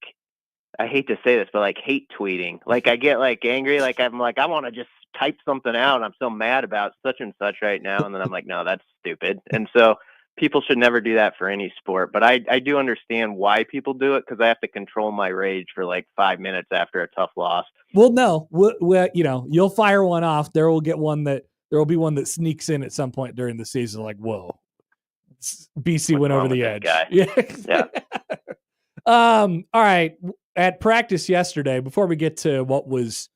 hate to say this, but hate tweeting. I get angry, I'm I want to just type something out. I'm so mad about such and such right now. And then I'm no, that's stupid. And so people should never do that for any sport, but I do understand why people do it, because I have to control my rage for 5 minutes after a tough loss. Well, no, you'll fire one off. There will be one that sneaks in at some point during the season. Whoa, BC went over the edge. Yeah. All right. At practice yesterday, before we get to what was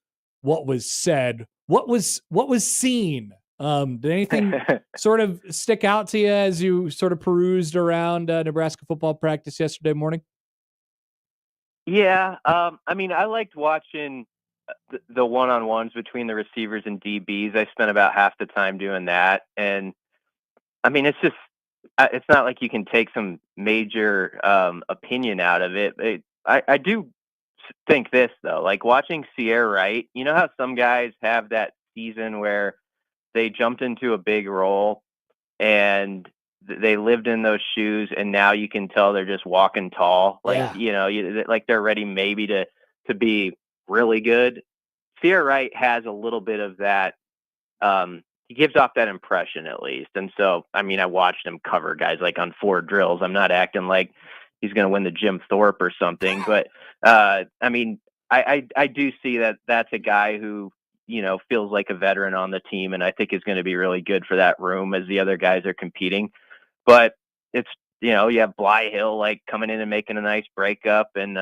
said, what was seen? Did anything sort of stick out to you as you sort of perused around Nebraska football practice yesterday morning? Yeah. I liked watching the one-on-ones between the receivers and DBs. I spent about half the time doing that. And it's just, it's not like you can take some major opinion out of it. I do think this, though, watching Sierra Wright, you know how some guys have that season where they jumped into a big role and they lived in those shoes, and now you can tell they're just walking tall. They're ready maybe to be really good. Sierra Wright has a little bit of that. He gives off that impression, at least. And so, I watched him cover guys on 4 drills. I'm not acting like he's going to win the Jim Thorpe or something, but I do see that that's a guy who, feels like a veteran on the team, and I think is going to be really good for that room as the other guys are competing. But it's, you have Bly Hill coming in and making a nice breakup, and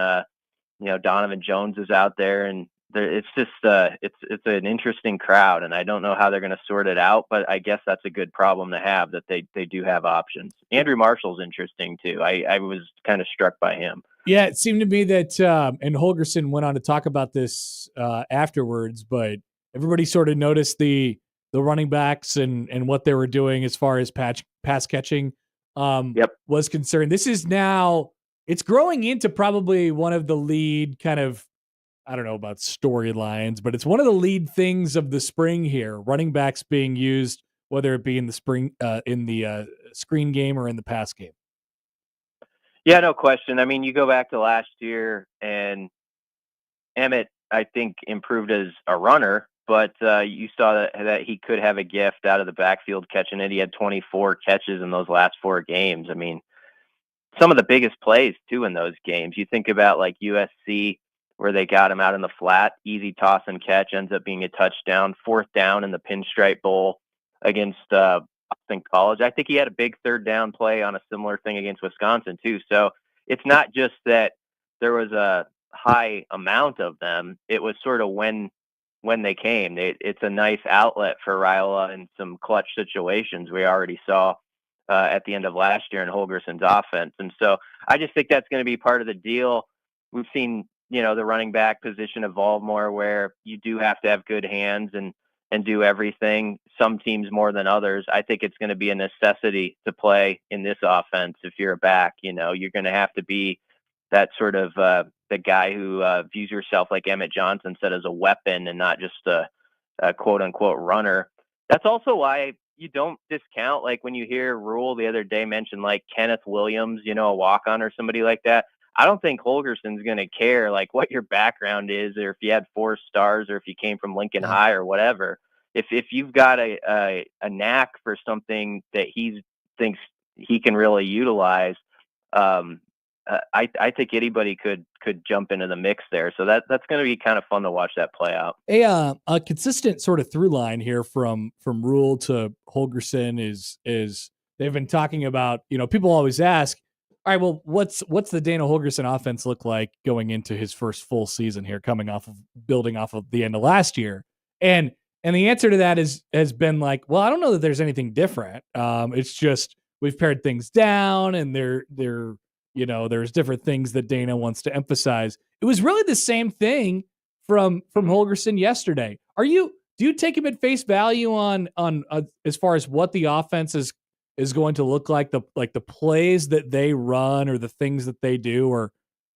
Donovan Jones is out there, and it's just it's an interesting crowd, and I don't know how they're going to sort it out, but I guess that's a good problem to have, that they do have options. Andrew Marshall's interesting too. I was kind of struck by him. Yeah, it seemed to me that, and Holgerson went on to talk about this afterwards, but everybody sort of noticed the running backs and what they were doing as far as pass catching was concerned. This is now, it's growing into probably one of the lead kind of, I don't know about storylines, but it's one of the lead things of the spring here. Running backs being used, whether it be in the spring, in the screen game or in the pass game. Yeah, no question. You go back to last year, and Emmett, I think, improved as a runner, but you saw that he could have a gift out of the backfield catching it. He had 24 catches in those last 4 games. Some of the biggest plays too in those games. You think about USC, where they got him out in the flat, easy toss and catch, ends up being a touchdown. 4th down in the Pinstripe Bowl against Boston College. I think he had a big 3rd down play on a similar thing against Wisconsin too. So it's not just that there was a high amount of them. It was sort of when they came. It's a nice outlet for Raiola in some clutch situations we already saw at the end of last year in Holgerson's offense. And so I just think that's going to be part of the deal. We've seen, the running back position evolve more where you do have to have good hands and do everything. Some teams more than others. I think it's going to be a necessity to play in this offense. If you're a back, you're going to have to be that sort of the guy who views yourself, like Emmett Johnson said, as a weapon and not just a quote unquote runner. That's also why you don't discount, like when you hear Rule the other day mention like Kenneth Williams, a walk-on or somebody like that. I don't think Holgerson's going to care like what your background is, or if you had 4 stars, or if you came from Lincoln High or whatever. If you've got a knack for something that he thinks he can really utilize, I think anybody could jump into the mix there. So that's going to be kind of fun to watch that play out. A consistent sort of through line here from Rule to Holgerson is they've been talking about, people always ask, all right, well, what's the Dana Holgerson offense look like going into his first full season here, building off of the end of last year? And the answer to that has been like, well, I don't know that there's anything different. It's just we've pared things down, and there's different things that Dana wants to emphasize. It was really the same thing from Holgerson yesterday. Do you take him at face value on as far as what the offense is going to look like, the plays that they run or the things that they do are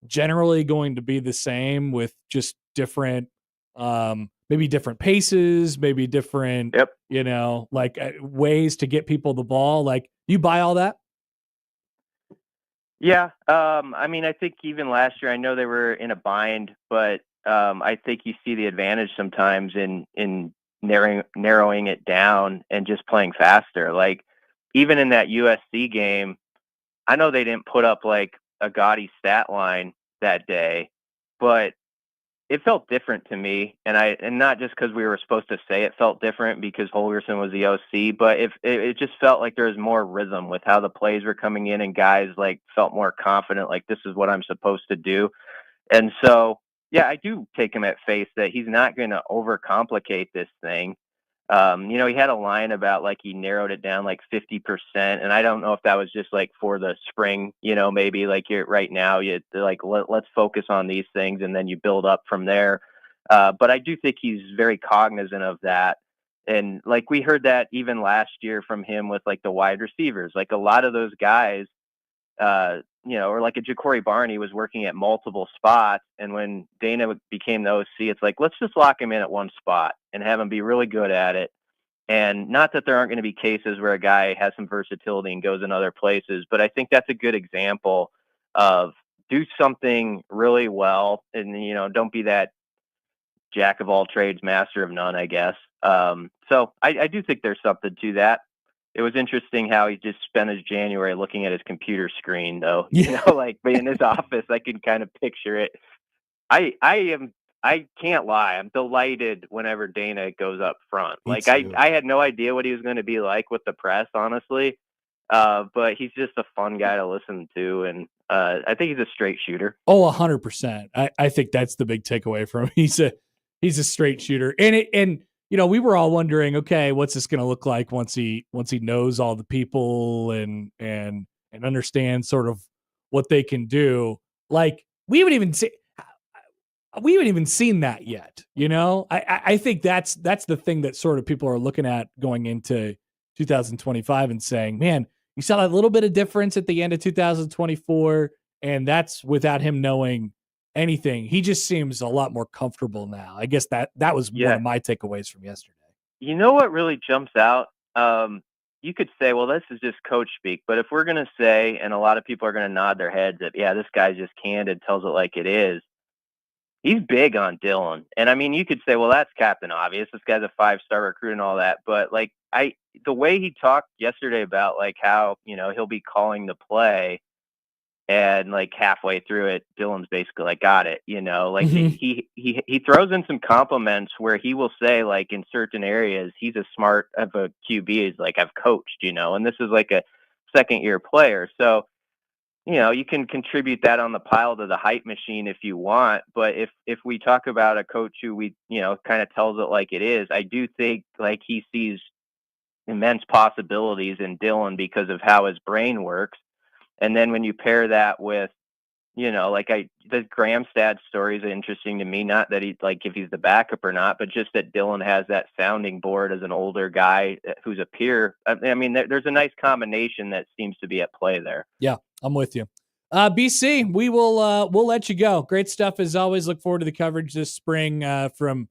generally going to be the same with just different, maybe different paces, maybe different, ways to get people the ball. Like, you buy all that? Yeah. I think even last year, I know they were in a bind, but I think you see the advantage sometimes in narrowing it down and just playing faster. Like, even in that USC game, I know they didn't put up like a gaudy stat line that day, but it felt different to me. And not just because we were supposed to say it felt different because Holgerson was the OC, but it just felt like there was more rhythm with how the plays were coming in, and guys like felt more confident, like this is what I'm supposed to do. And so, yeah, I do take him at face that he's not going to overcomplicate this thing. He had a line about like he narrowed it down like 50%. And I don't know if that was just like for the spring, maybe like you're right now, let's focus on these things and then you build up from there. But I do think he's very cognizant of that. And like we heard that even last year from him with like the wide receivers, like a lot of those guys, or like a Ja'Cory Barney was working at multiple spots. And when Dana became the OC, it's like, let's just lock him in at one spot and have him be really good at it. And not that there aren't going to be cases where a guy has some versatility and goes in other places, but I think that's a good example of do something really well. And, don't be that jack of all trades, master of none, I guess. So I do think there's something to that. It was interesting how he just spent his January looking at his computer screen, though. Like in his office, I can kind of picture it. I can't lie. I'm delighted whenever Dana goes up front. Like I had no idea what he was going to be like with the press, honestly. But he's just a fun guy to listen to, and I think he's a straight shooter. Oh, 100%. I think that's the big takeaway from him. He's a straight shooter, and we were all wondering, okay, what's this going to look like once he knows all the people and understands sort of what they can do. Like, we haven't even seen that yet. I think that's the thing that sort of people are looking at going into 2025 and saying, man, you saw that little bit of difference at the end of 2024, and that's without him knowing anything. He just seems a lot more comfortable now. I guess that was one of my takeaways from yesterday. You know what really jumps out? You could say, well, this is just coach speak, but if we're going to say, and a lot of people are going to nod their heads that, yeah, this guy's just candid, tells it like it is. He's big on Dylan. And I mean, you could say, well, that's Captain Obvious. This guy's a 5-star recruit and all that. But like, the way he talked yesterday about like how, he'll be calling the play, and like halfway through it, Dylan's basically like, got it. Like he throws in some compliments where he will say like in certain areas, he's as smart of a QB as like I've coached, and this is like a second-year player. So you can contribute that on the pile to the hype machine if you want. But if we talk about a coach who we, kind of tells it like it is, I do think like he sees immense possibilities in Dylan because of how his brain works. And then when you pair that with, the Gramstad story is interesting to me. Not that if he's the backup or not, but just that Dylan has that sounding board as an older guy who's a peer. I mean, there's a nice combination that seems to be at play there. Yeah, I'm with you. BC, we'll let you go. Great stuff as always. Look forward to the coverage this spring from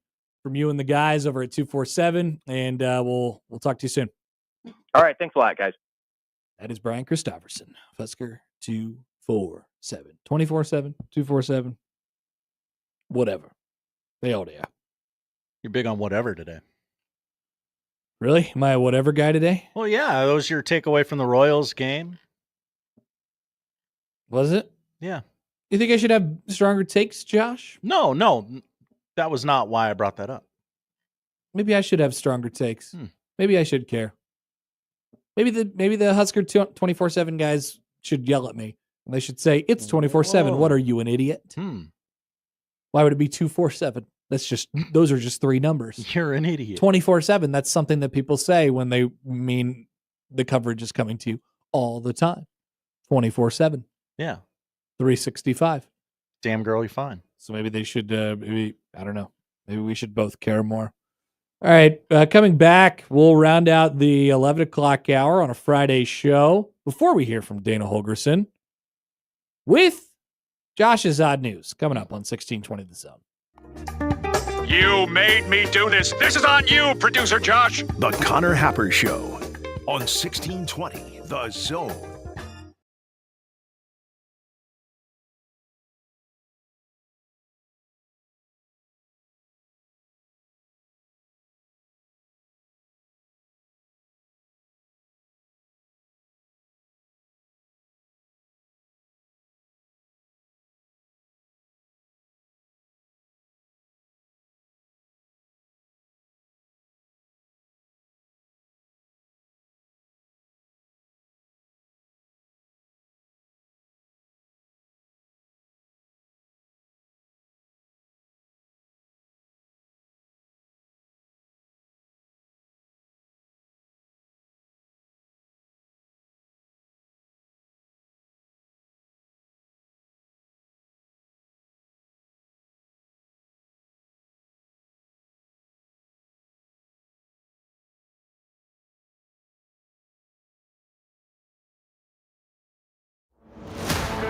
you and the guys over at 247, and we'll talk to you soon. All right, thanks a lot, guys. That is Brian Christopherson, Husker 247, 24/7, 247, whatever. They all do. You're big on whatever today. Really? Am I a whatever guy today? Well, yeah. That was your takeaway from the Royals game. Was it? Yeah. You think I should have stronger takes, Josh? No. That was not why I brought that up. Maybe I should have stronger takes. Maybe I should care. Maybe the Husker 24/7 guys should yell at me. And they should say, it's 24/7. What are you, an idiot? Why would it be 247? Those are just three numbers. You're an idiot. 24/7. That's something that people say when they mean the coverage is coming to you all the time. 24/7. Yeah. 365. Damn girl, you're fine. So maybe they should, I don't know. Maybe we should both care more. All right. Coming back, we'll round out the 11 o'clock hour on a Friday show before we hear from Dana Holgerson with Josh's Odd News coming up on 1620 The Zone. You made me do this. This is on you, producer Josh. The Connor Happer Show on 1620 The Zone.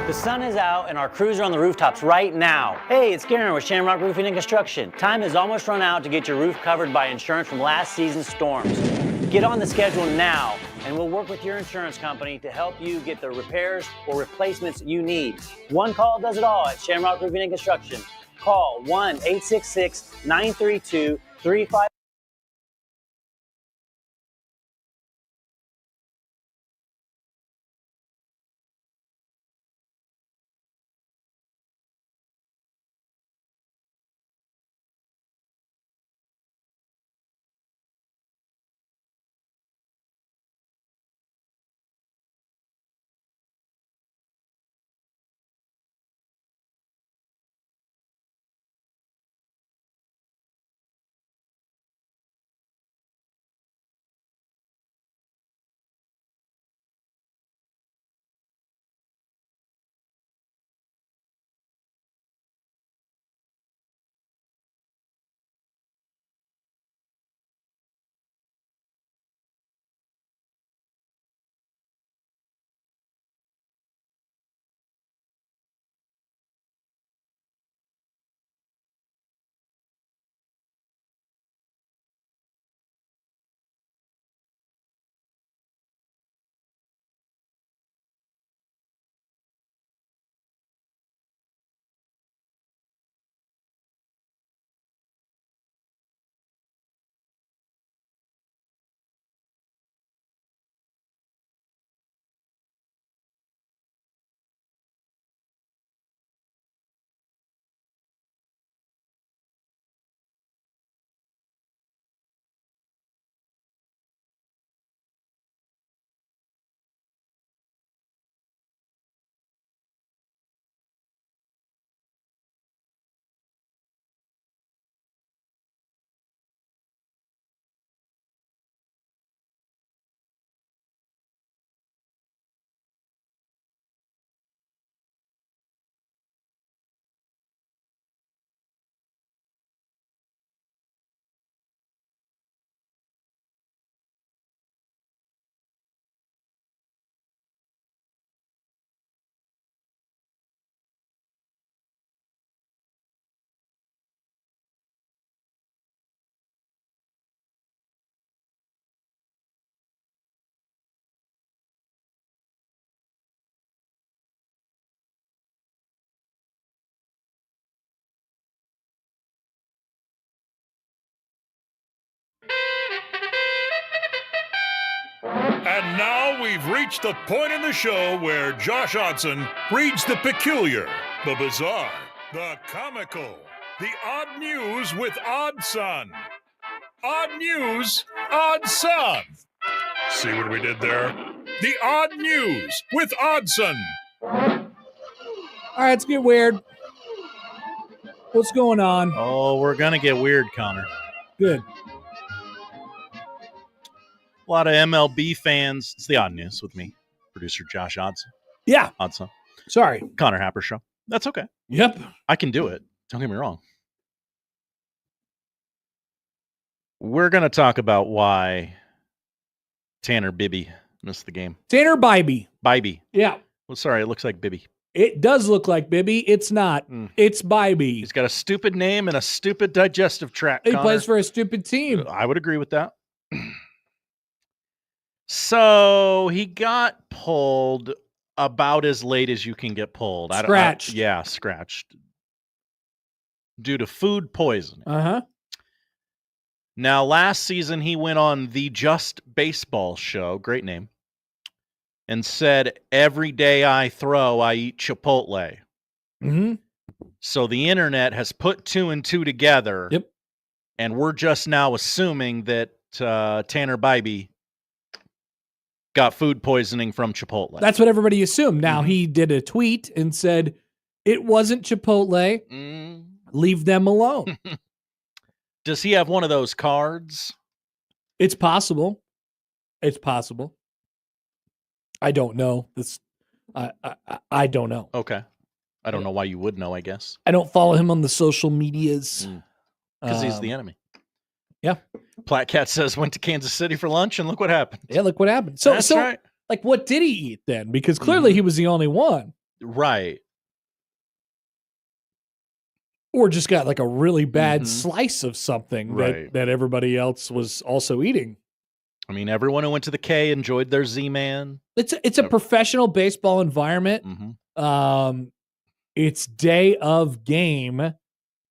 The sun is out and our crews are on the rooftops right now. Hey, it's Garen with Shamrock Roofing and Construction. Time has almost run out to get your roof covered by insurance from last season's storms. Get on the schedule now and we'll work with your insurance company to help you get the repairs or replacements you need. One call does it all at Shamrock Roofing and Construction. Call 1-866-932-35 And now we've reached the point in the show where Josh Odson reads the peculiar, the bizarre, the comical, the odd news with Odd Son. Odd news, Odd Son. See what we did there? The odd news with Oddson. All right, let's get weird. What's going on? Oh, we're going to get weird, Connor. Good. A lot of MLB fans. It's the odd news with me, producer Josh Odson. Yeah. Odson. Sorry. Connor Happer show. That's okay. Yep. I can do it. Don't get me wrong. We're going to talk about why Tanner Bibby missed the game. Tanner Bibby. Bibby. Yeah. Well, sorry, it looks like Bibby. It does look like Bibby. It's not. It's Bibby. He's got a stupid name and a stupid digestive tract. He Connor. plays for a stupid team. I would agree with that. So he got pulled about as late as you can get pulled. Scratched. Scratched. Due to food poisoning. Uh-huh. Now, last season, he went on the Just Baseball show, great name, and said, every day I throw, I eat Chipotle. Mm-hmm. So the internet has put 2 and 2 together. Yep. And we're just now assuming that Tanner Bibby got food poisoning from Chipotle. That's what everybody assumed. Now, he did a tweet and said, it wasn't Chipotle. Leave them alone. Does he have one of those cards? It's possible. It's possible. I don't know. I don't know. Okay. I don't know why you would know, I guess. I don't follow him on the social medias. Because he's the enemy. Yeah. Platcat says went to Kansas City for lunch, and look what happened. Yeah, look what happened. So, That's right. Like, what did he eat then? Because clearly he was the only one. Right. Or just got like a really bad slice of something that everybody else was also eating. I mean, everyone who went to the K enjoyed their Z-Man. It's a professional baseball environment. It's day of game.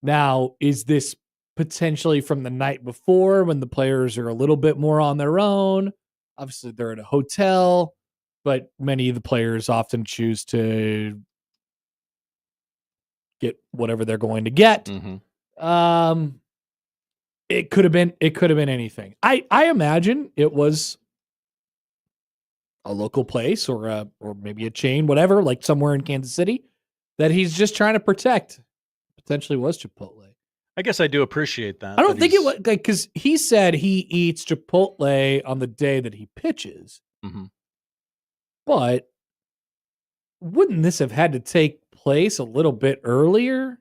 Now, is this potentially from the night before when the players are a little bit more on their own? Obviously, they're at a hotel, but many of the players often choose to get whatever they're going to get. It could have been anything. I imagine it was a local place or maybe a chain, whatever, like somewhere in Kansas City that he's just trying to protect. Potentially was Chipotle. I guess I do appreciate that. I don't think it was like, because he said he eats Chipotle on the day that he pitches. But wouldn't this have had to take place a little bit earlier?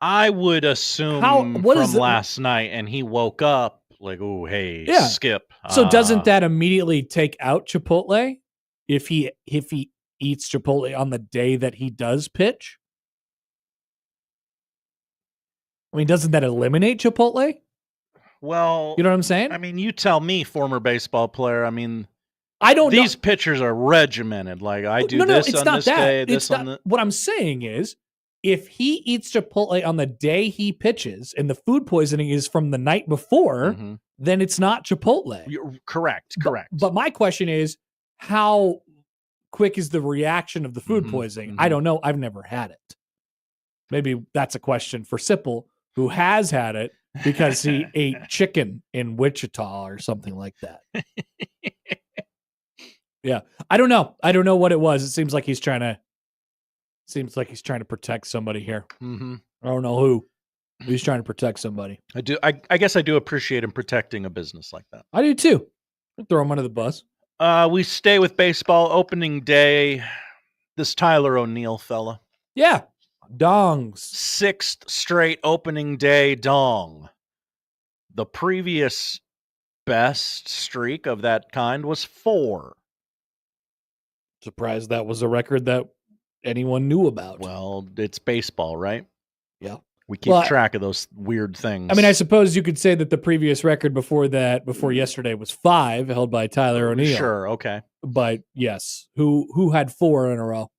I would assume from last night, and he woke up like, oh, hey, Skip. So doesn't that immediately take out Chipotle if he eats Chipotle on the day that he does pitch? I mean, doesn't that eliminate Chipotle? Well, you know what I'm saying? I mean, you tell me, former baseball player. I mean, I don't know. These pitchers are regimented. Like, I do this on this day, this on the... What I'm saying is, if he eats Chipotle on the day he pitches and the food poisoning is from the night before, then it's not Chipotle. You're correct. But my question is, how quick is the reaction of the food poisoning? I don't know. I've never had it. Maybe that's a question for Sipple, who has had it because he ate chicken in Wichita or something like that. Yeah. I don't know. I don't know what it was. It seems like he's trying to protect somebody here. I don't know who. He's trying to protect somebody. I do. I guess I do appreciate him protecting a business like that. I do too. I'll throw him under the bus. We stay with baseball. Opening day. This Tyler O'Neill fella. Yeah. Dongs. 6th straight opening day dong. The previous best streak of that kind was 4. Surprised that was a record that anyone knew about. Well, it's baseball, right? Yeah. We keep track of those weird things. I mean, I suppose you could say that the previous record before yesterday was 5, held by Tyler O'Neill. Sure, okay. But yes, who had 4 in a row?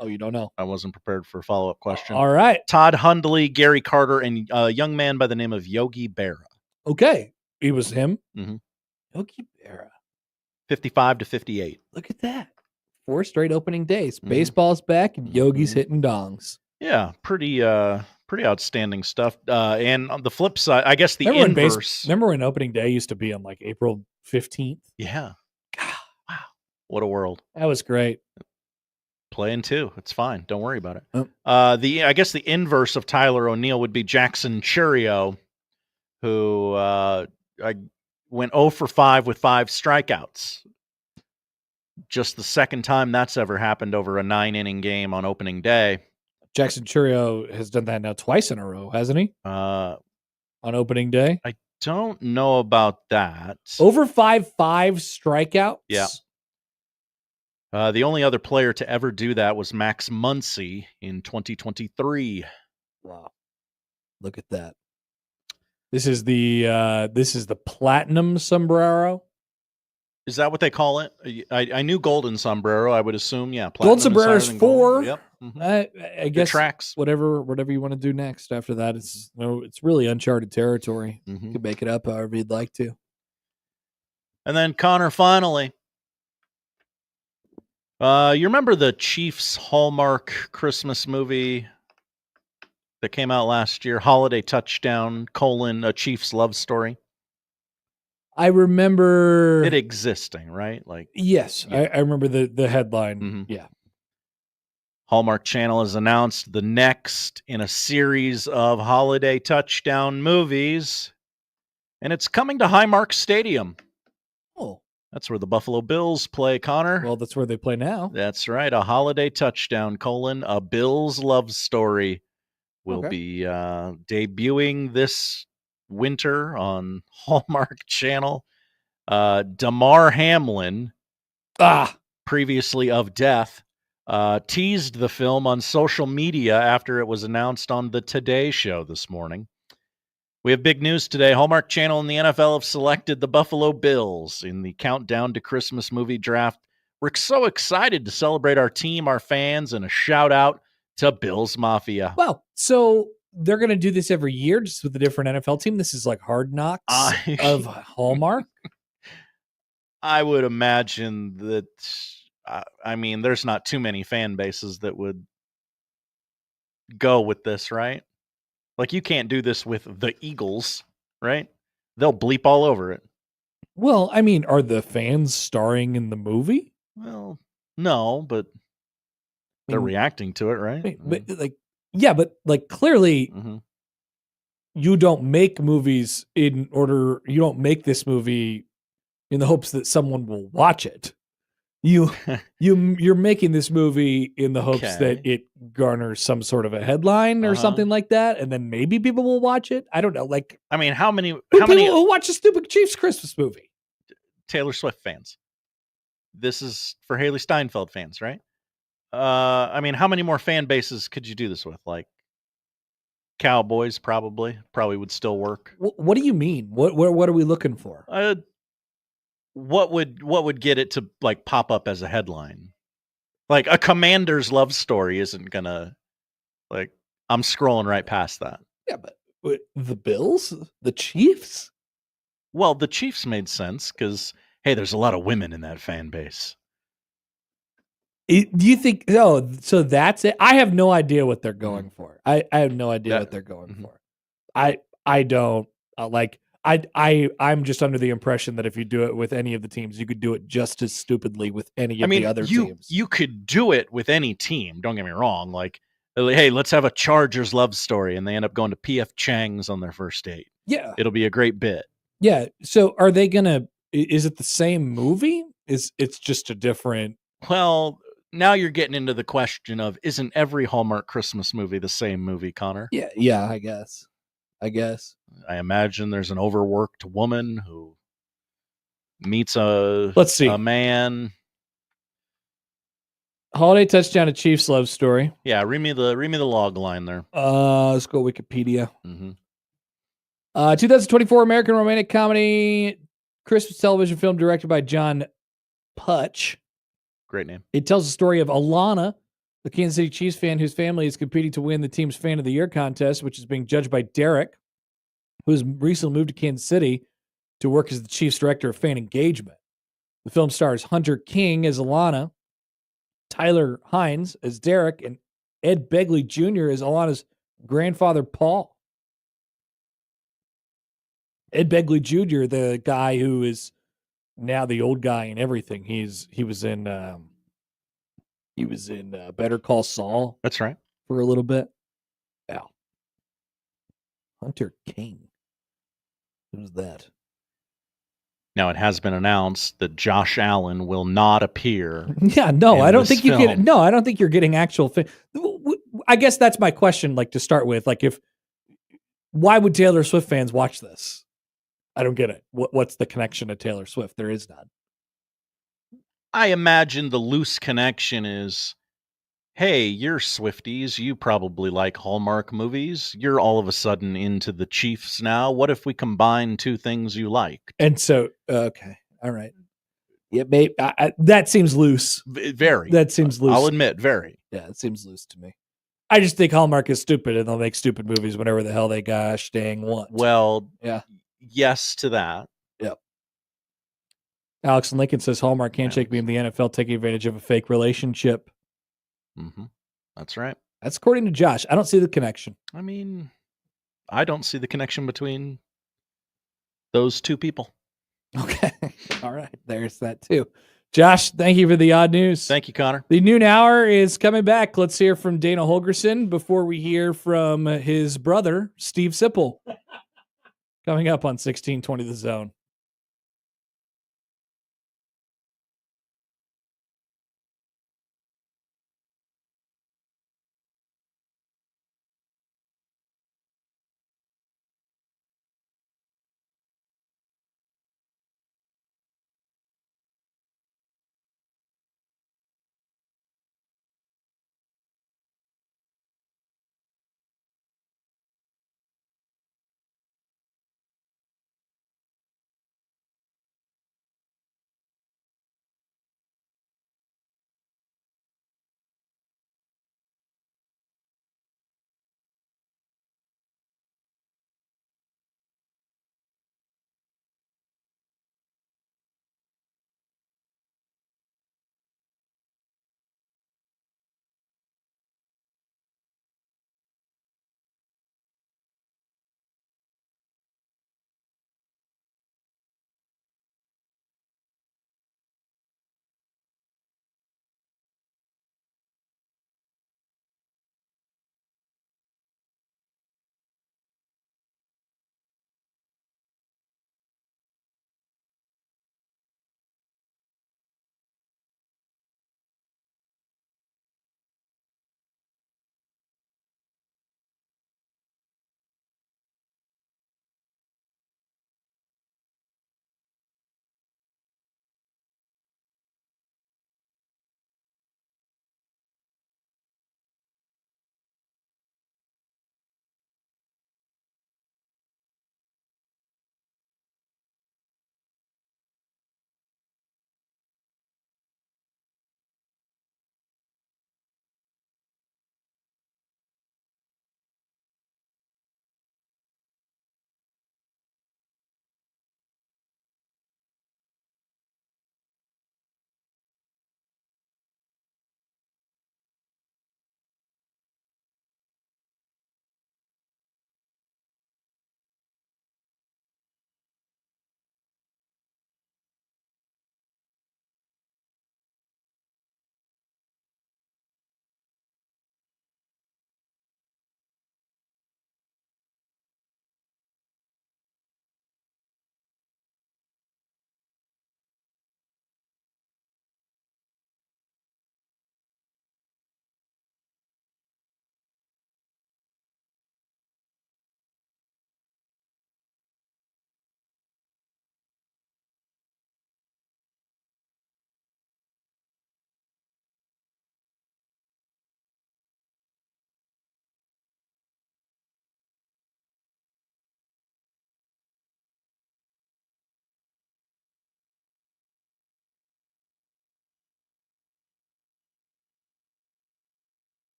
Oh, you don't know? I wasn't prepared for a follow-up question. All right. Todd Hundley, Gary Carter, and a young man by the name of Yogi Berra. Okay. It was him? Yogi Berra. 55-58. Look at that. 4 straight opening days. Mhm. Baseball's back and Yogi's hitting dongs. Yeah, pretty outstanding stuff. And on the flip side, I guess the remember inverse. Remember when opening day used to be on like April 15th? Yeah. Wow. What a world. That was great. Playing too. It's fine. Don't worry about it. Oh. I guess the inverse of Tyler O'Neill would be Jackson Churio, who I went 0 for 5 with 5 strikeouts. Just the second time that's ever happened over a 9-inning game on opening day. Jackson Churio has done that now twice in a row, hasn't he? On opening day? I don't know about that. Over 5 strikeouts? Yeah. The only other player to ever do that was Max Muncy in 2023. Wow. Look at that. This is the platinum sombrero. Is that what they call it? I knew golden sombrero. I would assume, yeah. Gold sombrero is 4. Yep. I guess tracks. Whatever you want to do next after that is it's really uncharted territory. You can make it up however you'd like to. And then Connor, finally, you remember the Chiefs Hallmark Christmas movie that came out last year, Holiday Touchdown: a Chiefs love story? I remember it existing, right? Like, yes, yeah. I remember the headline. Yeah. Hallmark Channel has announced the next in a series of Holiday Touchdown movies, and it's coming to Highmark Stadium. Oh. That's where the Buffalo Bills play, Connor. Well, that's where they play now. That's right. A Holiday Touchdown, a Bills love story will be debuting this winter on Hallmark Channel. Damar Hamlin, previously of Death, teased the film on social media after it was announced on the Today Show this morning. We have big news today. Hallmark Channel and the NFL have selected the Buffalo Bills in the Countdown to Christmas movie draft. We're so excited to celebrate our team, our fans, and a shout out to Bills Mafia. Wow. So they're going to do this every year just with a different NFL team? This is like Hard Knocks of Hallmark? I would imagine that, there's not too many fan bases that would go with this, right? Like, you can't do this with the Eagles, right? They'll bleep all over it. Well, are the fans starring in the movie? Well, no, but they're reacting to it, right? But clearly you don't make movies you don't make this movie in the hopes that someone will watch it. You're making this movie in the hopes that it garners some sort of a headline or something like that, and then maybe people will watch it. I don't know. Like, how many who watch a stupid Chiefs Christmas movie? Taylor Swift fans. This is for Haley Steinfeld fans, right? How many more fan bases could you do this with? Like, Cowboys probably would still work. What do you mean? What are we looking for? What would get it to like pop up as a headline? Like, a Commander's love story isn't gonna, like, I'm scrolling right past that. Yeah, but the Bills, the Chiefs. Well, the Chiefs made sense because, hey, there's a lot of women in that fan base. Do you think? Oh, so that's it. I have no idea what they're going for. I have no idea what they're going for. I don't like. I'm just under the impression that if you do it with any of the teams, you could do it just as stupidly with any of the other teams. You could do it with any team. Don't get me wrong. Like, hey, let's have a Chargers love story, and they end up going to P.F. Chang's on their first date. Yeah, it'll be a great bit. Yeah. So, are they gonna? Is it the same movie? It's just a different? Well, now you're getting into the question of, isn't every Hallmark Christmas movie the same movie, Connor? Yeah. I guess. I imagine there's an overworked woman who meets a man. Holiday Touchdown, a Chiefs love story. Yeah, read me the log line there. Let's go Wikipedia. 2024 American romantic comedy Christmas television film directed by John Putch. Great name. It tells the story of Alana, the Kansas City Chiefs fan whose family is competing to win the team's Fan of the Year contest, which is being judged by Derek, who has recently moved to Kansas City to work as the Chiefs director of fan engagement. The film stars Hunter King as Alana, Tyler Hines as Derek, and Ed Begley Jr. as Alana's grandfather, Paul. Ed Begley Jr., the guy who is now the old guy in everything. He was in Better Call Saul. That's right. For a little bit. Yeah. Hunter King. Who's that? Now, it has been announced that Josh Allen will not appear. Yeah, no, I don't think you film. get. No, I don't think you're getting actual. I guess that's my question. Like to start with, like why would Taylor Swift fans watch this? I don't get it. What's the connection to Taylor Swift? There is none. I imagine the loose connection is, hey, you're Swifties. You probably like Hallmark movies. You're all of a sudden into the Chiefs now. What if we combine two things you like? And so, okay, all right. Yeah, maybe that seems loose. Very. That seems loose. I'll admit, very. Yeah, it seems loose to me. I just think Hallmark is stupid, and they'll make stupid movies whenever the hell they gosh dang want. Well, yeah. Yes to that. Yep. Alex and Lincoln says Hallmark can't shake me in the NFL taking advantage of a fake relationship. Mm-hmm. That's right. That's according to Josh. I don't see the connection. I mean, I don't see the connection between those two people. Okay. All right. There's that too. Josh, thank you for the odd news. Thank you, Connor. The noon hour is coming back. Let's hear from Dana Holgerson before we hear from his brother, Steve Sipple. Coming up on 1620 The Zone.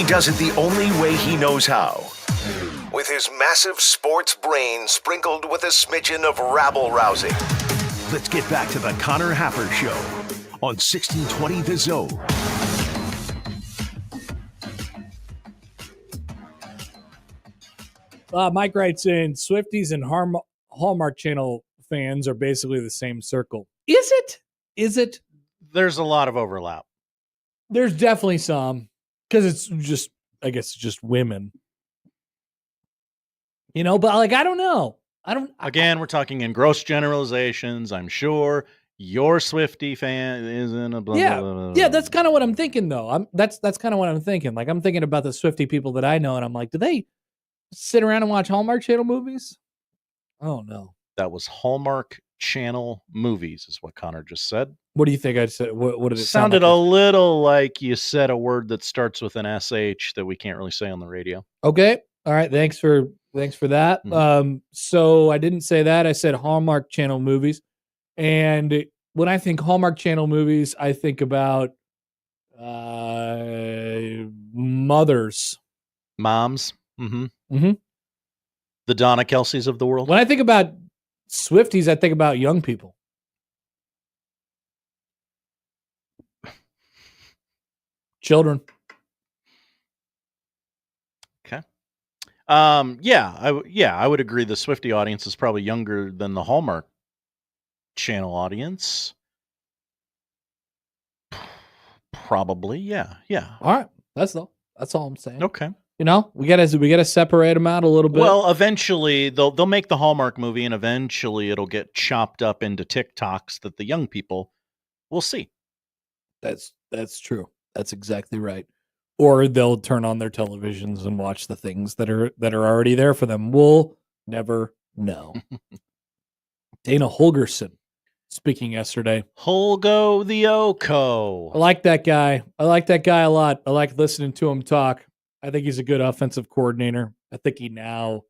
He does it the only way he knows how. With his massive sports brain sprinkled with a smidgen of rabble-rousing. Let's get back to the Connor Happer Show on 1620 The Zone. Mike writes in, Swifties and Hallmark Channel fans are basically the same circle. Is it? Is it? There's a lot of overlap. There's definitely some, because it's just, I guess it's just women. You know, but like, I don't know. Again, we're talking in gross generalizations. I'm sure your Swiftie fan isn't a blah, yeah, blah, blah, blah. yeah. That's kind of what I'm thinking, though. That's kind of what I'm thinking. Like, I'm thinking about the Swiftie people that I know, and I'm like, do they sit around and watch Hallmark Channel movies? Oh no, that was Hallmark Channel movies, is what Connor just said. What do you think I said? What did it sounded sound like? a little like you said a word that starts with an SH that we can't really say on the radio. Okay, all right. Thanks for that. Mm-hmm. So I didn't say that. I said Hallmark Channel movies, and when I think Hallmark Channel movies, I think about mothers, moms. Mm-hmm. Mm-hmm. The Donna Kelseys of the world. When I think about Swifties, I think about young people. Children. Okay. I would agree the Swiftie audience is probably younger than the Hallmark Channel audience. Probably, yeah. All right. That's all I'm saying. Okay. You know, we gotta separate them out a little bit. Well, eventually they'll make the Hallmark movie, and eventually it'll get chopped up into TikToks that the young people will see. That's true. That's exactly right. Or they'll turn on their televisions and watch the things that are already there for them. We'll never know. Dana Holgerson speaking yesterday. Holgo the Oko. I like that guy. I like that guy a lot. I like listening to him talk. I think he's a good offensive coordinator. I think he now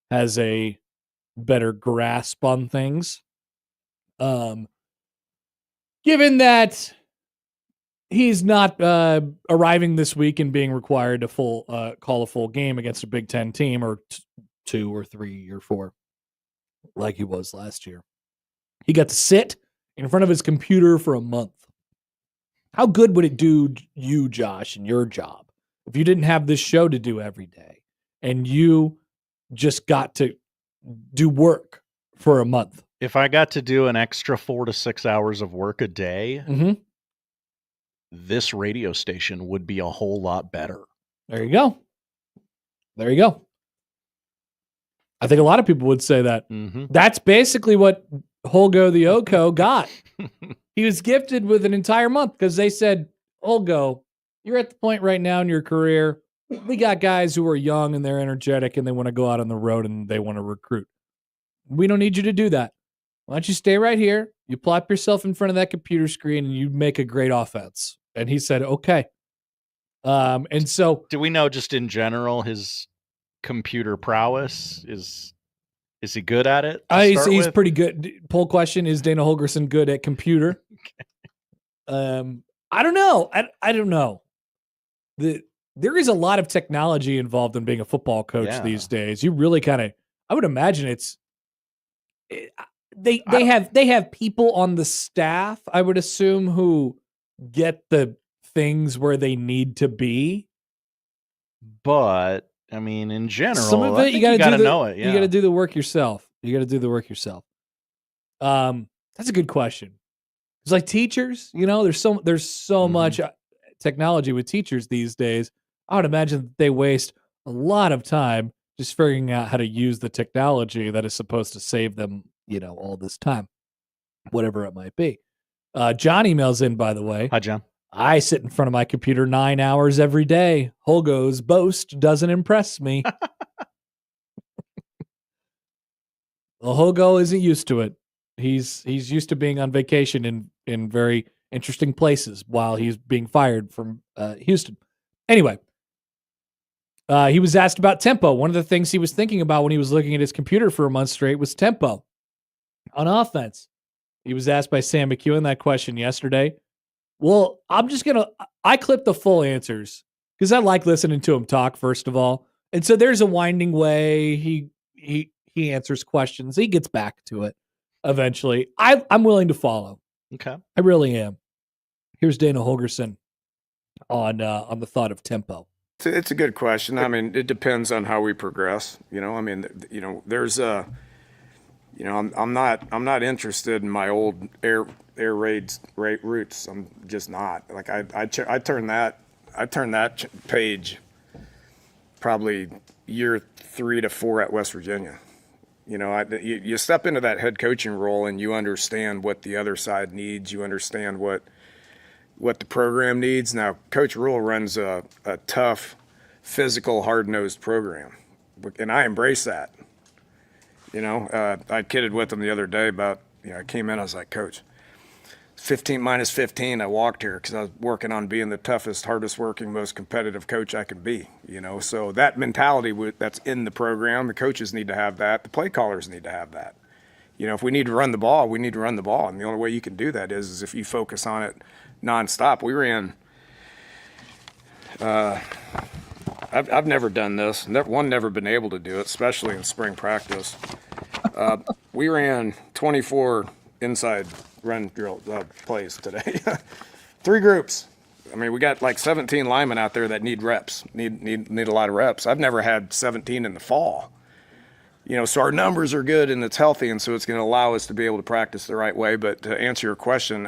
has a better grasp on things. Given that he's not arriving this week and being required to call a full game against a Big Ten team, or 2 or 3 or 4, like he was last year. He got to sit in front of his computer for a month. How good would it do you, Josh, and your job if you didn't have this show to do every day and you just got to do work for a month? If I got to do an extra 4 to 6 hours of work a day, this radio station would be a whole lot better. There you go. I think a lot of people would say that. Mm-hmm. That's basically what Holgo the Oko got. He was gifted with an entire month because they said, Holgo, you're at the point right now in your career. We got guys who are young and they're energetic and they want to go out on the road and they want to recruit. We don't need you to do that. Why don't you stay right here? You plop yourself in front of that computer screen and you make a great offense. And he said, okay. And so, do we know just in general his computer prowess? Is he good at it? He's pretty good. Poll question: is Dana Holgerson good at computer? Okay. I don't know. I don't know. There is a lot of technology involved in being a football coach these days. You really I would imagine they have people on the staff, I would assume, who get the things where they need to be. But I mean, in general, some of it you got to know it. Yeah. You got to do the work yourself. That's a good question. It's like teachers, you know, there's so much technology with teachers these days. I would imagine that they waste a lot of time just figuring out how to use the technology that is supposed to save them, you know, all this time, whatever it might be. John emails in, by the way. Hi, John. I sit in front of my computer 9 hours every day. Holgo's boast doesn't impress me. Well, Holgo isn't used to it. He's used to being on vacation in very interesting places while he's being fired from Houston. Anyway, he was asked about tempo. One of the things he was thinking about when he was looking at his computer for a month straight was tempo on offense. He was asked by Sam McEwen that question yesterday. Well, I clipped the full answers because I like listening to him talk, first of all. And so there's a winding way. He answers questions. He gets back to it eventually. I'm willing to follow. Okay. I really am. Here's Dana Holgerson on the thought of tempo. It's a good question. I mean, it depends on how we progress. I mean, there's I'm not interested in my old air raid roots. I'm just not. Like I turned that page probably year 3 to 4 at West Virginia. You step into that head coaching role and you understand what the other side needs. You understand what the program needs. Now, Coach Rule runs a tough, physical, hard-nosed program, and I embrace that. I kidded with him the other day about, I came in, I was like, Coach, 15 minus 15, I walked here because I was working on being the toughest, hardest working, most competitive coach I could be, So that mentality that's in the program, the coaches need to have that. The play callers need to have that. If we need to run the ball, we need to run the ball. And the only way you can do that is if you focus on it nonstop. We ran, I've never done this. Never been able to do it, especially in spring practice. We ran 24 inside run drill plays today. 3 groups. I mean, we got like 17 linemen out there that need reps, need a lot of reps. I've never had 17 in the fall. So our numbers are good and it's healthy, and so it's going to allow us to be able to practice the right way. But to answer your question,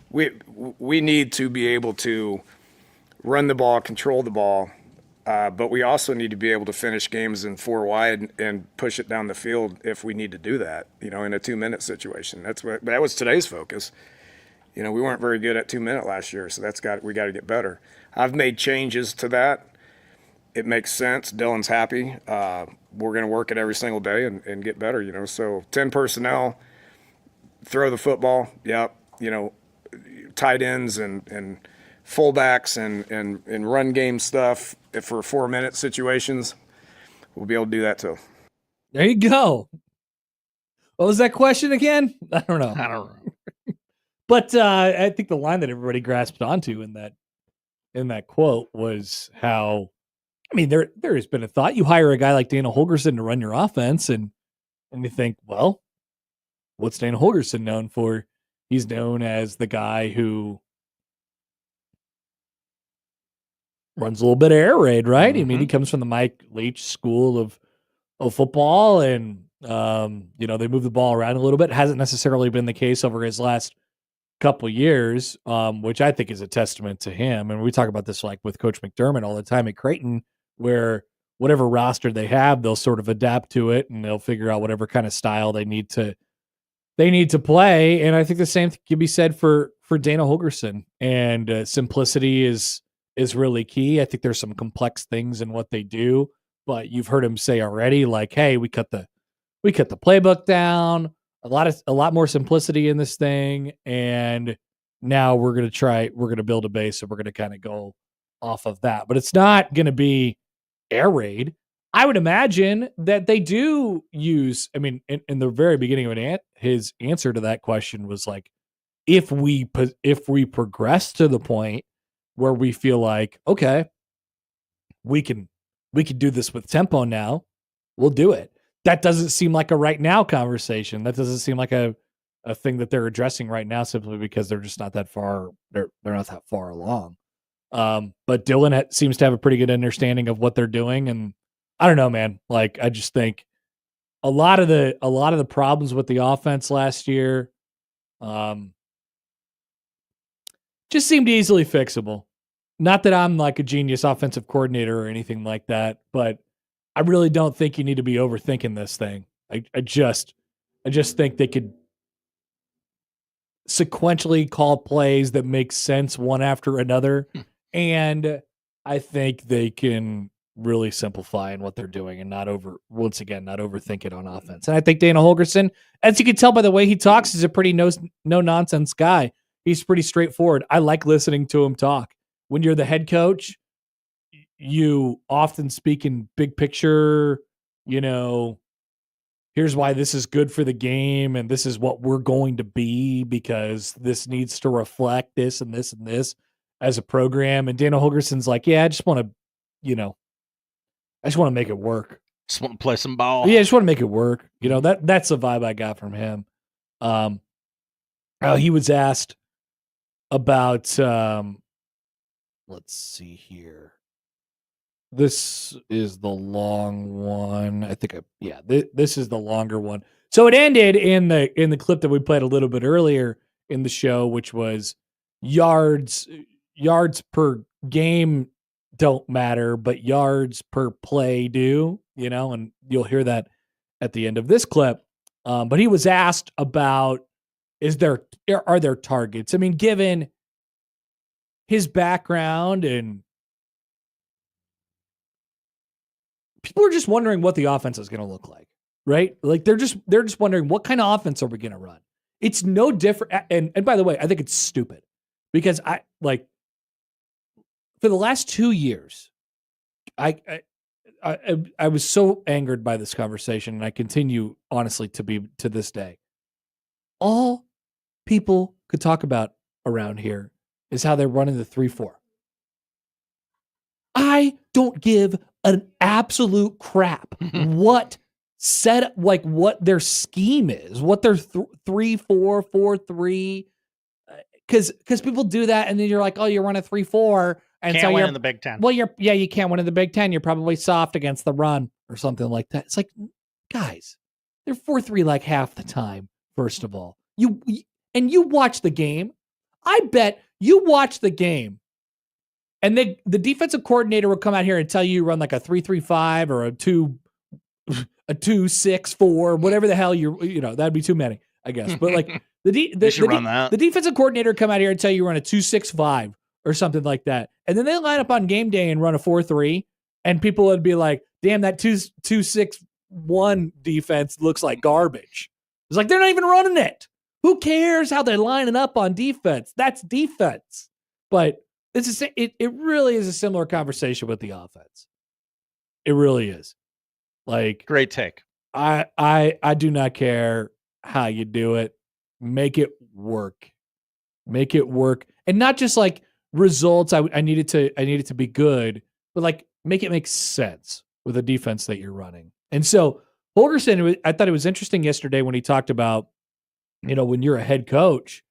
we need to be able to run the ball, control the ball, but we also need to be able to finish games in 4 wide and push it down the field if we need to do that, in a 2-minute situation. That was today's focus. We weren't very good at 2-minute last year, so we got to get better. I've made changes to that. It makes sense. Dylan's happy. We're going to work it every single day and get better, So 10 personnel, throw the football. Yep. Tight ends and fullbacks and run game stuff for 4-minute situations. We'll be able to do that too. There you go. What was that question again? I don't know. But I think the line that everybody grasped onto in that quote was how, I mean, there has been a thought. You hire a guy like Dana Holgerson to run your offense, and you think, well, what's Dana Holgerson known for? He's known as the guy who runs a little bit of air raid, right? I mean, he comes from the Mike Leach school of football, and they move the ball around a little bit. It hasn't necessarily been the case over his last couple years, which I think is a testament to him. And we talk about this like with Coach McDermott all the time at Creighton, where whatever roster they have, they'll sort of adapt to it and they'll figure out whatever kind of style they need to play. And I think the same thing can be said for Dana Holgerson. And simplicity is really key. I think there's some complex things in what they do, but you've heard him say already, like, hey, we cut the playbook down, a lot more simplicity in this thing, and now we're going to build a base and we're going to kind of go off of that. But it's not going to be air raid. I would imagine that they do use, I mean, in the very beginning of his answer to that question was like, if we progress to the point where we feel like, okay, we can do this with tempo now, we'll do it. That doesn't seem like a right now conversation. That doesn't seem like a thing that they're addressing right now, simply because they're just not that far. They're not that far along. But Dylan seems to have a pretty good understanding of what they're doing. And I don't know, man, like, I just think a lot of the problems with the offense last year, just seemed easily fixable. Not that I'm like a genius offensive coordinator or anything like that, but I really don't think you need to be overthinking this thing. I just think they could sequentially call plays that make sense one after another. And I think they can really simplify in what they're doing and not overthink it on offense. And I think Dana Holgerson, as you can tell by the way he talks, is a pretty no nonsense guy. He's pretty straightforward. I like listening to him talk. When you're the head coach, you often speak in big picture, here's why this is good for the game and this is what we're going to be because this needs to reflect this and this and this. as a program. And Daniel Holgerson's like, yeah, I just want to make it work. Just want to play some ball. Yeah, I just want to make it work. That's the vibe I got from him. He was asked about, let's see here. This is the long one. I think this is the longer one. So it ended in the clip that we played a little bit earlier in the show, which was yards per game don't matter, but yards per play do, and you'll hear that at the end of this clip. But he was asked about, are there targets? I mean, given his background, and people are just wondering what the offense is going to look like, right? Like they're just wondering, what kind of offense are we going to run? It's no different. And by the way, I think it's stupid because for the last 2 years, I was so angered by this conversation, and I continue honestly to be to this day. All people could talk about around here is how they're running the 3-4. I don't give an absolute crap what their scheme is, what their 3-4, 4-3, because people do that, and then you're like, oh, you run a 3-4, and can't win in the Big Ten. Well, you can't win in the Big Ten. You're probably soft against the run or something like that. It's like, guys, they're 4-3 like half the time. First of all, you watch the game. I bet you watch the game, and the defensive coordinator will come out here and tell you run like a 3-3-5 or a 2-6-4, whatever the hell that'd be too many, I guess. But like the defensive coordinator come out here and tell you run a 2-6-5 or something like that, and then they line up on game day and run a 4-3, and people would be like, "Damn, that 2-6-1 defense looks like garbage." It's like they're not even running it. Who cares how they're lining up on defense? That's defense. But it really is a similar conversation with the offense. It really is. Like, great take. I do not care how you do it. Make it work. Make it work. And not just like results. I need it to be good, but like make it make sense with the defense that you're running. And so Holgerson, I thought it was interesting yesterday when he talked about, when you're a head coach,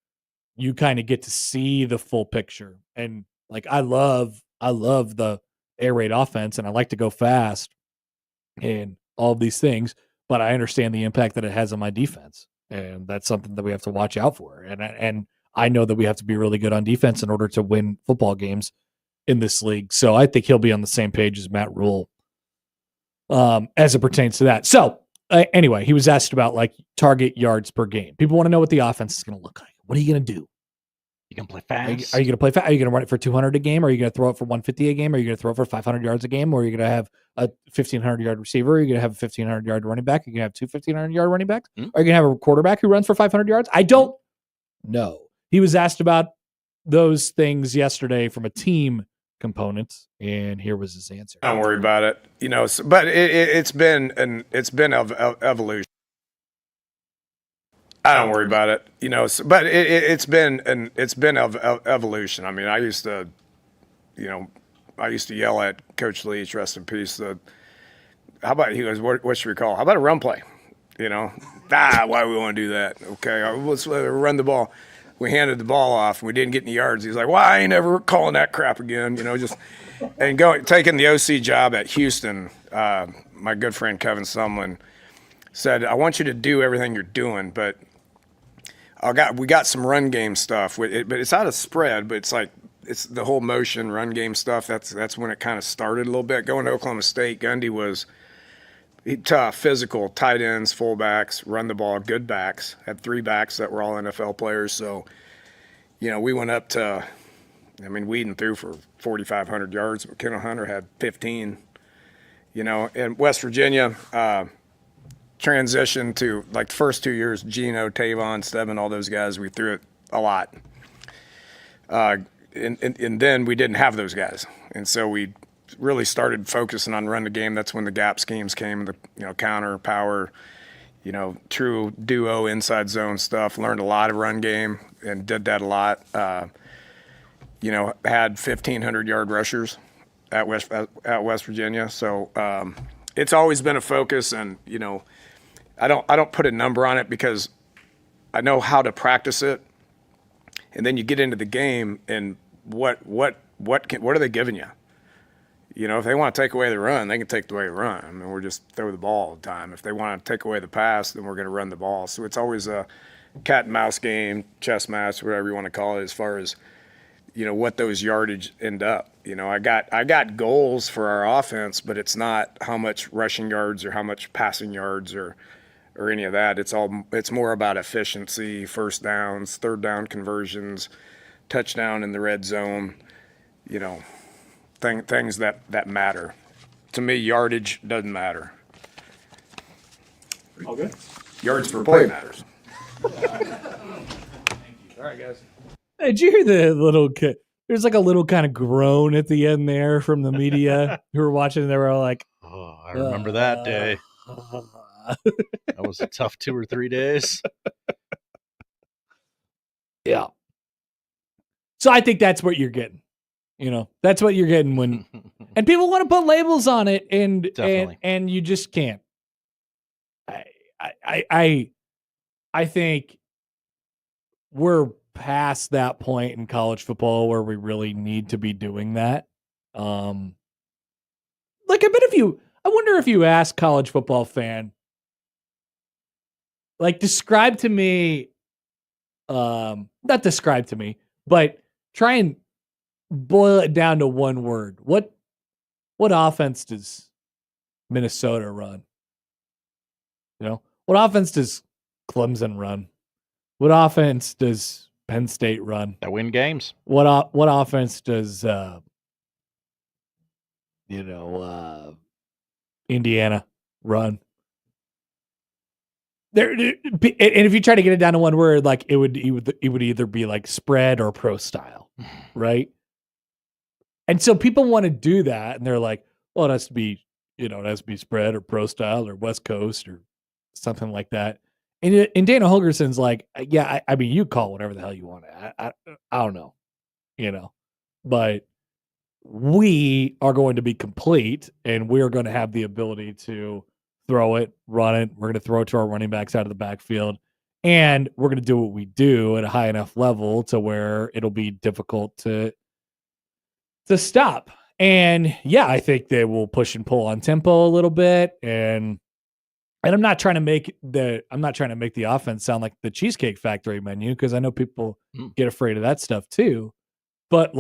you kind of get to see the full picture. And like, I love the air raid offense, and I like to go fast and all of these things, but I understand the impact that it has on my defense. And that's something that we have to watch out for. And I know that we have to be really good on defense in order to win football games in this league. So I think he'll be on the same page as Matt Rule as it pertains to that. So anyway, he was asked about like target yards per game. People want to know what the offense is going to look like. What are you going to do? You can play fast. Are you going to play fast? Are you going to run it for 200 a game? Are you going to throw it for 150 a game? Are you going to throw it for 500 yards a game? Or are you going to have a 1,500-yard receiver? Are you going to have a 1,500-yard running back? Are you going to have two 1,500-yard running backs? Are you going to have a quarterback who runs for 500 yards? I don't know. He was asked about those things yesterday from a team component, and here was his answer. Don't worry about it, but it's been of evolution. I don't worry about it, but it's been of evolution. I mean, I used to yell at Coach Leach, rest in peace. How about, he goes, what should we call? How about a run play? Why do we want to do that? Okay, let's run the ball. We handed the ball off and we didn't get any yards. He's like, well, I ain't never calling that crap again. Taking the OC job at Houston. My good friend Kevin Sumlin said, I want you to do everything you're doing, but we got some run game stuff. But it's out of spread, but it's the whole motion run game stuff. That's when it kind of started a little bit. Going to Oklahoma State, Gundy was tough, physical, tight ends, fullbacks, run the ball, good backs. Had 3 backs that were all NFL players. So, we went up to, Whedon threw for 4,500 yards, but Kendall Hunter had 15. In West Virginia, transition to like the first 2 years, Geno, Tavon, Steven, all those guys, we threw it a lot. And then we didn't have those guys. And so we really started focusing on run the game. That's when the gap schemes came, the counter, power, true duo inside zone stuff. Learned a lot of run game and did that a lot. had 1,500-yard rushers at West Virginia. So it's always been a focus, and I don't put a number on it because I know how to practice it. And then you get into the game, and what are they giving you? If they want to take away the run, they can take away the run. I mean, we're just throw the ball all the time. If they want to take away the pass, then we're going to run the ball. So it's always a cat and mouse game, chess match, whatever you want to call it, as far as what those yardage end up. I got goals for our offense, but it's not how much rushing yards or how much passing yards or any of that. It's more about efficiency, first downs, third down conversions, touchdown in the red zone, things that matter. To me, yardage doesn't matter. All good? Yards per play matters. All right, guys. Hey, did you hear the little kid? There's like a little kind of groan at the end there from the media who were watching. They were all like, "Oh, I remember that day. That was a tough 2 or 3 days." Yeah. So I think that's what you're getting. That's what you're getting when, and people want to put labels on it, and you just can't. I think we're past that point in college football where we really need to be doing that. I wonder if you ask college football fan, describe to me, not describe to me, but try and boil it down to one word. What offense does Minnesota run? What offense does Clemson run? What offense does Penn State run? That win games. What offense does Indiana run? And if you try to get it down to one word, it would either be spread or pro style, right? And so people want to do that, and they're like, well, it has to be spread or pro style or West Coast or something like that. And Dana Holgerson's like, yeah, I mean, you call whatever the hell you want. I don't know, but we are going to be complete, and we're going to have the ability to throw it, run it. We're going to throw it to our running backs out of the backfield, and we're going to do what we do at a high enough level to where it'll be difficult to stop. And yeah, I think they will push and pull on tempo a little bit, and I'm not trying to make the offense sound like the Cheesecake Factory menu, because I know people get afraid of that stuff too. But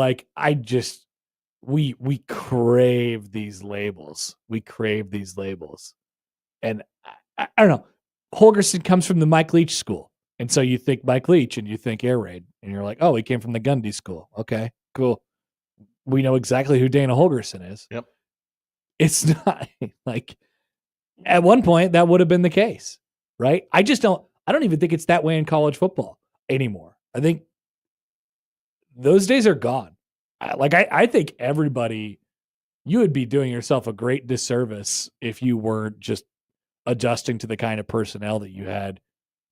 we crave these labels. We crave these labels. And I don't know. Holgerson comes from the Mike Leach school. And so you think Mike Leach and you think air raid, and you're like, oh, he came from the Gundy school. Okay, cool. We know exactly who Dana Holgerson is. Yep. It's not at one point that would have been the case, right? I don't even think it's that way in college football anymore. I think those days are gone. I think you would be doing yourself a great disservice if you weren't just adjusting to the kind of personnel that you had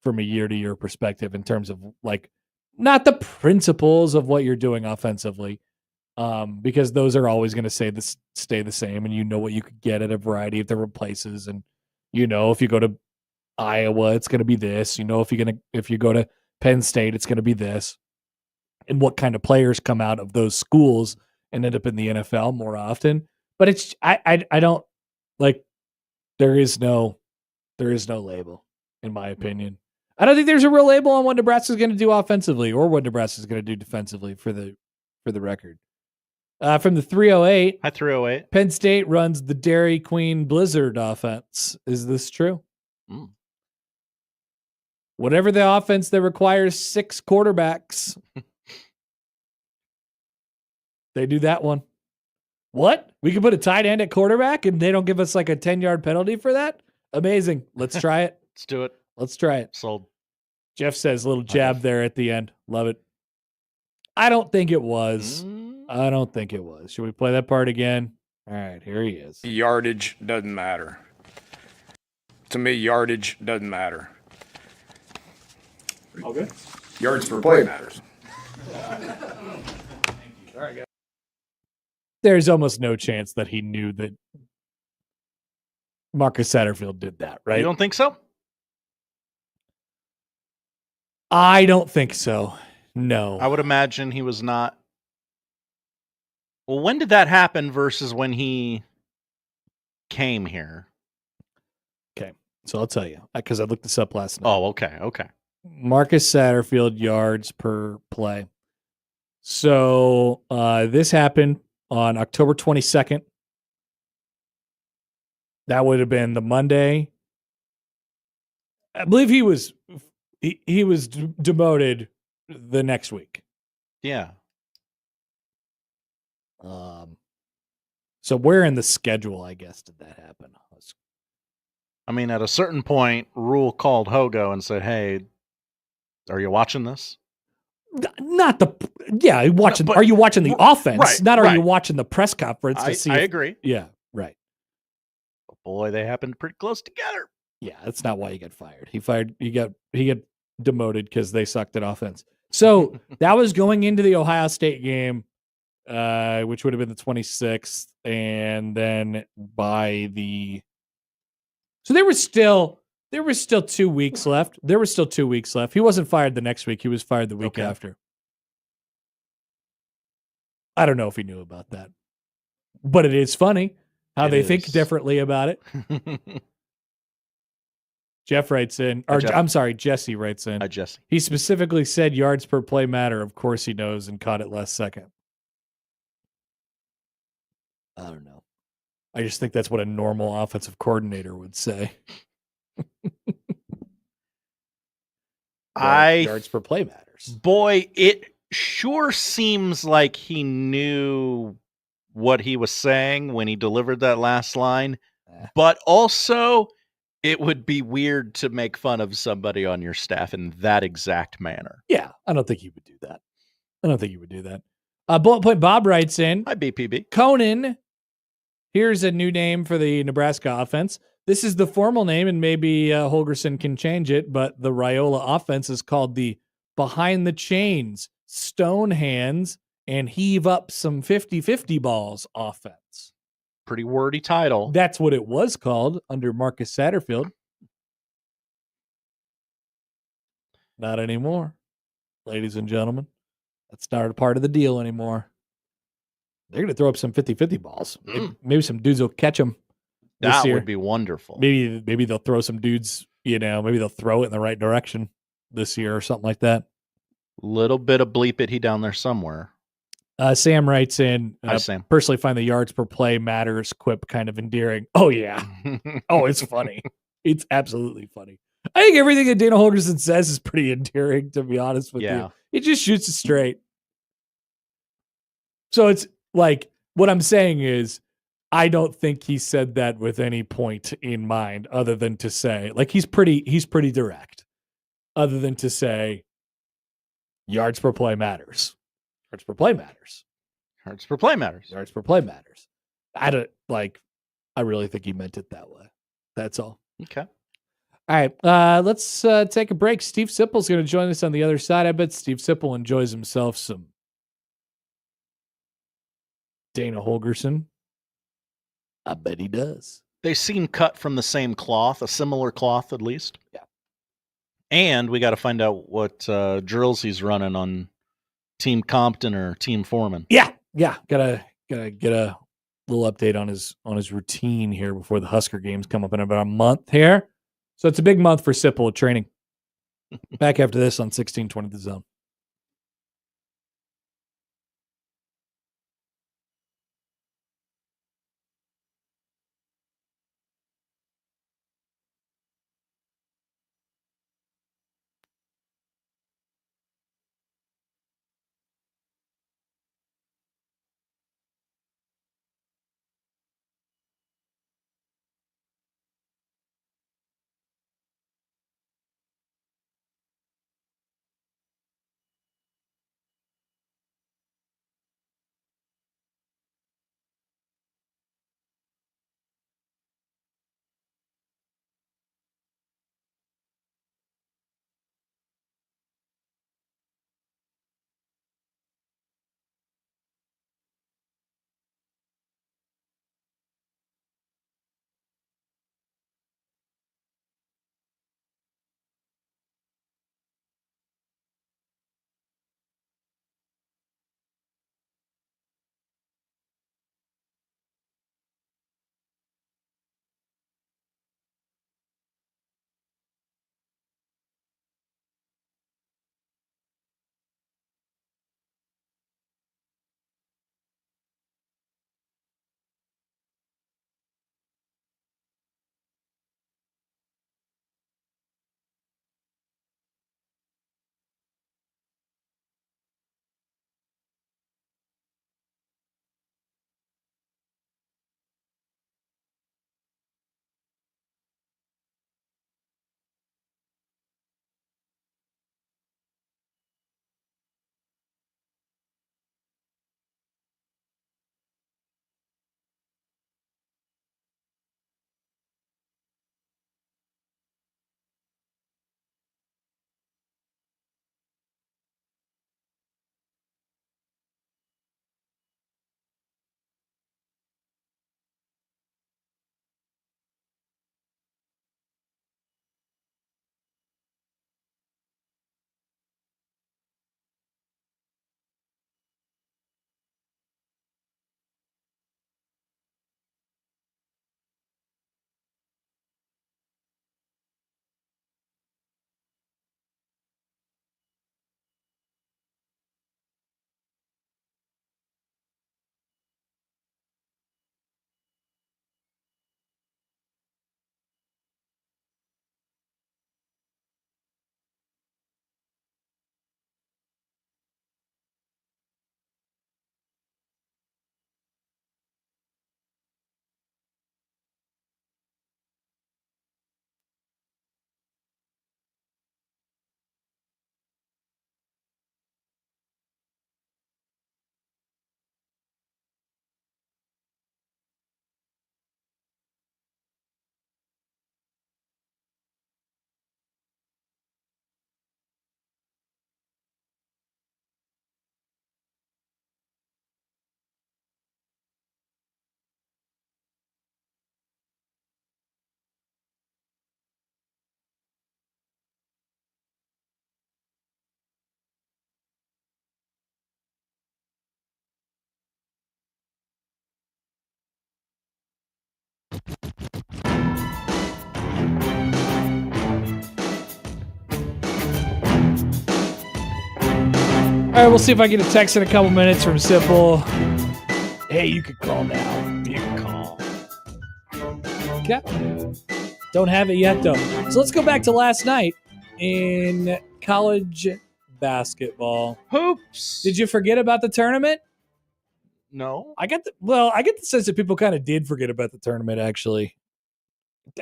from a year-to-year perspective in terms of not the principles of what you're doing offensively, because those are always going to stay the same, and what you could get at a variety of different places. And if you go to Iowa, it's going to be this. If you go to Penn State, it's going to be this. And what kind of players come out of those schools and end up in the NFL more often. But it's I don't there is no label, in my opinion. I don't think there's a real label on what Nebraska is going to do offensively or what Nebraska is going to do defensively for the record. From the 308. Hi, 308. Penn State runs the Dairy Queen Blizzard offense. Is this true? Whatever the offense that requires 6 quarterbacks, they do that one. What? We can put a tight end at quarterback and they don't give us a 10-yard penalty for that? Amazing. Let's try it. Let's do it. Let's try it. Sold. Jeff says little jab there at the end. Love it. I don't think it was. Should we play that part again? All right, here he is. Yardage doesn't matter. To me, yardage doesn't matter. All good? Yards per play matters. there's almost no chance that he knew that Marcus Satterfield did that, right? You don't think so? I don't think so. No. I would imagine he was not. Well, when did that happen versus when he came here? Okay. So I'll tell you, because I looked this up last night. Oh, okay. Marcus Satterfield yards per play. So this happened on October 22nd. That would have been the Monday. I believe he was demoted the next week. Yeah. So where in the schedule, I guess, did that happen? I mean, at a certain point, Rule called Hogo and said, "Hey, are you watching this?" Not the watching. No, but, are you watching the offense? Right, Not are right. you watching the press conference to see? I agree. Yeah, right. But boy, they happened pretty close together. Yeah, that's not why he got fired. He got demoted because they sucked at offense. So that was going into the Ohio State game, which would have been the 26th, and then so there was still 2 weeks left. He wasn't fired the next week. He was fired the week after. I don't know if he knew about that, but it is funny how they think differently about it. Jeff writes in, or I'm sorry, Jesse writes in. Hi, Jesse. He specifically said yards per play matter. Of course he knows, and caught it last second. I don't know. I just think that's what a normal offensive coordinator would say. Yards per play matters. Boy, it sure seems like he knew what he was saying when he delivered that last line, but also it would be weird to make fun of somebody on your staff in that exact manner. Yeah, I don't think he would do that. Bullet Point Bob writes in. Hi, BPB. Conan, here's a new name for the Nebraska offense. This is the formal name, and maybe Holgerson can change it, but the Raiola offense is called the Behind the Chains, Stone Hands, and Heave Up Some 50-50 Balls offense. Pretty wordy title. That's what it was called under Marcus Satterfield. Not anymore, ladies and gentlemen. That's not a part of the deal anymore. They're going to throw up some 50-50 balls. Maybe some dudes will catch them. That year. would be wonderful. Maybe they'll throw some dudes, maybe they'll throw it in the right direction this year or something like that. Little bit of bleep it he down there somewhere. Sam writes in, Hi, Sam. Personally find the yards per play matters quip kind of endearing. Oh, yeah. Oh, it's funny. It's absolutely funny. I think everything that Dana Holgerson says is pretty endearing, to be honest with you. He just shoots it straight. So it's like, what I'm saying is, I don't think he said that with any point in mind other than to say, like, he's pretty direct, other than to say yards per play matters. Yards per play matters. Yards per play matters. Yards per play matters. I really think he meant it that way. That's all. Okay. All right. Let's take a break. Steve Sipple's going to join us on the other side. I bet Steve Sipple enjoys himself some Dana Holgerson. I bet he does. They seem cut from the same cloth, a similar cloth at least. Yeah. And we got to find out what drills he's running on Team Compton or Team Foreman. Yeah. Gotta get a little update on his routine here before the Husker games come up in about a month here. So it's a big month for Sipple training. Back after this on 1620 The Zone. right, we'll see if I get a text in a couple minutes from Simple. Hey, you could call now. You can call. Okay. Don't have it yet, though. So let's go back to last night in college basketball. Hoops. Did you forget about the tournament? No. I get the sense that people kind of did forget about the tournament, actually.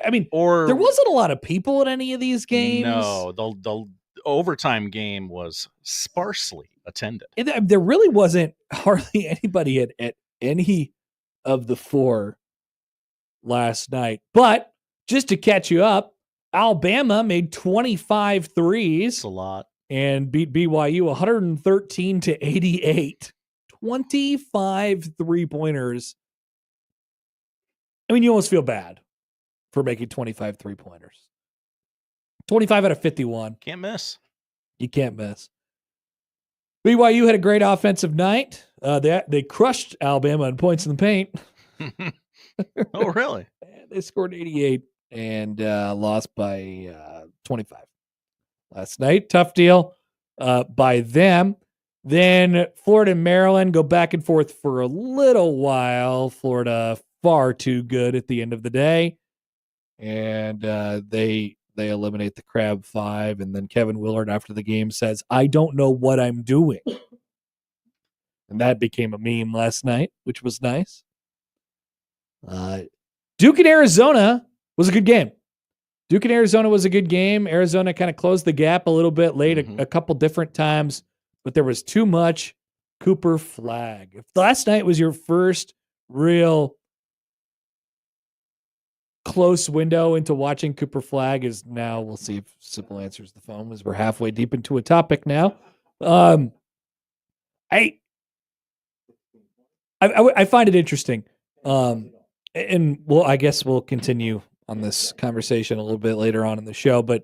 I mean, there wasn't a lot of people at any of these games. No, the overtime game was sparsely attended. There really wasn't hardly anybody at any of the four last night. But just to catch you up, Alabama made 25 threes. That's a lot. And beat BYU 113 to 88. 25 3-pointers. I mean, you almost feel bad for making 25 3-pointers. 25 out of 51. Can't miss. You can't miss. BYU had a great offensive night. They crushed Alabama in points in the paint. Oh, really? They scored 88 and lost by 25 last night. Tough deal by them. Then Florida and Maryland go back and forth for a little while. Florida far too good at the end of the day. And they eliminate the Crab Five. And then Kevin Willard after the game says, I don't know what I'm doing. And that became a meme last night, which was nice. Duke and Arizona was a good game. Arizona kind of closed the gap a little bit late, a couple different times, but there was too much Cooper Flag. If last night was your first real close window into watching Cooper Flag, is now, we'll see if Simple answers the phone as we're halfway deep into a topic now. I find it interesting. And I guess we'll continue on this conversation a little bit later on in the show, but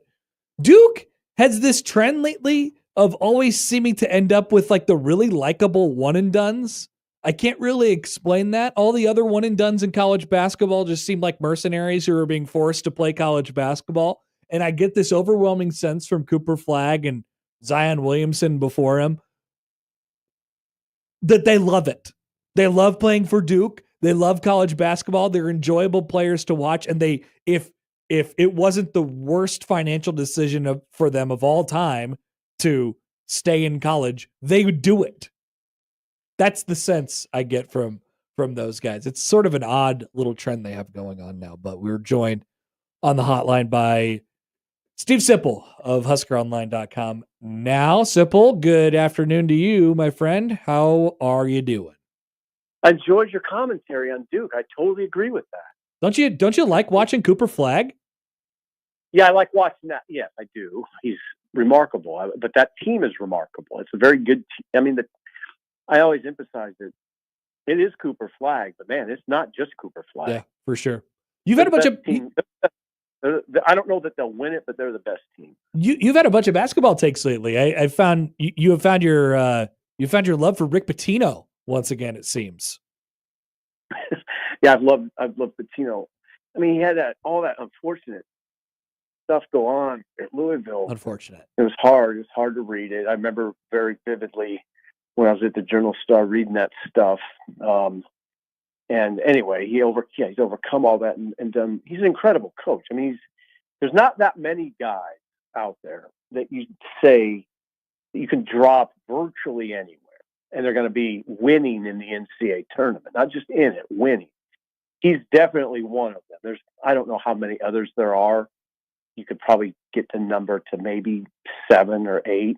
Duke has this trend lately of always seeming to end up with like the really likable one and dones. I can't really explain that. All the other one and dones in college basketball just seem like mercenaries who are being forced to play college basketball. And I get this overwhelming sense from Cooper Flag and Zion Williamson before him that they love it. They love playing for Duke. They love college basketball. They're enjoyable players to watch. And if it wasn't the worst financial decision for them of all time to stay in college, they would do it. That's the sense I get from those guys. It's sort of an odd little trend they have going on now. But we're joined on the hotline by Steve Sipple of HuskerOnline.com. Now, Sipple, good afternoon to you, my friend. How are you doing? I enjoyed your commentary on Duke. I totally agree with that. Don't you like watching Cooper Flag? Yeah, I like watching that. Yes, I do. He's remarkable. But that team is remarkable. It's a very good team. I mean, I always emphasize that it is Cooper Flag, but man, it's not just Cooper Flag. Yeah, for sure. You've had a bunch of team. I don't know that they'll win it, but they're the best team. You've had a bunch of basketball takes lately. I found you have found your love for Rick Pitino once again. It seems. Yeah, I've loved Pitino. I mean, he had all that unfortunate stuff go on at Louisville. Unfortunate. It was hard. It was hard to read it. I remember very vividly when I was at the Journal-Star reading that stuff. And anyway, he's overcome all that and done. He's an incredible coach. I mean, there's not that many guys out there that you say you can drop virtually anywhere, and they're going to be winning in the NCAA tournament, not just in it, winning. He's definitely one of them. I don't know how many others there are. You could probably get the number to maybe 7 or 8,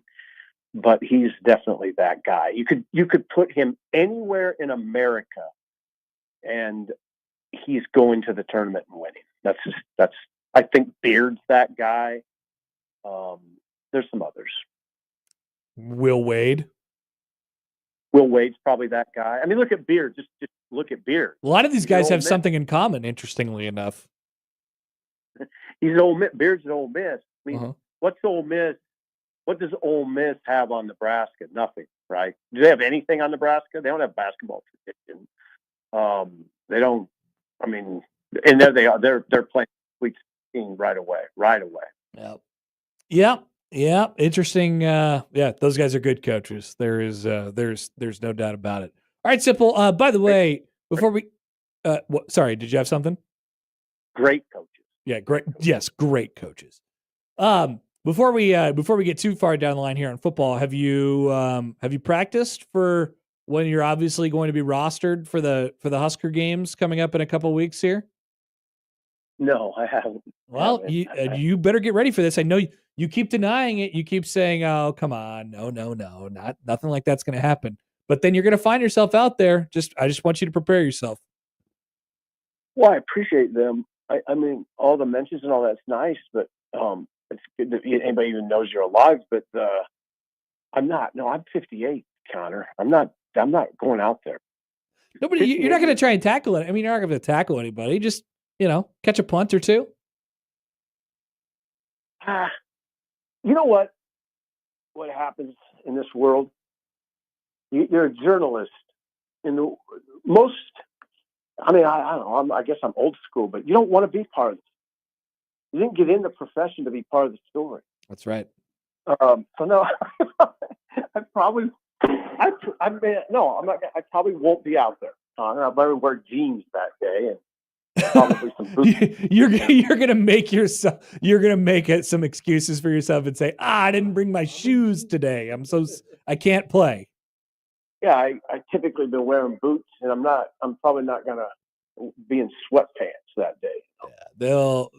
but he's definitely that guy. You could put him anywhere in America, and he's going to the tournament and winning. I think Beard's that guy. There's some others. Will Wade's probably that guy. I mean, look at Beard. Just look at Beard. A lot of these guys have something in common, interestingly enough. He's an Ole Miss. Beard's an Ole Miss. I mean, what's Ole Miss? What does Ole Miss have on Nebraska? Nothing, right? Do they have anything on Nebraska? They don't have basketball tradition. They don't. I mean, and there they are. They're playing Sweet 16 right away. Yeah. Yeah, interesting. Yeah, those guys are good coaches. There's no doubt about it. All right, Simple. By the way, before we, sorry, did you have something? Great coaches. Yeah, great. Yes, great coaches. Before we get too far down the line here on football, have you practiced for when you're obviously going to be rostered for the Husker games coming up in a couple weeks here? No, I haven't. Well, you better get ready for this. I know you keep denying it. You keep saying, "Oh, come on, no, nothing like that's going to happen." But then you're going to find yourself out there. I just want you to prepare yourself. Well, I appreciate them. I mean, all the mentions and all that's nice, but it's good that anybody even knows you're alive. But I'm not. No, I'm 58, Connor. I'm not going out there. Nobody. You're not going to try and tackle it. I mean, you're not going to tackle anybody. Just catch a punt or two. You know what? What happens in this world? You're a journalist. In the most, I mean, I don't know. I guess I'm old school, but you don't want to be part of this. You didn't get in the profession to be part of the story. That's right. So no, I probably, no, I'm not. I probably won't be out there, Connor. I'll probably wear jeans that day and probably some boots. You're gonna make some excuses for yourself and say, I didn't bring my shoes today. I can't play. Yeah, I typically been wearing boots, and I'm probably not gonna be in sweatpants that day. Yeah,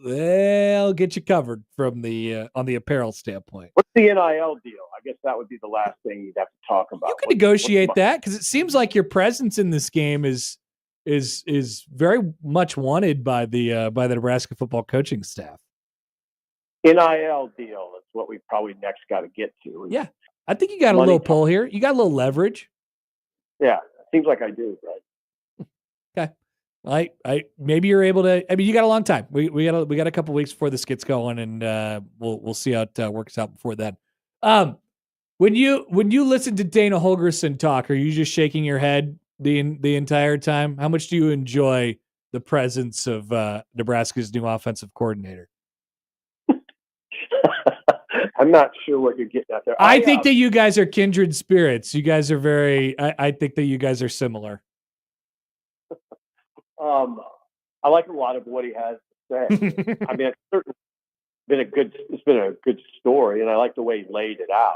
they'll get you covered from the on the apparel standpoint. What's the NIL deal? I guess that would be the last thing you'd have to talk about. You can negotiate that because it seems like your presence in this game is very much wanted by the Nebraska football coaching staff. NIL deal is what we probably next got to get to. Yeah, I think you got a little pull here. You got a little leverage. Yeah, seems like I do, right? Okay. I maybe you're able to. I mean, you got a long time. We got a couple weeks before this gets going, and we'll see how it works out before then. When you listen to Dana Holgorsen talk, are you just shaking your head the entire time? How much do you enjoy the presence of Nebraska's new offensive coordinator? I'm not sure what you're getting at there. I think that you guys are kindred spirits. You guys are very. I think that you guys are similar. I like a lot of what he has to say. I mean, it's certainly been a good story, and I like the way he laid it out.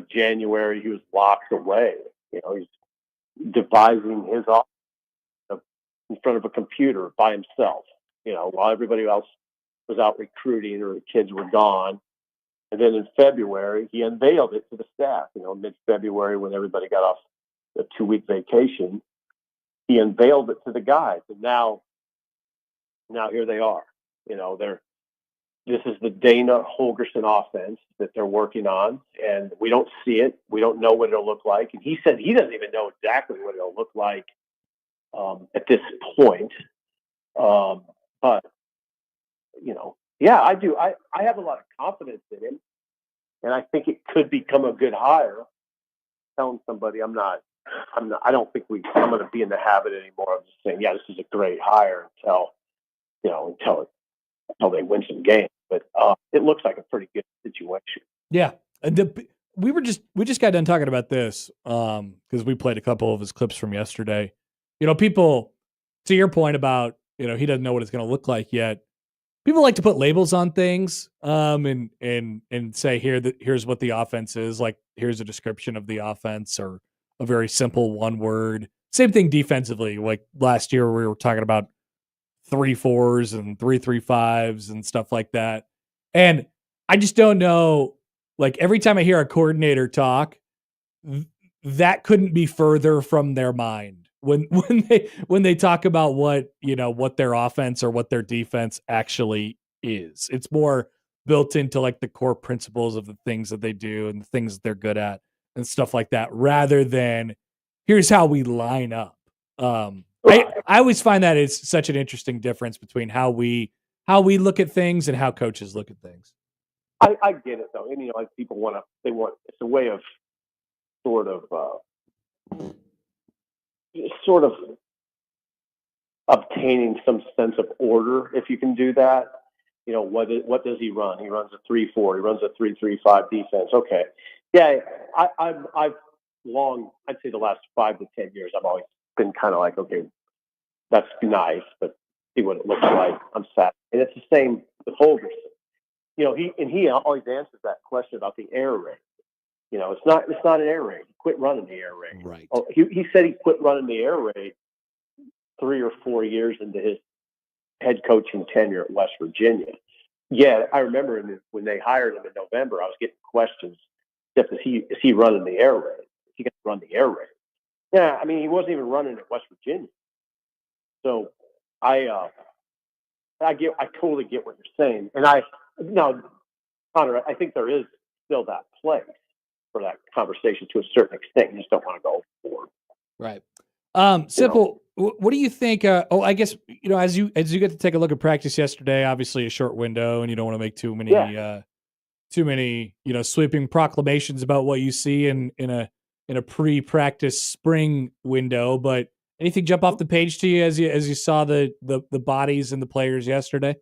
January he was locked away. He's devising his office in front of a computer by himself. While everybody else was out recruiting or the kids were gone. And then in February he unveiled it to the staff. Mid-February when everybody got off the 2-week vacation. He unveiled it to the guys, and now here they are. This is the Dana Holgorsen offense that they're working on, and we don't see it. We don't know what it'll look like. And he said he doesn't even know exactly what it'll look like at this point. But yeah, I do. I have a lot of confidence in him, and I think it could become a good hire. Telling somebody I'm not. I don't think I'm going to be in the habit anymore of just saying, yeah, this is a great hire until they win some games. But it looks like a pretty good situation. Yeah. And we just got done talking about this because we played a couple of his clips from yesterday. People, to your point about, he doesn't know what it's going to look like yet. People like to put labels on things and say here's what the offense is, like here's a description of the offense or a very simple one word. Same thing defensively. Like last year we were talking about 3-4s and 3-3-5s and stuff like that. And I just don't know, like every time I hear a coordinator talk, that couldn't be further from their mind when they talk about what their offense or what their defense actually is. It's more built into like the core principles of the things that they do and the things that they're good at and stuff like that, rather than here's how we line up. I always find that it's such an interesting difference between how we look at things and how coaches look at things. I get it though, and like people want it's a way of sort of obtaining some sense of order if you can do that. what does he run? He runs a 3-4. He runs a 3-3-5 defense. Okay, yeah. I've I'd say the last 5 to 10 years, I've always been kind of like, okay, that's nice, but see what it looks like. I'm sad, and it's the same with Holgers. He always answers that question about the air raid. It's not an air raid. He quit running the air raid. Right. Oh, he said he quit running the air raid 3 or 4 years into his head coaching tenure at West Virginia. Yeah, I remember when they hired him in November, I was getting questions. Is he running the air raid? Is he going to run the air raid? Yeah, I mean, he wasn't even running at West Virginia. So I totally get what you're saying, and Connor, I think there is still that place for that conversation to a certain extent. You just don't want to go overboard. Right. Simple. What do you think? I guess as you get to take a look at practice yesterday, obviously a short window, and you don't want to make too many sweeping proclamations about what you see in a pre-practice spring window. But anything jump off the page to you as you saw the bodies and the players yesterday?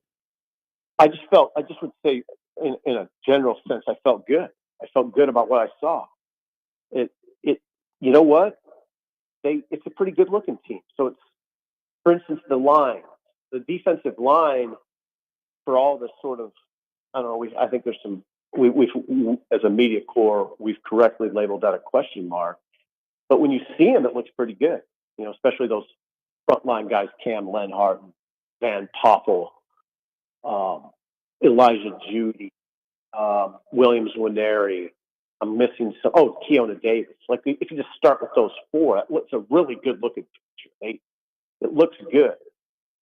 I just would say, in a general sense, I felt good. I felt good about what I saw. You know what? It's a pretty good looking team. So it's, for instance, the defensive line, for all the sort of, I don't know, I think there's some, we've as a media corps, we've correctly labeled that a question mark. But when you see them, it looks pretty good. Especially those frontline guys, Cam Lenhart, Van Poppel, Elijah Judy, Williams Winery. I'm missing some. Oh, Keona Davis. Like, if you just start with those four, it's a really good looking picture. It looks good.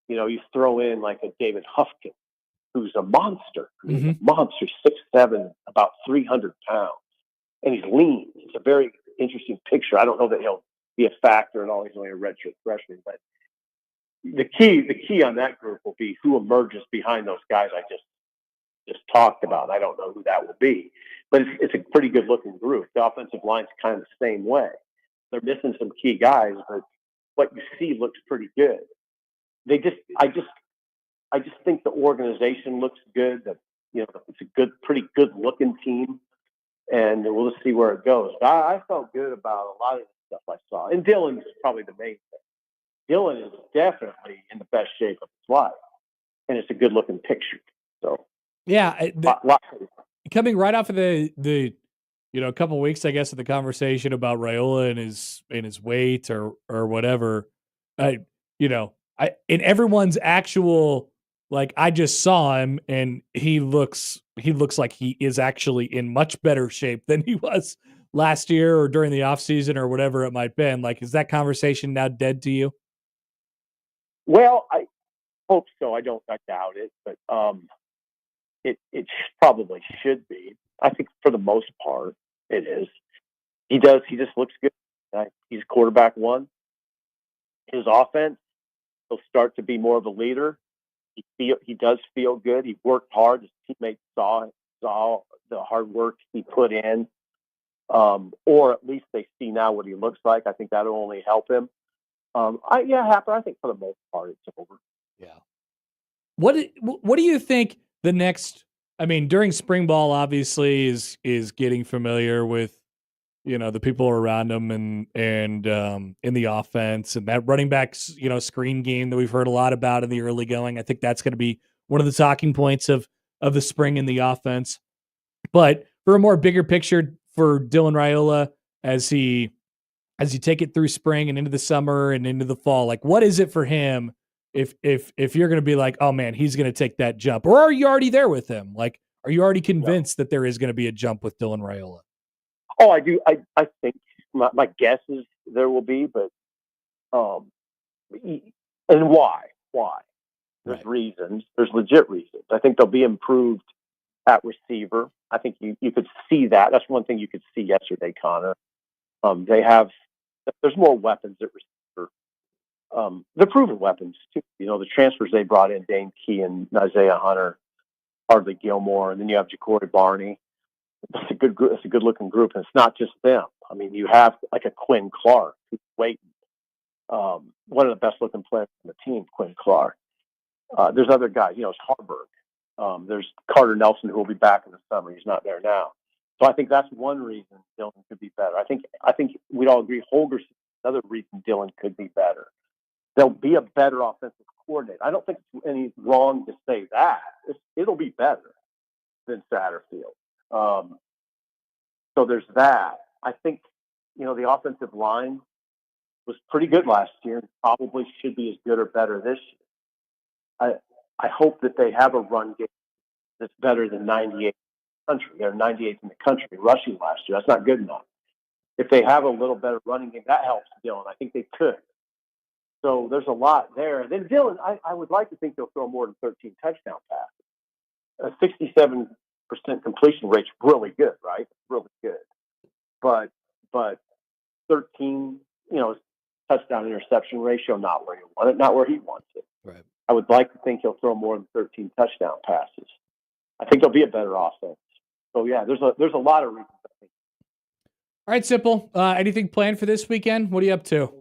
You throw in like a David Hufkin, who's a monster. He's a monster, 6'7", about 300 pounds, and he's lean. It's a very interesting picture. I don't know that he'll be a factor and all. He's only a redshirt freshman, but the key on that group will be who emerges behind those guys I just talked about. I don't know who that will be, but it's a pretty good looking group. The offensive line's kind of the same way. They're missing some key guys, but what you see looks pretty good. I just think the organization looks good. That it's a pretty good looking team, and we'll just see where it goes. But I felt good about a lot of the stuff I saw, and Dylan is probably the main thing. Dylan is definitely in the best shape of his life, and it's a good looking picture. So. Yeah, coming right off of the a couple of weeks, I guess, of the conversation about Raiola and his weight or whatever, in everyone's actual, like, I just saw him and he looks like he is actually in much better shape than he was last year or during the offseason or whatever it might have been. Like, is that conversation now dead to you? Well, I hope so. I doubt it, but It probably should be. I think for the most part, it is. He just looks good. He's quarterback one. His offense, he'll start to be more of a leader. He does feel good. He worked hard. His teammates saw the hard work he put in, or at least they see now what he looks like. I think that'll only help him. Happer. I think for the most part, it's over. Yeah. What do you think the next? I mean, during spring ball, obviously, is getting familiar with the people around him and in the offense and that running back screen game that we've heard a lot about in the early going. I think that's going to be one of the talking points of the spring in the offense. But for a more bigger picture for Dylan Raiola as you take it through spring and into the summer and into the fall, like, what is it for him? If you're going to be like, oh man, he's going to take that jump, or are you already there with him? Like, are you already convinced that there is going to be a jump with Dylan Raiola? Oh, I do. I think my guess is there will be, but and why? There's reasons. There's legit reasons. I think they'll be improved at receiver. I think you could see that. That's one thing you could see yesterday, Connor. There's more weapons at receiver. They're proven weapons too. The transfers they brought in, Dane Key and Isaiah Hunter, Hardly Gilmore, and then you have Ja'Cory Barney. It's a good group. It's a good looking group, and it's not just them. I mean, you have like a Quinn Clark who's waiting. One of the best looking players on the team, Quinn Clark. There's other guys. It's Harburg. There's Carter Nelson who will be back in the summer. He's not there now. So I think that's one reason Dylan could be better. I think we'd all agree Holger's another reason Dylan could be better. There'll be a better offensive coordinator. I don't think it's any wrong to say that. It'll be better than Satterfield. So there's that. I think, the offensive line was pretty good last year and probably should be as good or better this year. I hope that they have a run game that's better than 98 in the country. They're 98th in the country rushing last year. That's not good enough. If they have a little better running game, that helps Dylan. I think they could. So there's a lot there. And then Dylan, I would like to think they'll throw more than 13 touchdown passes. A 67% completion rate's really good, right? Really good. But 13, touchdown interception ratio, not where you want it, not where he wants it. Right. I would like to think he'll throw more than 13 touchdown passes. I think there'll be a better offense. So yeah, there's a lot of reasons. I think. All right, Simple. Anything planned for this weekend? What are you up to?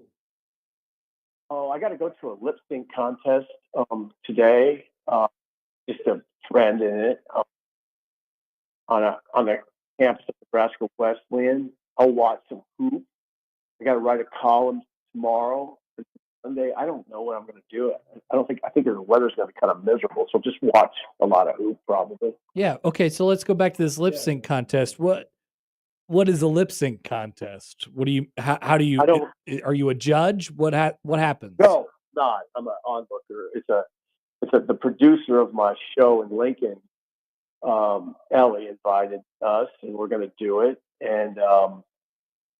Oh, I got to go to a lip sync contest today. Just a friend in it on the campus of Nebraska Wesleyan. I'll watch some hoops. I got to write a column tomorrow. Sunday, I don't know what I'm going to do. I think the weather's going to be kind of miserable, so just watch a lot of hoop probably. Yeah. Okay. So let's go back to this lip sync contest. What is a lip sync contest? What do you? How do you? Are you a judge? What happens? No, not. I'm an onlooker. The producer of my show in Lincoln. Ellie invited us, and we're going to do it. And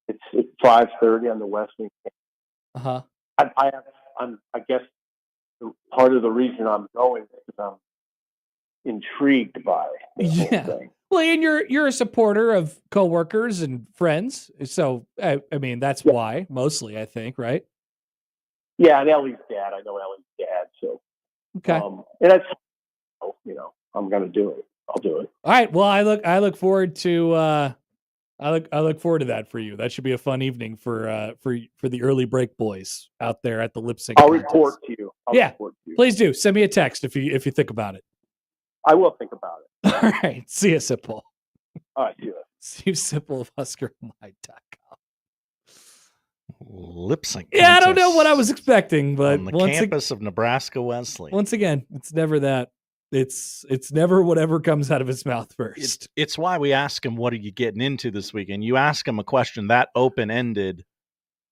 it's at 5:30 on the West Wing. I guess part of the reason I'm going is because I'm intrigued by the whole thing. Well, and you're a supporter of coworkers and friends, so I mean that's why mostly I think, right? Yeah, and Ellie's dad. I know Ellie's dad, so okay. And that's I'm going to do it. I'll do it. All right. Well, I look forward to I look forward to that for you. That should be a fun evening for the early break boys out there at the lip sync. I'll report to you. Report to you. Please do. Send me a text if you think about it. I will think about it. All right. See you, Simple. All right. See you. Steve Simple of HuskerMind.com. Lip sync. Yeah, I don't know what I was expecting, but on the campus of Nebraska Wesleyan. Once again, it's never that. It's never whatever comes out of his mouth first. It's why we ask him, what are you getting into this weekend? You ask him a question that open-ended,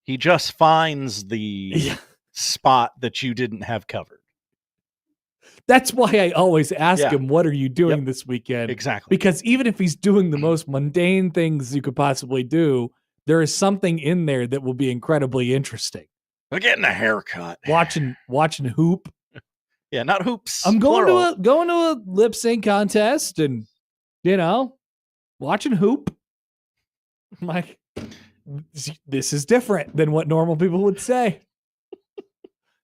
he just finds the spot that you didn't have covered. That's why I always ask him, what are you doing this weekend? Exactly. Because even if he's doing the most mundane things you could possibly do, there is something in there that will be incredibly interesting. We're getting a haircut. Watching hoop. Yeah, not hoops. I'm going to a lip sync contest and watching hoop. I'm like, this is different than what normal people would say.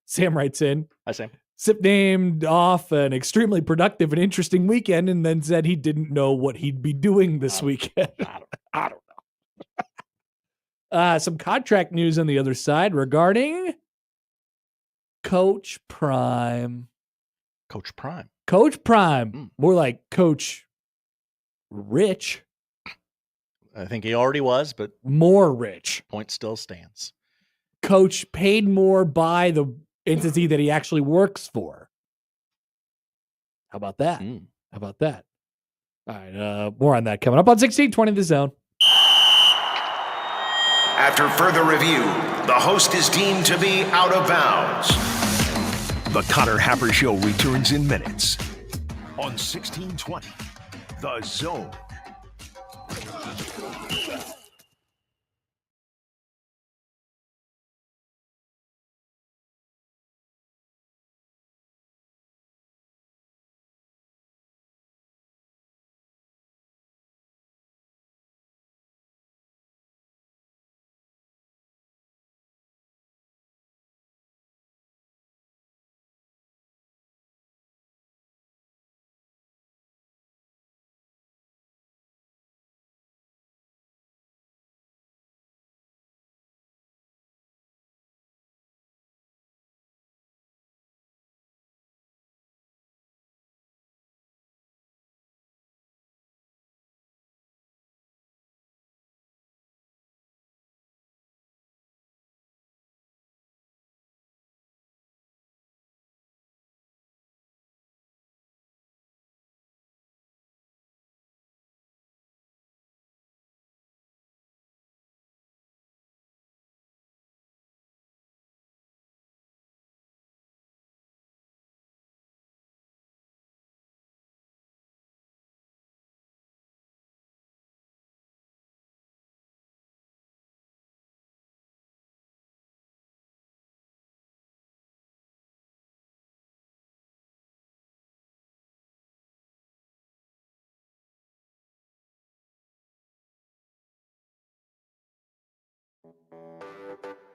Sam writes in. Hi, Sam. Sip named off an extremely productive and interesting weekend and then said he didn't know what he'd be doing this weekend. I don't know. Some contract news on the other side regarding Coach Prime. Coach Prime. Coach Prime. More like Coach Rich. I think he already was, but more rich. Point still stands. Coach paid more by the entity that he actually works for. How about that? How about that? All right, more on that coming up on 1620 The Zone. After further review, the host is deemed to be out of bounds. The Connor Happer Show returns in minutes on 1620 The Zone.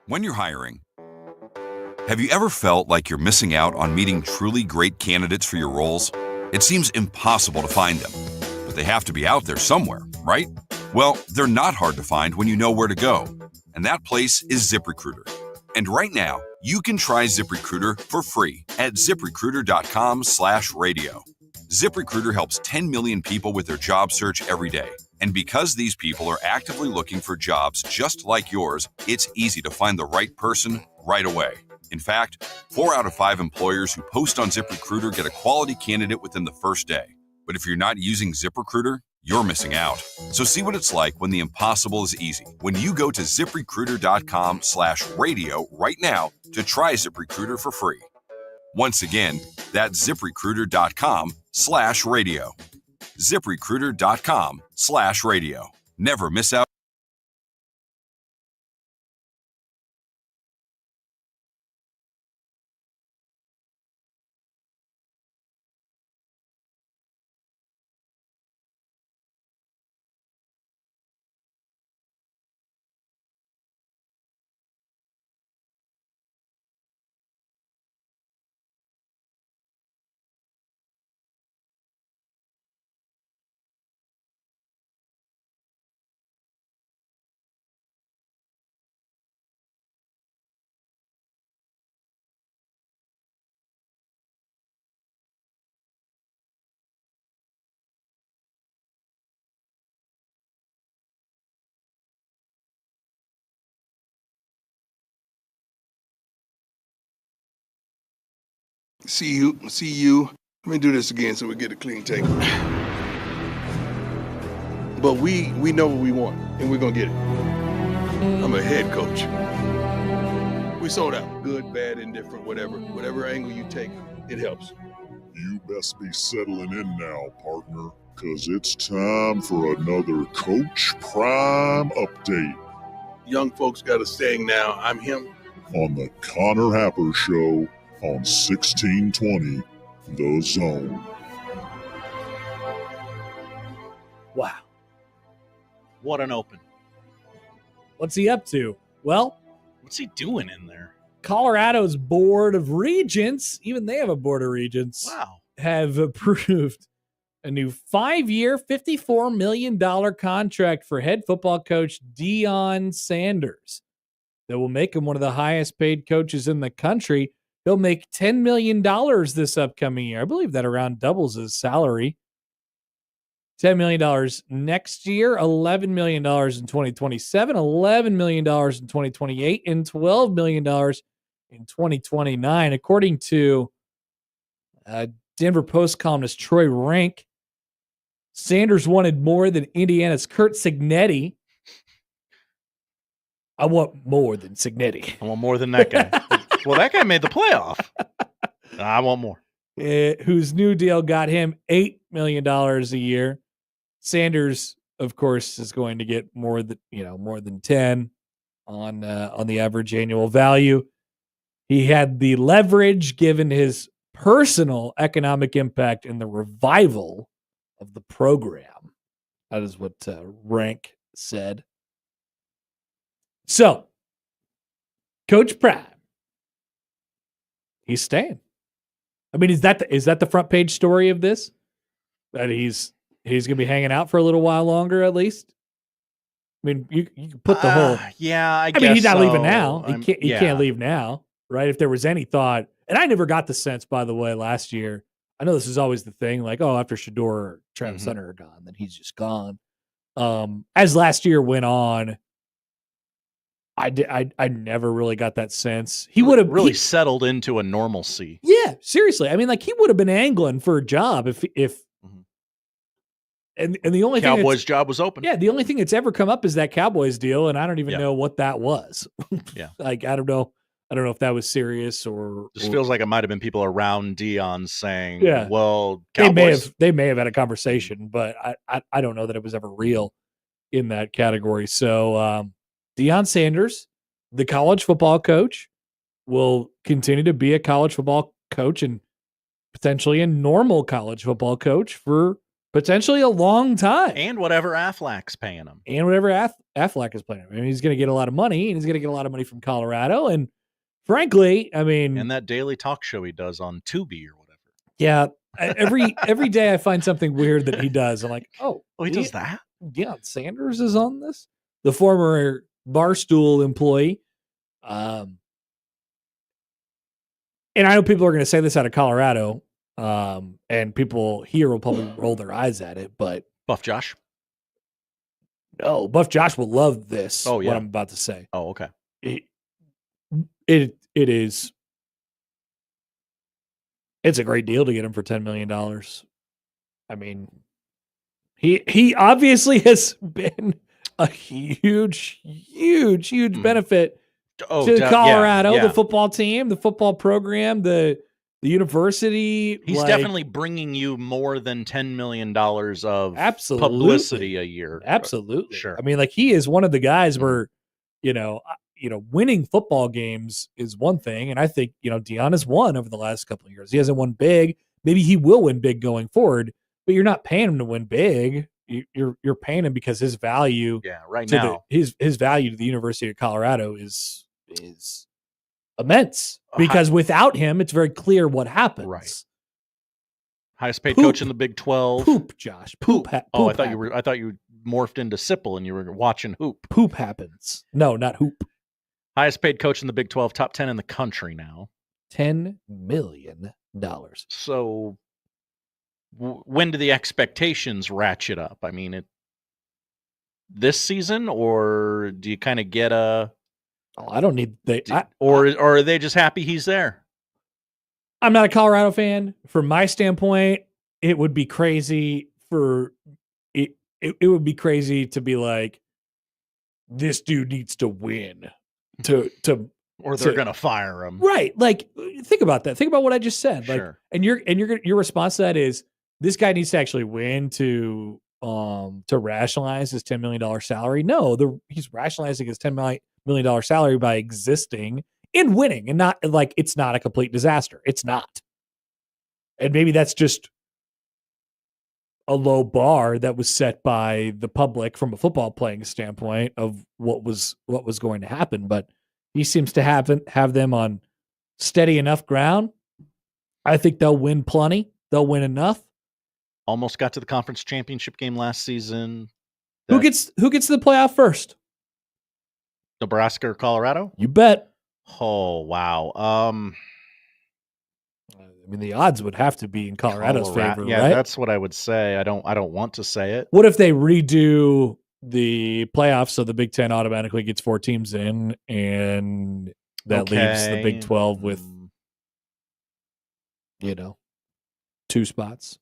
When you're hiring, have you ever felt like you're missing out on meeting truly great candidates for your roles? It seems impossible to find them, but they have to be out there somewhere, right? Well, they're not hard to find when you know where to go, and that place is ZipRecruiter. And right now, you can try ZipRecruiter for free at ZipRecruiter.com/radio. ZipRecruiter helps 10 million people with their job search every day. And because these people are actively looking for jobs just like yours, it's easy to find the right person right away. In fact, 4 out of 5 employers who post on ZipRecruiter get a quality candidate within the first day. But if you're not using ZipRecruiter, you're missing out. So see what it's like when the impossible is easy. When you go to ZipRecruiter.com/radio right now to try ZipRecruiter for free. Once again, that's ZipRecruiter.com/radio. ZipRecruiter.com/radio. Never miss out. See you. Let me do this again so we get a clean take. But we know what we want, and we're gonna get it. I'm a head coach. We sold out. Good, bad, indifferent, whatever angle you take, it helps. You best be settling in now, partner, because it's time for another Coach Prime update. Young folks got a saying now, I'm him. On the Connor Happer Show on 1620 The Zone. Wow. What an open. What's he up to? Well, what's he doing in there? Colorado's Board of Regents, even they have a Board of Regents, have approved a new 5-year, $54 million contract for head football coach Deion Sanders that will make him one of the highest paid coaches in the country. He'll make $10 million this upcoming year. I believe that around doubles his salary. $10 million next year, $11 million in 2027, $11 million in 2028, and $12 million in 2029. According to Denver Post columnist Troy Rank, Sanders wanted more than Indiana's Curt Cignetti. I want more than Cignetti. I want more than that guy. Well, that guy made the playoff. I want more. Whose new deal got him $8 million a year. Sanders, of course, is going to get more than 10 on the average annual value. He had the leverage given his personal economic impact in the revival of the program. That is what Rank said. So, Coach Prime, he's staying. I mean, is that the front page story of this? That he's going to be hanging out for a little while longer, at least. I mean, you can put the whole. Yeah, I mean, he's not so. leaving now. He can't leave now, right? If there was any thought, and I never got the sense, by the way, last year. I know this is always the thing, like, oh, after Shador or Travis Hunter are gone, then he's just gone. As last year went on, I never really got that sense. He would have really settled into a normalcy. Yeah, seriously. I mean, like he would have been angling for a job if and the only Cowboys job was open. Yeah, the only thing that's ever come up is that Cowboys deal, and I don't even know what that was. Yeah, like I don't know if that was serious or. Just feels like it might have been people around Deion saying, "Yeah, well, Cowboys." They may have had a conversation, but I don't know that it was ever real in that category. So Deion Sanders, the college football coach, will continue to be a college football coach and potentially a normal college football coach for potentially a long time. And whatever Affleck's paying him. And whatever Affleck is playing. I mean, he's going to get a lot of money, and he's going to get a lot of money from Colorado. And frankly, I mean, and that daily talk show he does on Tubi or whatever. Yeah, every day I find something weird that he does. I'm like, oh, he does that? Deion Sanders is on this. The former Barstool employee. And I know people are going to say this out of Colorado, and people here will probably roll their eyes at it, but Buff Josh. No, Buff Josh will love this. Oh, yeah. What I'm about to say. Oh, okay. It is. It's a great deal to get him for $10 million. I mean, he obviously has been a huge benefit to Colorado, the football team, the football program, the university. He's definitely bringing you more than $10 million of publicity a year. Absolutely. Sure. I mean, like, he is one of the guys where, winning football games is one thing. And I think, Deion has won over the last couple of years. He hasn't won big. Maybe he will win big going forward, but you're not paying him to win big. You're paying him because his value his value to the University of Colorado is immense, because without him, it's very clear what happens. Right. Highest paid coach in the Big 12. Poop, Josh. Poop. I thought you morphed into Sipple and you were watching hoop. Poop happens. No, not hoop. Highest paid coach in the Big 12, top 10 in the country now. $10 million. So when do the expectations ratchet up? I mean, this season, or do you kind of get a? Oh, I don't need or are they just happy he's there? I'm not a Colorado fan. From my standpoint, it would be crazy for it. It would be crazy to be like, this dude needs to win or they're going to fire him. Right. Like, think about that. Think about what I just said. Like, Sure. and your response to that is, this guy needs to actually win to rationalize his $10 million salary. No, he's rationalizing his $10 million salary by existing and winning, and not like, it's not a complete disaster. It's not. And maybe that's just a low bar that was set by the public from a football playing standpoint of what was going to happen. But he seems to have them on steady enough ground. I think they'll win plenty. They'll win enough. Almost got to the conference championship game last season. Who gets to the playoff first? Nebraska or Colorado? You bet. Oh, wow. I mean, the odds would have to be in Colorado's favor, yeah, right? That's what I would say. I don't want to say it. What if they redo the playoffs so the Big Ten automatically gets 4 teams in, and that leaves the Big 12 with, 2 spots?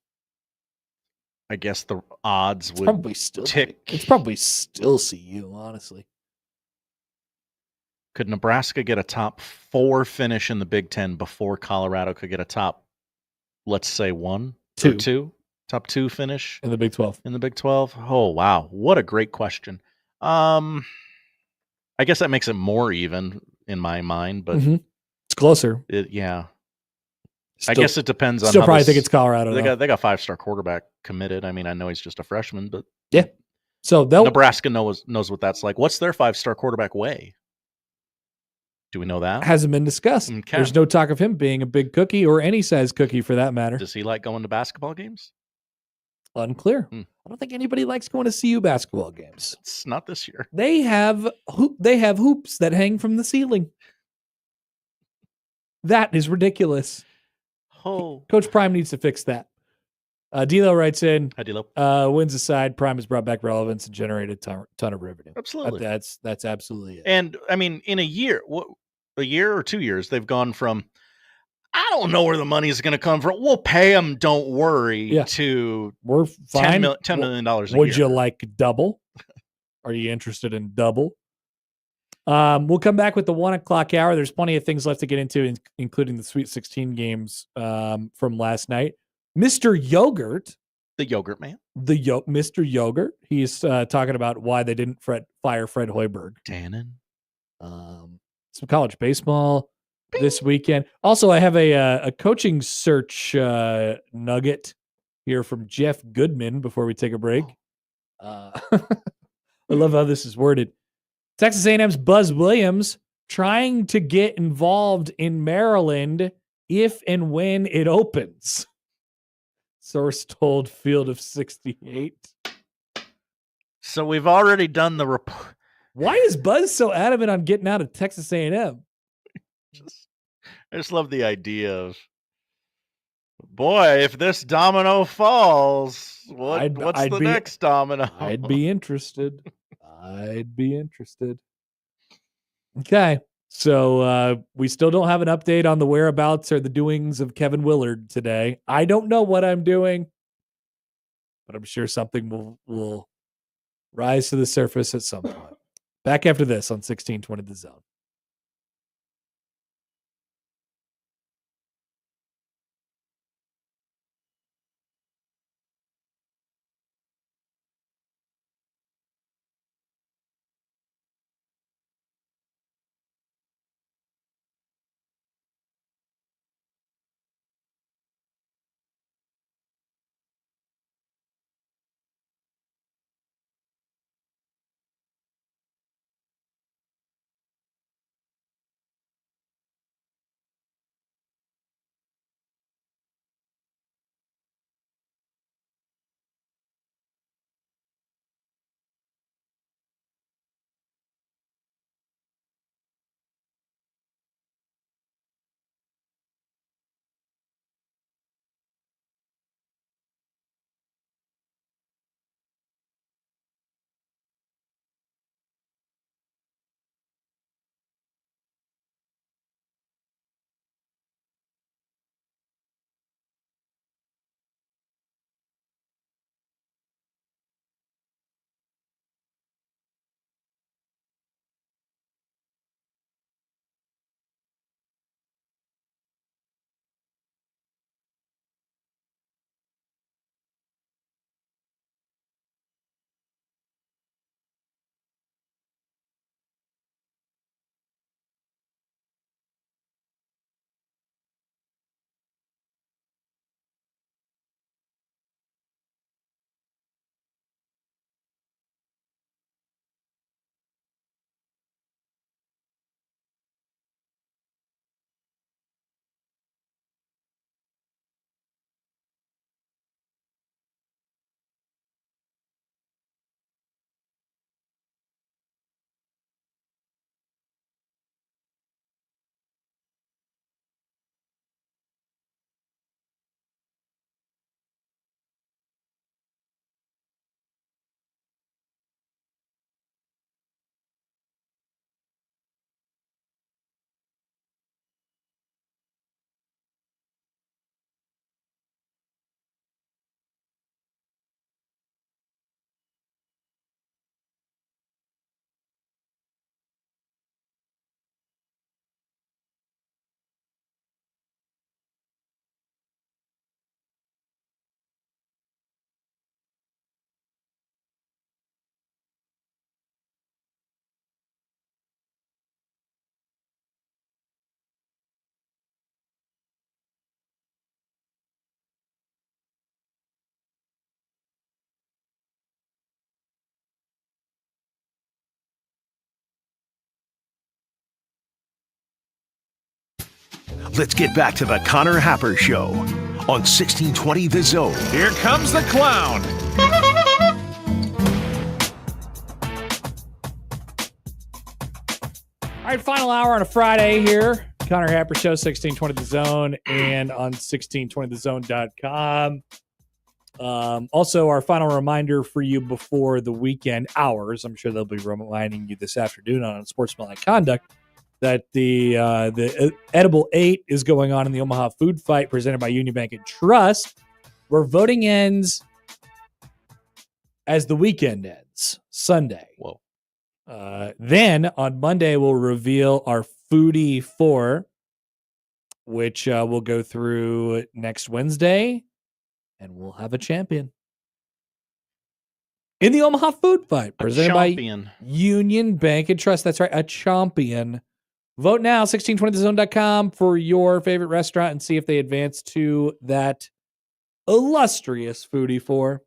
I guess the odds would probably still tick. It's probably still CU, honestly. Could Nebraska get a top 4 finish in the Big Ten before Colorado could get a top, let's say 1, 2, top 2 finish in the Big 12? In the Big 12? Oh, wow. What a great question. I guess that makes it more even in my mind, but it's closer. Yeah. I guess it depends on. Still probably think it's Colorado. They got 5-star quarterback committed. I mean, I know he's just a freshman, but yeah. So Nebraska knows what that's like. What's their 5-star quarterback weigh? Do we know that? Hasn't been discussed. Okay. There's no talk of him being a big cookie, or any size cookie for that matter. Does he like going to basketball games? Unclear. I don't think anybody likes going to CU basketball games. It's not this year. They have hoops that hang from the ceiling. That is ridiculous. Oh. Coach Prime needs to fix that. D'Lo writes in. Hi, D'Lo. Wins aside, Prime has brought back relevance and generated a ton of revenue. Absolutely. That's absolutely it. And I mean, in a year or 2 years, they've gone from, I don't know where the money is going to come from. We'll pay them, don't worry, to we're fine. $10 million a year. Would you like double? Are you interested in double? We'll come back with the 1 o'clock hour. There's plenty of things left to get into, including the Sweet 16 games from last night. Mr. Yogurt. The Yogurt Man. Mr. Yogurt. He's talking about why they didn't fire Fred Hoiberg. Tannen. Some college baseball this weekend. Also, I have a coaching search nugget hear from Jeff Goodman before we take a break. I love how this is worded. Texas A&M's Buzz Williams trying to get involved in Maryland if and when it opens. Source told Field of 68. So we've already done the report. Why is Buzz so adamant on getting out of Texas A&M? I just love the idea of, boy, if this domino falls, what's the next domino? I'd be interested. Okay. So we still don't have an update on the whereabouts or the doings of Kevin Willard today. I don't know what I'm doing, but I'm sure something will rise to the surface at some point. Back after this on 1620 The Zone. Let's get back to the Connor Happer Show on 1620 The Zone. Here comes the clown. All right, final hour on a Friday here. Connor Happer Show, 1620 The Zone, and on 1620thezone.com. Also, our final reminder for you before the weekend hours, I'm sure they'll be reminding you this afternoon on Sportsmanlike Conduct, that the Edible 8 is going on in the Omaha Food Fight presented by Union Bank and Trust, where voting ends as the weekend ends, Sunday. Whoa. Then on Monday, we'll reveal our Foodie 4, which we'll go through next Wednesday, and we'll have a champion in the Omaha Food Fight presented by Union Bank and Trust. That's right, a champion. Vote now, 1620thezone.com for your favorite restaurant and see if they advance to that illustrious foodie for.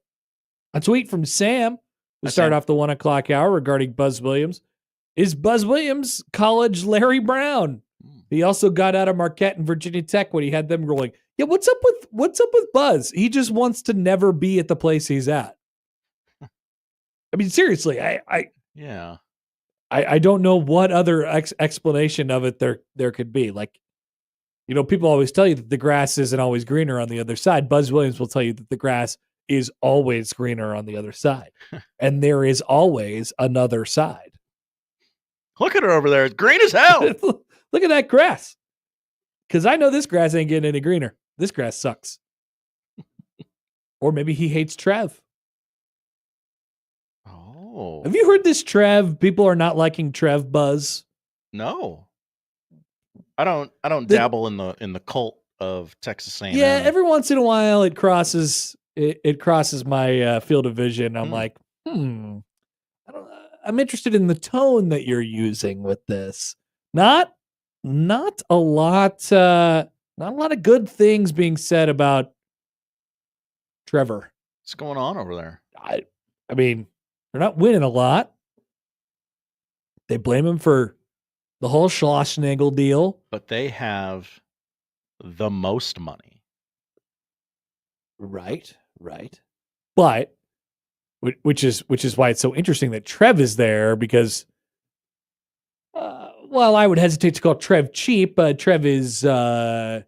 A tweet from Sam to start off the 1 o'clock hour regarding Buzz Williams. Is Buzz Williams college Larry Brown? He also got out of Marquette and Virginia Tech when he had them rolling. Yeah, what's up with Buzz? He just wants to never be at the place he's at. I mean, seriously, I don't know what other explanation of it there could be. Like, you know, people always tell you that the grass isn't always greener on the other side. Buzz Williams will tell you that the grass is always greener on the other side. And there is always another side. Look at her over there. It's green as hell. Look at that grass. Because I know this grass ain't getting any greener. This grass sucks. Or maybe he hates Trev. Oh. Have you heard this, Trev? People are not liking Trev buzz. No. I don't dabble in the cult of Texas A&M. Yeah, every once in a while it crosses my field of vision. I'm like, I'm interested in the tone that you're using with this. Not a lot of good things being said about Trevor. What's going on over there? I mean, they're not winning a lot. They blame him for the whole Schlossnagel deal. But they have the most money. Right. But which is why it's so interesting that Trev is there, because well, I would hesitate to call Trev cheap. Trev is a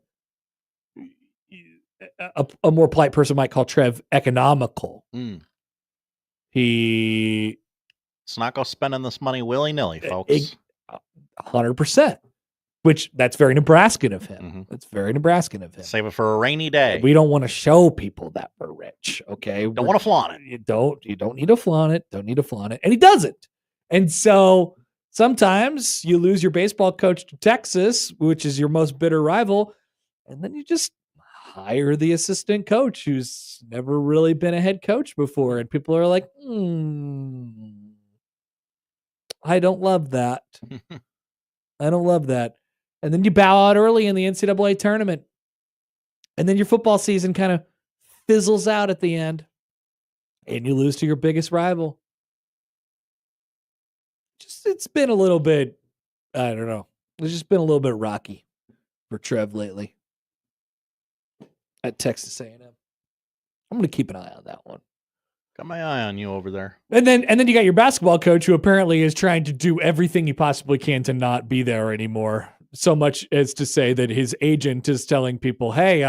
more polite person might call Trev economical. It's not go spending this money willy-nilly, folks. 100%. Which that's very Nebraskan of him. That's very Nebraskan of him. Save it for a rainy day. We don't want to show people that we're rich. Okay. Don't want to flaunt it. You don't need to flaunt it. Don't need to flaunt it. And he doesn't. And so sometimes you lose your baseball coach to Texas, which is your most bitter rival. And then you just hire the assistant coach who's never really been a head coach before. And people are like, I don't love that. I don't love that. And then you bow out early in the NCAA tournament. And then your football season kind of fizzles out at the end. And you lose to your biggest rival. It's been a little bit, I don't know. It's just been a little bit rocky for Trev lately at Texas A&M. I'm going to keep an eye on that one. Got my eye on you over there. And then you got your basketball coach who apparently is trying to do everything he possibly can to not be there anymore. So much as to say that his agent is telling people, hey,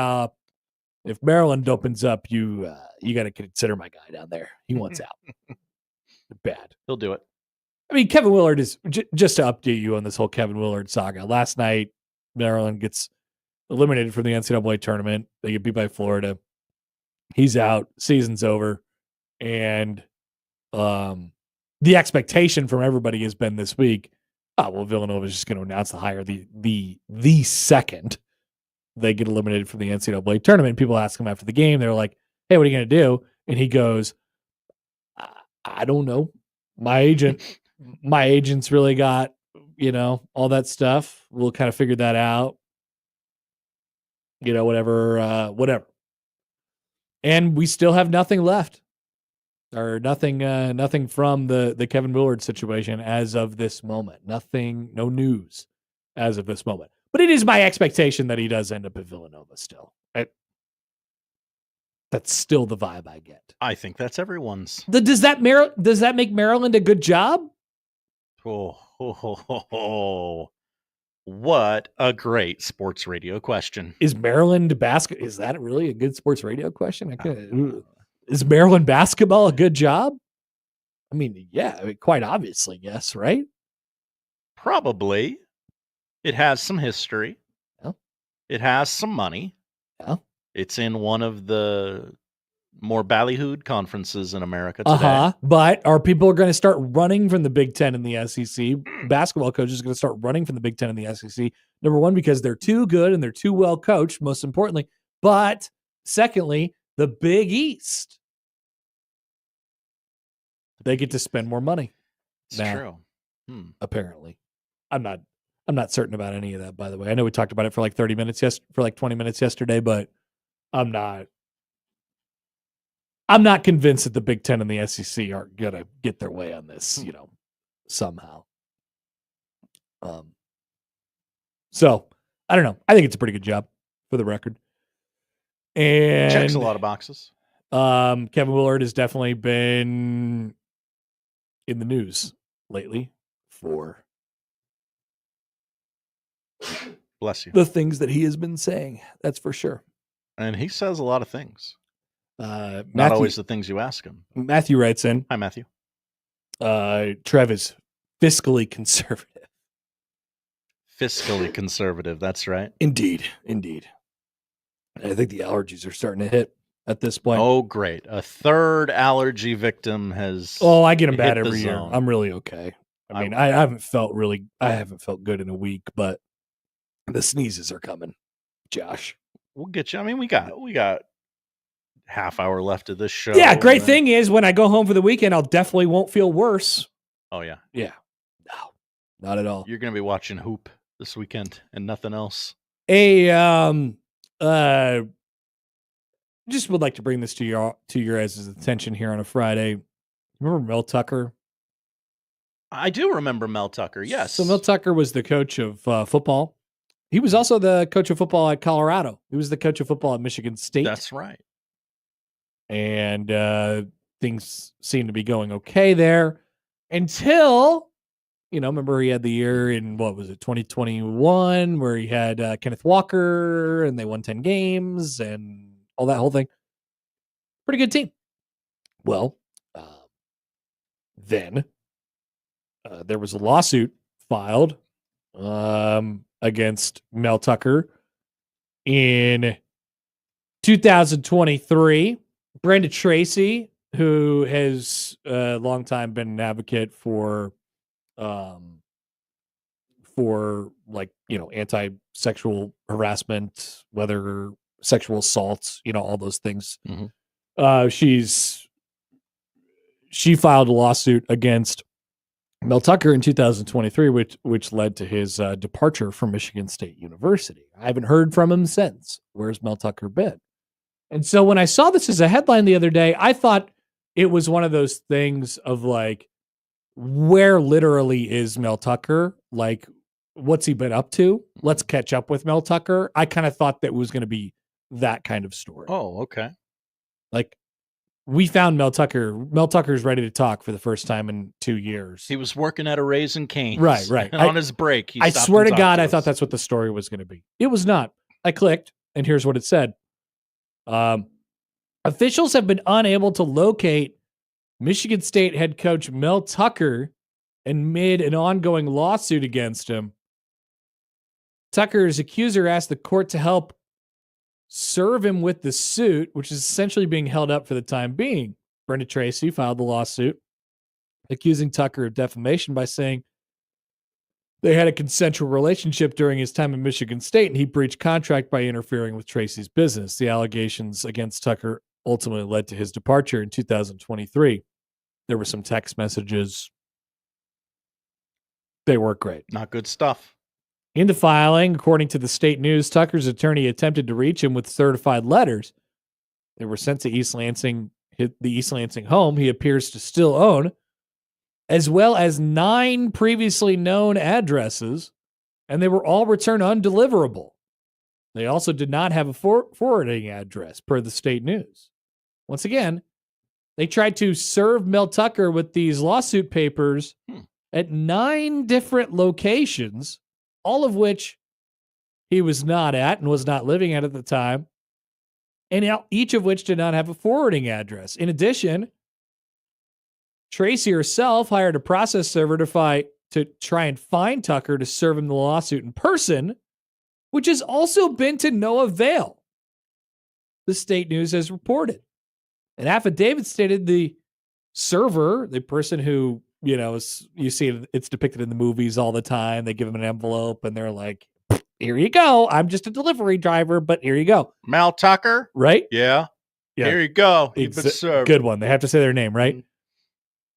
if Maryland opens up, you got to consider my guy down there. He wants out. Bad. He'll do it. I mean, Kevin Willard is, just to update you on this whole Kevin Willard saga. Last night, Maryland gets eliminated from the NCAA tournament. They get beat by Florida. He's out. Season's over. And the expectation from everybody has been this week, Villanova is just going to announce the hire the second they get eliminated from the NCAA tournament. People ask him after the game. They're like, hey, what are you going to do? And he goes, I don't know. My agent's really got, all that stuff. We'll kind of figure that out. Whatever. And we still have nothing left. Or nothing from the Kevin Willard situation as of this moment. Nothing, no news as of this moment. But it is my expectation that he does end up at Villanova still. Right? That's still the vibe I get. I think that's everyone's. Does that make Maryland a good job? What a great sports radio question. Is Maryland basketball? Is that really a good sports radio question? Is Maryland basketball a good job? I mean, yeah, quite obviously, yes, right? Probably. It has some history. Yeah. It has some money. Yeah. It's in one of the more ballyhooed conferences in America today. But are people going to start running from the Big Ten and the SEC? Basketball coaches are going to start running from the Big Ten and the SEC. Number one, because they're too good and they're too well coached, most importantly. But secondly, the Big East. They get to spend more money. It's true. Apparently. I'm not certain about any of that, by the way. I know we talked about it for like 20 minutes yesterday, but I'm not I'm not convinced that the Big Ten and the SEC are gonna get their way on this, somehow. So I don't know. I think it's a pretty good job for the record. And Checks a lot of boxes. Kevin Willard has definitely been in the news lately for bless you the things that he has been saying. That's for sure. And he says a lot of things. Not Not always the things you ask him. Matthew writes in. Hi, Matthew. Trev is fiscally conservative. Fiscally conservative. That's right. Indeed. I think the allergies are starting to hit at this point. Oh, great. A third allergy victim has. Oh, I get them bad hit the every year. zone. I'm really okay. I mean, I haven't felt good in a week, but the sneezes are coming. Josh. We'll get you. I mean, we got half hour left of this show. Yeah, great thing is when I go home for the weekend, I'll definitely won't feel worse. Oh, yeah. Yeah. No, not at all. You're going to be watching Hoop this weekend and nothing else. Just would like to bring this to your guys' attention here on a Friday. Remember Mel Tucker? I do remember Mel Tucker, yes. So Mel Tucker was the coach of football. He was also the coach of football at Colorado. He was the coach of football at Michigan State. That's right. And things seem to be going okay there until, remember he had the year in, 2021, where he had Kenneth Walker and they won 10 games and all that whole thing. Pretty good team. Well, then there was a lawsuit filed against Mel Tucker in 2023. Brenda Tracy, who has a long time been an advocate for anti-sexual harassment, whether sexual assaults, all those things. Mm-hmm. She filed a lawsuit against Mel Tucker in 2023, which led to his departure from Michigan State University. I haven't heard from him since. Where's Mel Tucker been? And so when I saw this as a headline the other day, I thought it was one of those things of like, where literally is Mel Tucker? Like, what's he been up to? Let's catch up with Mel Tucker. I kind of thought that was going to be that kind of story. Oh, okay. Like, we found Mel Tucker. Mel Tucker's ready to talk for the first time in 2 years. He was working at a Raising Cane's. Right. And on his break, I swear to God, I thought that's what the story was going to be. It was not. I clicked, and here's what it said. Officials have been unable to locate Michigan State head coach Mel Tucker and made an ongoing lawsuit against him. Tucker's accuser asked the court to help serve him with the suit, which is essentially being held up for the time being. Brenda Tracy filed the lawsuit accusing Tucker of defamation by saying they had a consensual relationship during his time in Michigan State and he breached contract by interfering with Tracy's business. The allegations against Tucker ultimately led to his departure in 2023. There were some text messages. They weren't great. Not good stuff. In the filing, according to the state news, Tucker's attorney attempted to reach him with certified letters. They were sent to the East Lansing home he appears to still own, as well as 9 previously known addresses, and they were all returned undeliverable. They also did not have a forwarding address, per the state news. Once again, they tried to serve Mel Tucker with these lawsuit papers at 9 different locations, all of which he was not at and was not living at the time, and each of which did not have a forwarding address. In addition, Tracy herself hired a process server to try and find Tucker to serve him the lawsuit in person, which has also been to no avail, the state news has reported. An affidavit stated the server, the person who, you see it's depicted in the movies all the time. They give them an envelope and they're like, here you go. I'm just a delivery driver, but here you go. Mel Tucker? Right? Yeah. Here you go. You've been served. Good one. They have to say their name, right?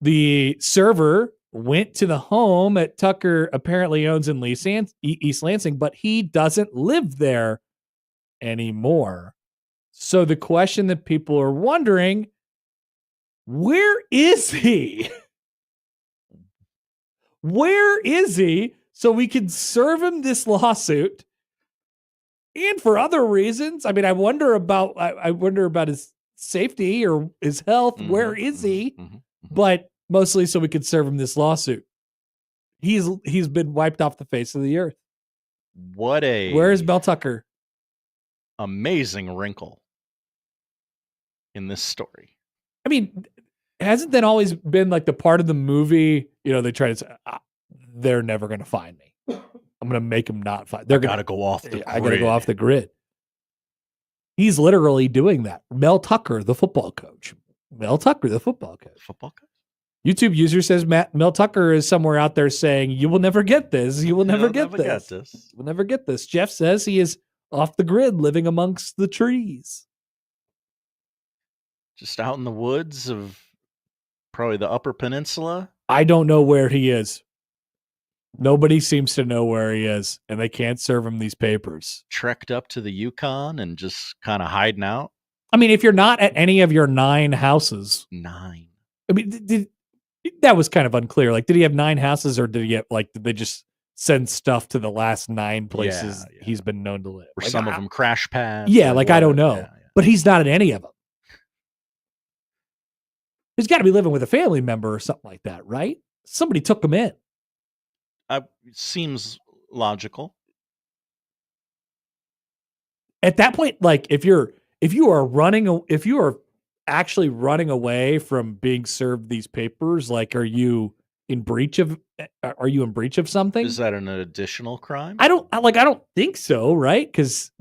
The server went to the home that Tucker apparently owns in East Lansing, but he doesn't live there anymore. So the question that people are wondering Where is he? Where is he so we can serve him this lawsuit? And for other reasons, I mean, I wonder about his safety or his health. Where is he? But mostly so we could serve him this lawsuit. He's been wiped off the face of the earth. Where's Mel Tucker? Amazing wrinkle in this story. I mean, hasn't that always been like the part of the movie? They try to say, they're never going to find me. I'm going to make them not find. They're going to go off the grid. I got to go off the grid. He's literally doing that. Mel Tucker, the football coach. Mel Tucker, the football coach. Football coach. YouTube user says Mel Tucker is somewhere out there saying, "You will never get this. You will never get this. We'll never get this." Jeff says he is off the grid, living amongst the trees, just out in the woods of probably the Upper Peninsula. I don't know where he is. Nobody seems to know where he is, and they can't serve him these papers. Trekked up to the Yukon and just kind of hiding out. I mean, if you're not at any of your 9 houses, 9. I mean, that was kind of unclear. Like, did he have 9 houses, or did they just send stuff to the last 9 places he's been known to live? Or some of them crash pads. Yeah, like I don't know, but he's not at any of them. He's got to be living with a family member or something like that, right? Somebody took him in. Seems logical. At that point, like if you are actually running away from being served these papers, like are you in breach of something? Is that an additional crime? I don't think so, right? Because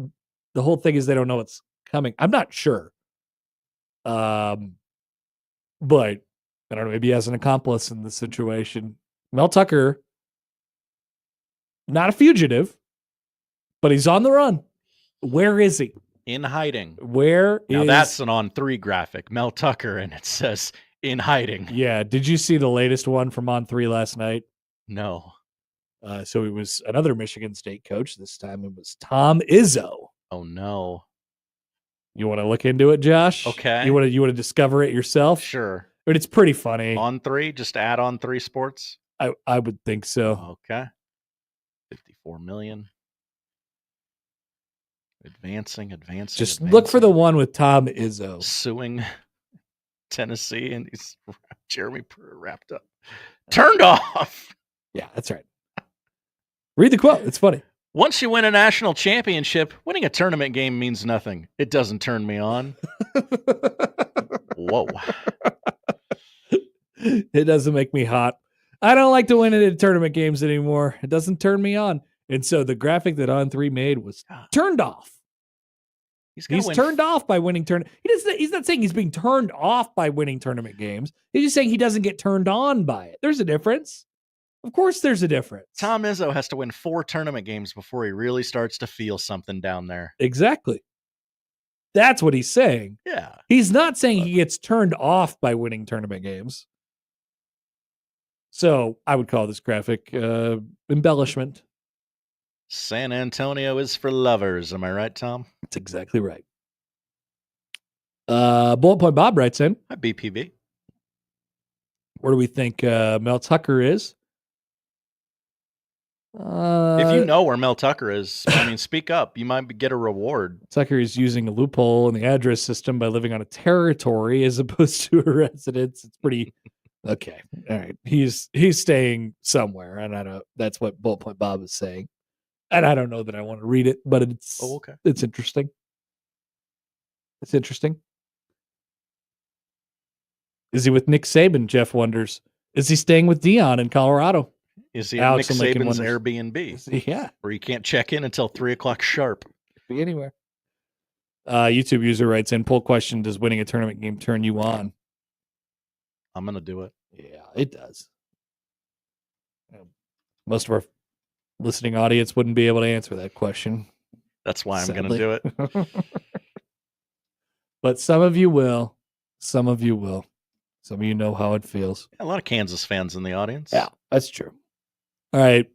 the whole thing is they don't know what's coming. I'm not sure. But I don't know, maybe he has an accomplice in this situation. Mel Tucker, not a fugitive, but he's on the run. Where is he? In hiding. Now that's an On 3 graphic. Mel Tucker, and it says in hiding. Yeah. Did you see the latest one from On 3 last night? No. So it was another Michigan State coach. This time it was Tom Izzo. Oh no. You want to look into it, Josh? Okay. You want to discover it yourself? Sure. But it's pretty funny. On 3, just add On 3 Sports. I would think so. Okay. 54 million. Advancing. Just look for the one with Tom Izzo suing Tennessee, and he's Jeremy Pruitt wrapped up. Turned off. Yeah, that's right. Read the quote. It's funny. Once you win a national championship, winning a tournament game means nothing. It doesn't turn me on. Whoa. It doesn't make me hot. I don't like to win at tournament games anymore. It doesn't turn me on. And so the graphic that On 3 made was turned off. He's turned off by winning tournament. He's not saying he's being turned off by winning tournament games. He's just saying he doesn't get turned on by it. There's a difference. Of course there's a difference. Tom Izzo has to win 4 tournament games before he really starts to feel something down there. Exactly. That's what he's saying. Yeah. He's not saying he gets turned off by winning tournament games. So I would call this graphic embellishment. San Antonio is for lovers. Am I right, Tom? That's exactly right. Bullet Point Bob writes in. Hi, BPB. Where do we think Mel Tucker is? If you know where Mel Tucker is, speak up. You might get a reward. Tucker is using a loophole in the address system by living on a territory as opposed to a residence. It's pretty okay. All right. He's staying somewhere, and I know that's what Bullet Point Bob is saying. And I don't know that I want to read it, but it's It's interesting. It's interesting. Is he with Nick Saban? Jeff wonders. Is he staying with Dion in Colorado? Is he at Nick Saban's Airbnb? Yeah. Where you can't check in until 3:00 sharp. Could be anywhere. YouTube user writes in, poll question, does winning a tournament game turn you on? I'm going to do it. Yeah, it does. Most of our listening audience wouldn't be able to answer that question. That's why I'm going to do it. But some of you will. Some of you will. Some of you know how it feels. A lot of Kansas fans in the audience. Yeah, that's true. All right.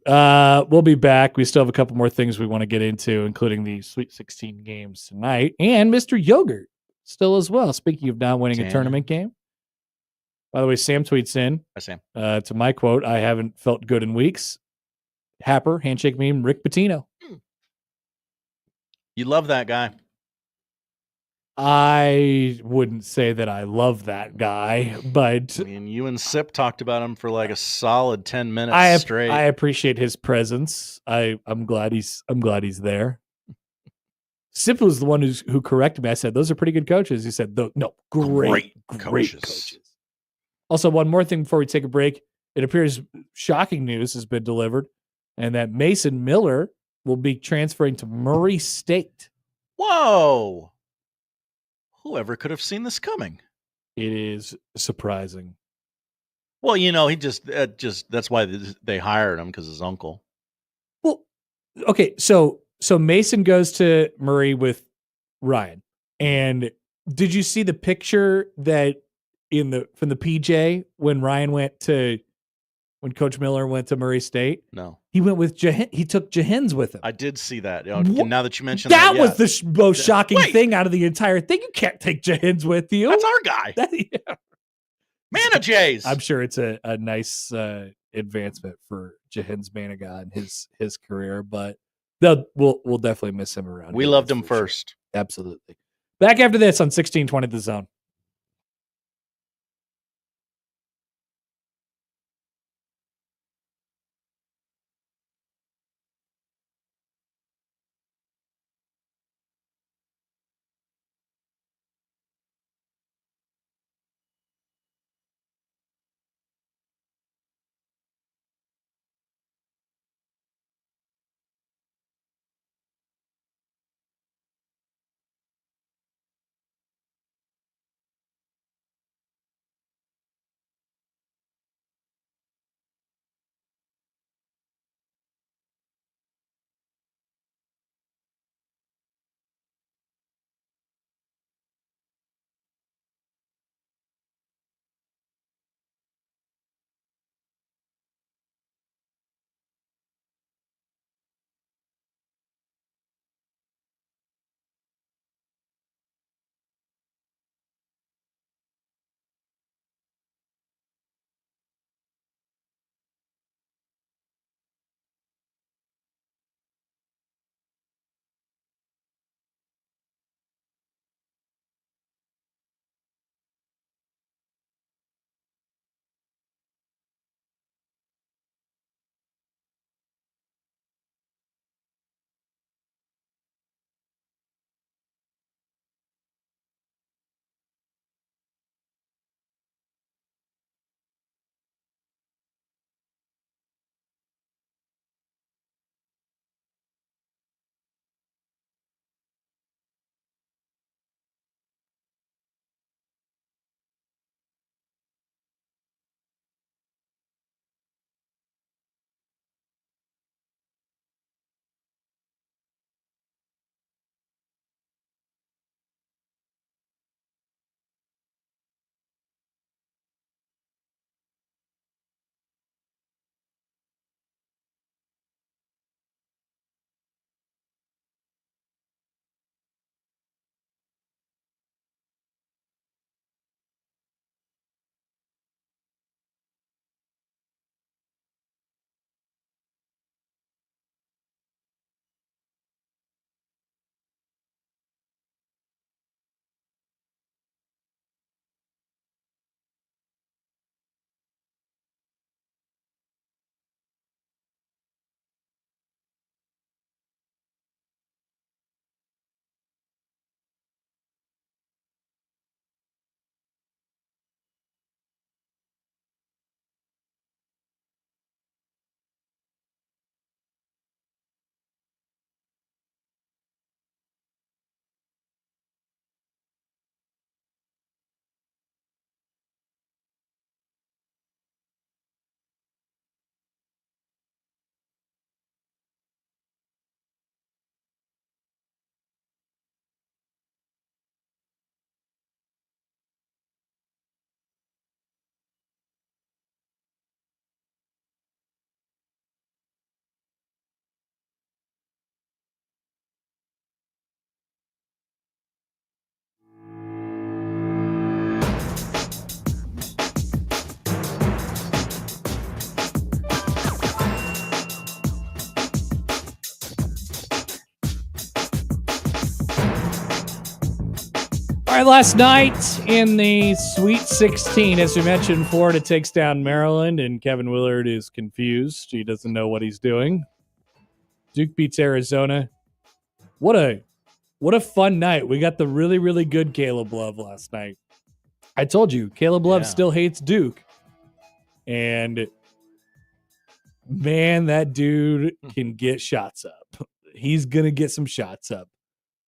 We'll be back. We still have a couple more things we want to get into, including the Sweet 16 games tonight and Mr. Yogurt still as well. Speaking of not winning a tournament game, By the way, Sam tweets in. Hi, Sam. To my quote, I haven't felt good in weeks. Happer, handshake meme, Rick Pitino. You love that guy. I wouldn't say that I love that guy, but I mean, you and Sip talked about him for like a solid 10 minutes straight. I appreciate his presence. I'm glad he's there. Sip was the one who corrected me. I said those are pretty good coaches. He said no, great coaches. Also, one more thing before we take a break. It appears shocking news has been delivered, and that Mason Miller will be transferring to Murray State. Whoa! Whoever could have seen this coming? It is surprising. Well, he just that's why they hired him, because his uncle. Well, okay, so Mason goes to Murray with Ryan, and did you see the picture that from the PJ when Coach Miller went to Murray State? No, he went with he took Jahens with him. I did see that. Now that you mentioned that was the most shocking thing out of the entire thing. You can't take Jahens with you. That's our guy. Mana Jays. I'm sure it's a nice advancement for Jahens Manigat and his career, but we'll definitely miss him around. We loved him first. Sure. Absolutely. Back after this on 1620 The Zone. All right, last night in the Sweet 16, as we mentioned, Florida takes down Maryland, and Kevin Willard is confused. He doesn't know what he's doing. Duke beats Arizona. What a fun night. We got the really, really good Caleb Love last night. I told you, Caleb Love still hates Duke. And man, that dude can get shots up. He's going to get some shots up.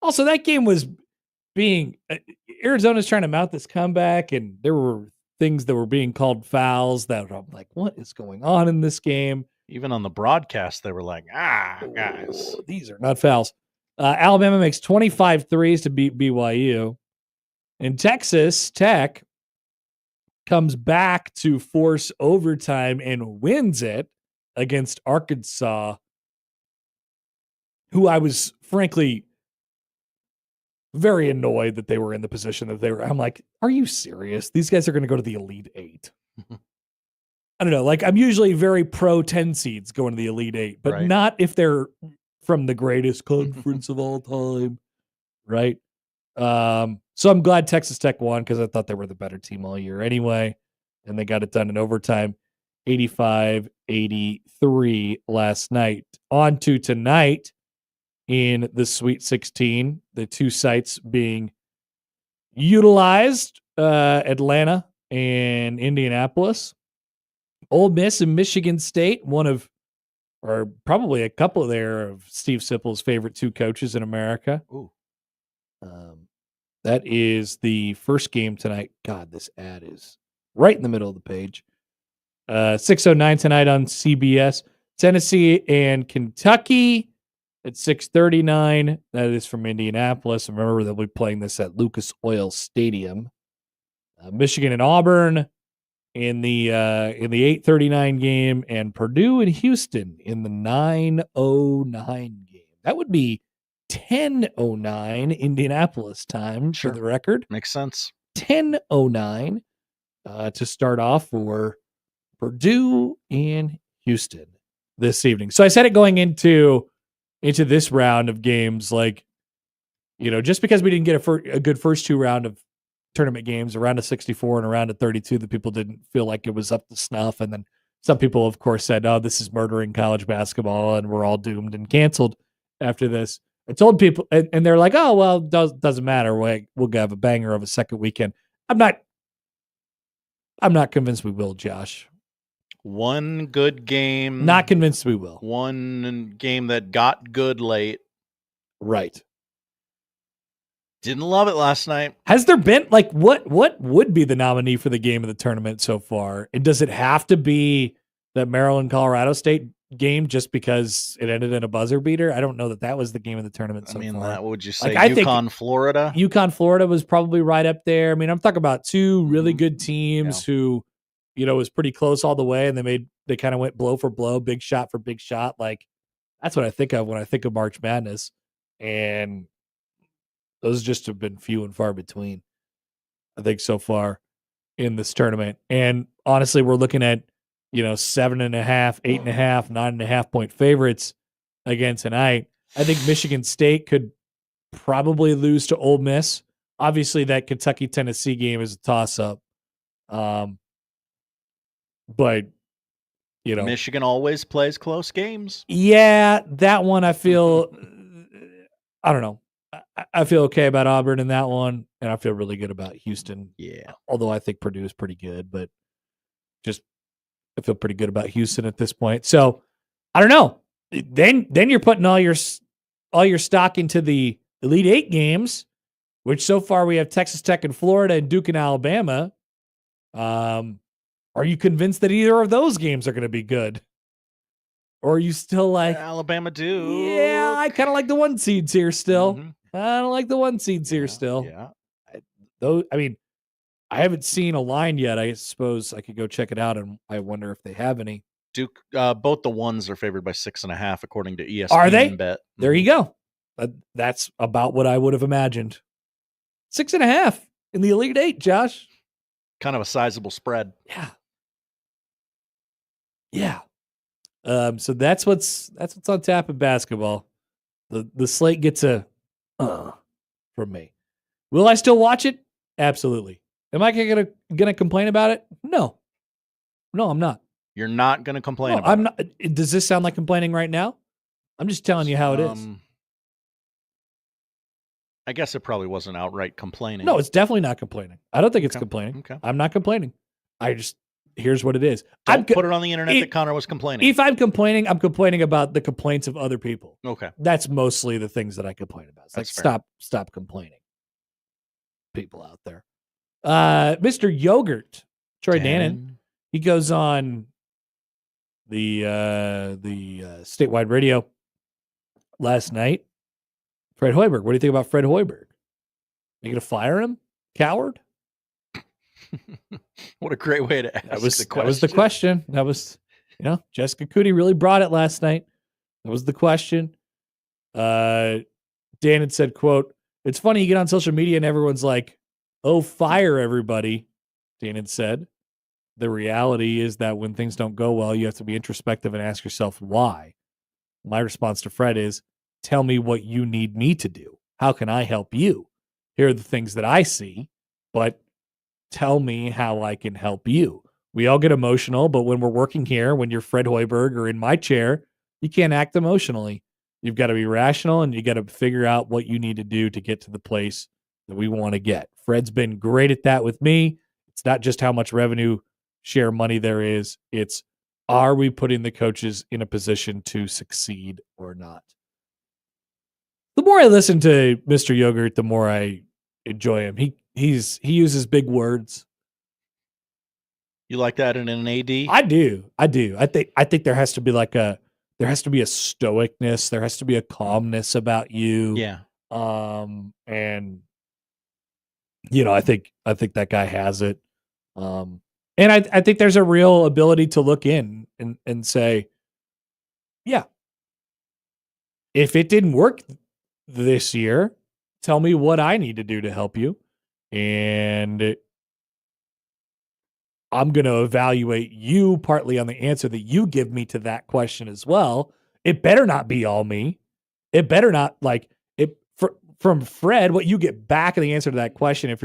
Also, that game was Arizona's trying to mount this comeback, and there were things that were being called fouls that I'm like, what is going on in this game? Even on the broadcast, they were like, guys. These are not fouls. Alabama makes 25 threes to beat BYU. And Texas Tech comes back to force overtime and wins it against Arkansas, who I was frankly very annoyed that they were in the position that they were. I'm like, are you serious? These guys are going to go to the Elite Eight. I don't know. Like, I'm usually very pro 10 seeds going to the Elite Eight, but not if they're from the greatest conference of all time. Right. So I'm glad Texas Tech won because I thought they were the better team all year anyway. And they got it done in overtime, 85-83 last night. On to tonight in the Sweet 16, the two sites being utilized, Atlanta and Indianapolis. Ole Miss and Michigan State, or probably a couple there of Steve Sipple's favorite two coaches in America. Ooh. That is the first game tonight. God, this ad is right in the middle of the page. 6:09 tonight on CBS. Tennessee and Kentucky at 6:39. That is from Indianapolis. Remember, they'll be playing this at Lucas Oil Stadium. Michigan and Auburn in the 8:39 game, and Purdue and Houston in the 9:09 game. That would be 10:09 Indianapolis time for the record. Makes sense. 10:09 to start off for Purdue and Houston this evening. So I said it going into this round of games, like, just because we didn't get a good first two round of tournament games, a round of 64 and a round of 32, that people didn't feel like it was up to snuff. And then some people, of course, said, oh, this is murdering college basketball and we're all doomed and canceled after this. I told people, and they're like, oh, well, doesn't matter. We'll have a banger of a second weekend. I'm not convinced we will, Josh. One good game. Not convinced we will. One game that got good late. Right. Didn't love it last night. Has there been, like, what would be the nominee for the game of the tournament so far? And does it have to be the Maryland-Colorado State game just because it ended in a buzzer beater? I don't know that was the game of the tournament so far. That would you say like, UConn, Florida? UConn, Florida was probably right up there. I mean, I'm talking about two really good teams who, was pretty close all the way, and they kind of went blow for blow, big shot for big shot. Like, that's what I think of when I think of March Madness. And those just have been few and far between, I think, so far in this tournament. And honestly, we're looking at, 7.5, 8.5, 9.5 point favorites again tonight. I think Michigan State could probably lose to Ole Miss. Obviously, that Kentucky-Tennessee game is a toss-up. But, Michigan always plays close games. Yeah, that one I feel, I don't know. I feel okay about Auburn in that one, and I feel really good about Houston. Yeah. Although I think Purdue is pretty good, but I feel pretty good about Houston at this point. So I don't know. Then you're putting all your stock into the Elite Eight games, which so far we have Texas Tech and Florida and Duke and Alabama. Are you convinced that either of those games are going to be good? Or are you still like Alabama Duke? Yeah, I kind of like the one seeds here still. I don't like the one seeds here still. Yeah. I haven't seen a line yet. I suppose I could go check it out, and I wonder if they have any. Duke, both the ones are favored by 6.5 according to ESPN. Are they? Bet. There you go. That's about what I would have imagined. 6.5 in the Elite Eight, Josh. Kind of a sizable spread. Yeah. So that's what's on tap in basketball. The slate gets a from me. Will I still watch it? Absolutely. Am I gonna complain about it? No. No, I'm not. You're not going to complain No, about I'm it. not. Does this sound like complaining right now? I'm just telling you how it is. I guess it probably wasn't outright complaining. No, it's definitely not complaining. I don't think it's Okay. complaining. Okay. I'm not complaining. Here's what it is. Don't put it on the internet that Connor was complaining. If I'm complaining about the complaints of other people. Okay. That's mostly the things that I complain about. It's That's like, stop complaining. People out there. Mr. Yogurt, Troy Dannon, he goes on the statewide radio last night. Fred Hoiberg. What do you think about Fred Hoiberg? You gonna fire him? Coward? What a great way to ask the question. That was the question. That was, Jessica Cooney really brought it last night. That was the question. Dan had said, quote, "It's funny you get on social media and everyone's like, oh, fire everybody." Dan had said, "The reality is that when things don't go well, you have to be introspective and ask yourself why." My response to Fred is, tell me what you need me to do. How can I help you? Here are the things that I see, but tell me how I can help you. We all get emotional, but when we're working here, when you're Fred Hoiberg or in my chair, you can't act emotionally. You've got to be rational and you got to figure out what you need to do to get to the place that we want to get. Fred's been great at that with me. It's not just how much revenue share money there is. It's, are we putting the coaches in a position to succeed or not? The more I listen to Mr. Yogurt, the more I enjoy him. He uses big words. You like that in an AD? I do. I think there has to be a stoicness. There has to be a calmness about you. Yeah. And I think that guy has it. And I think there's a real ability to look in and say, yeah, if it didn't work this year, tell me what I need to do to help you. And I'm going to evaluate you partly on the answer that you give me to that question as well. It better not be all me. It better not from Fred, what you get back in the answer to that question, if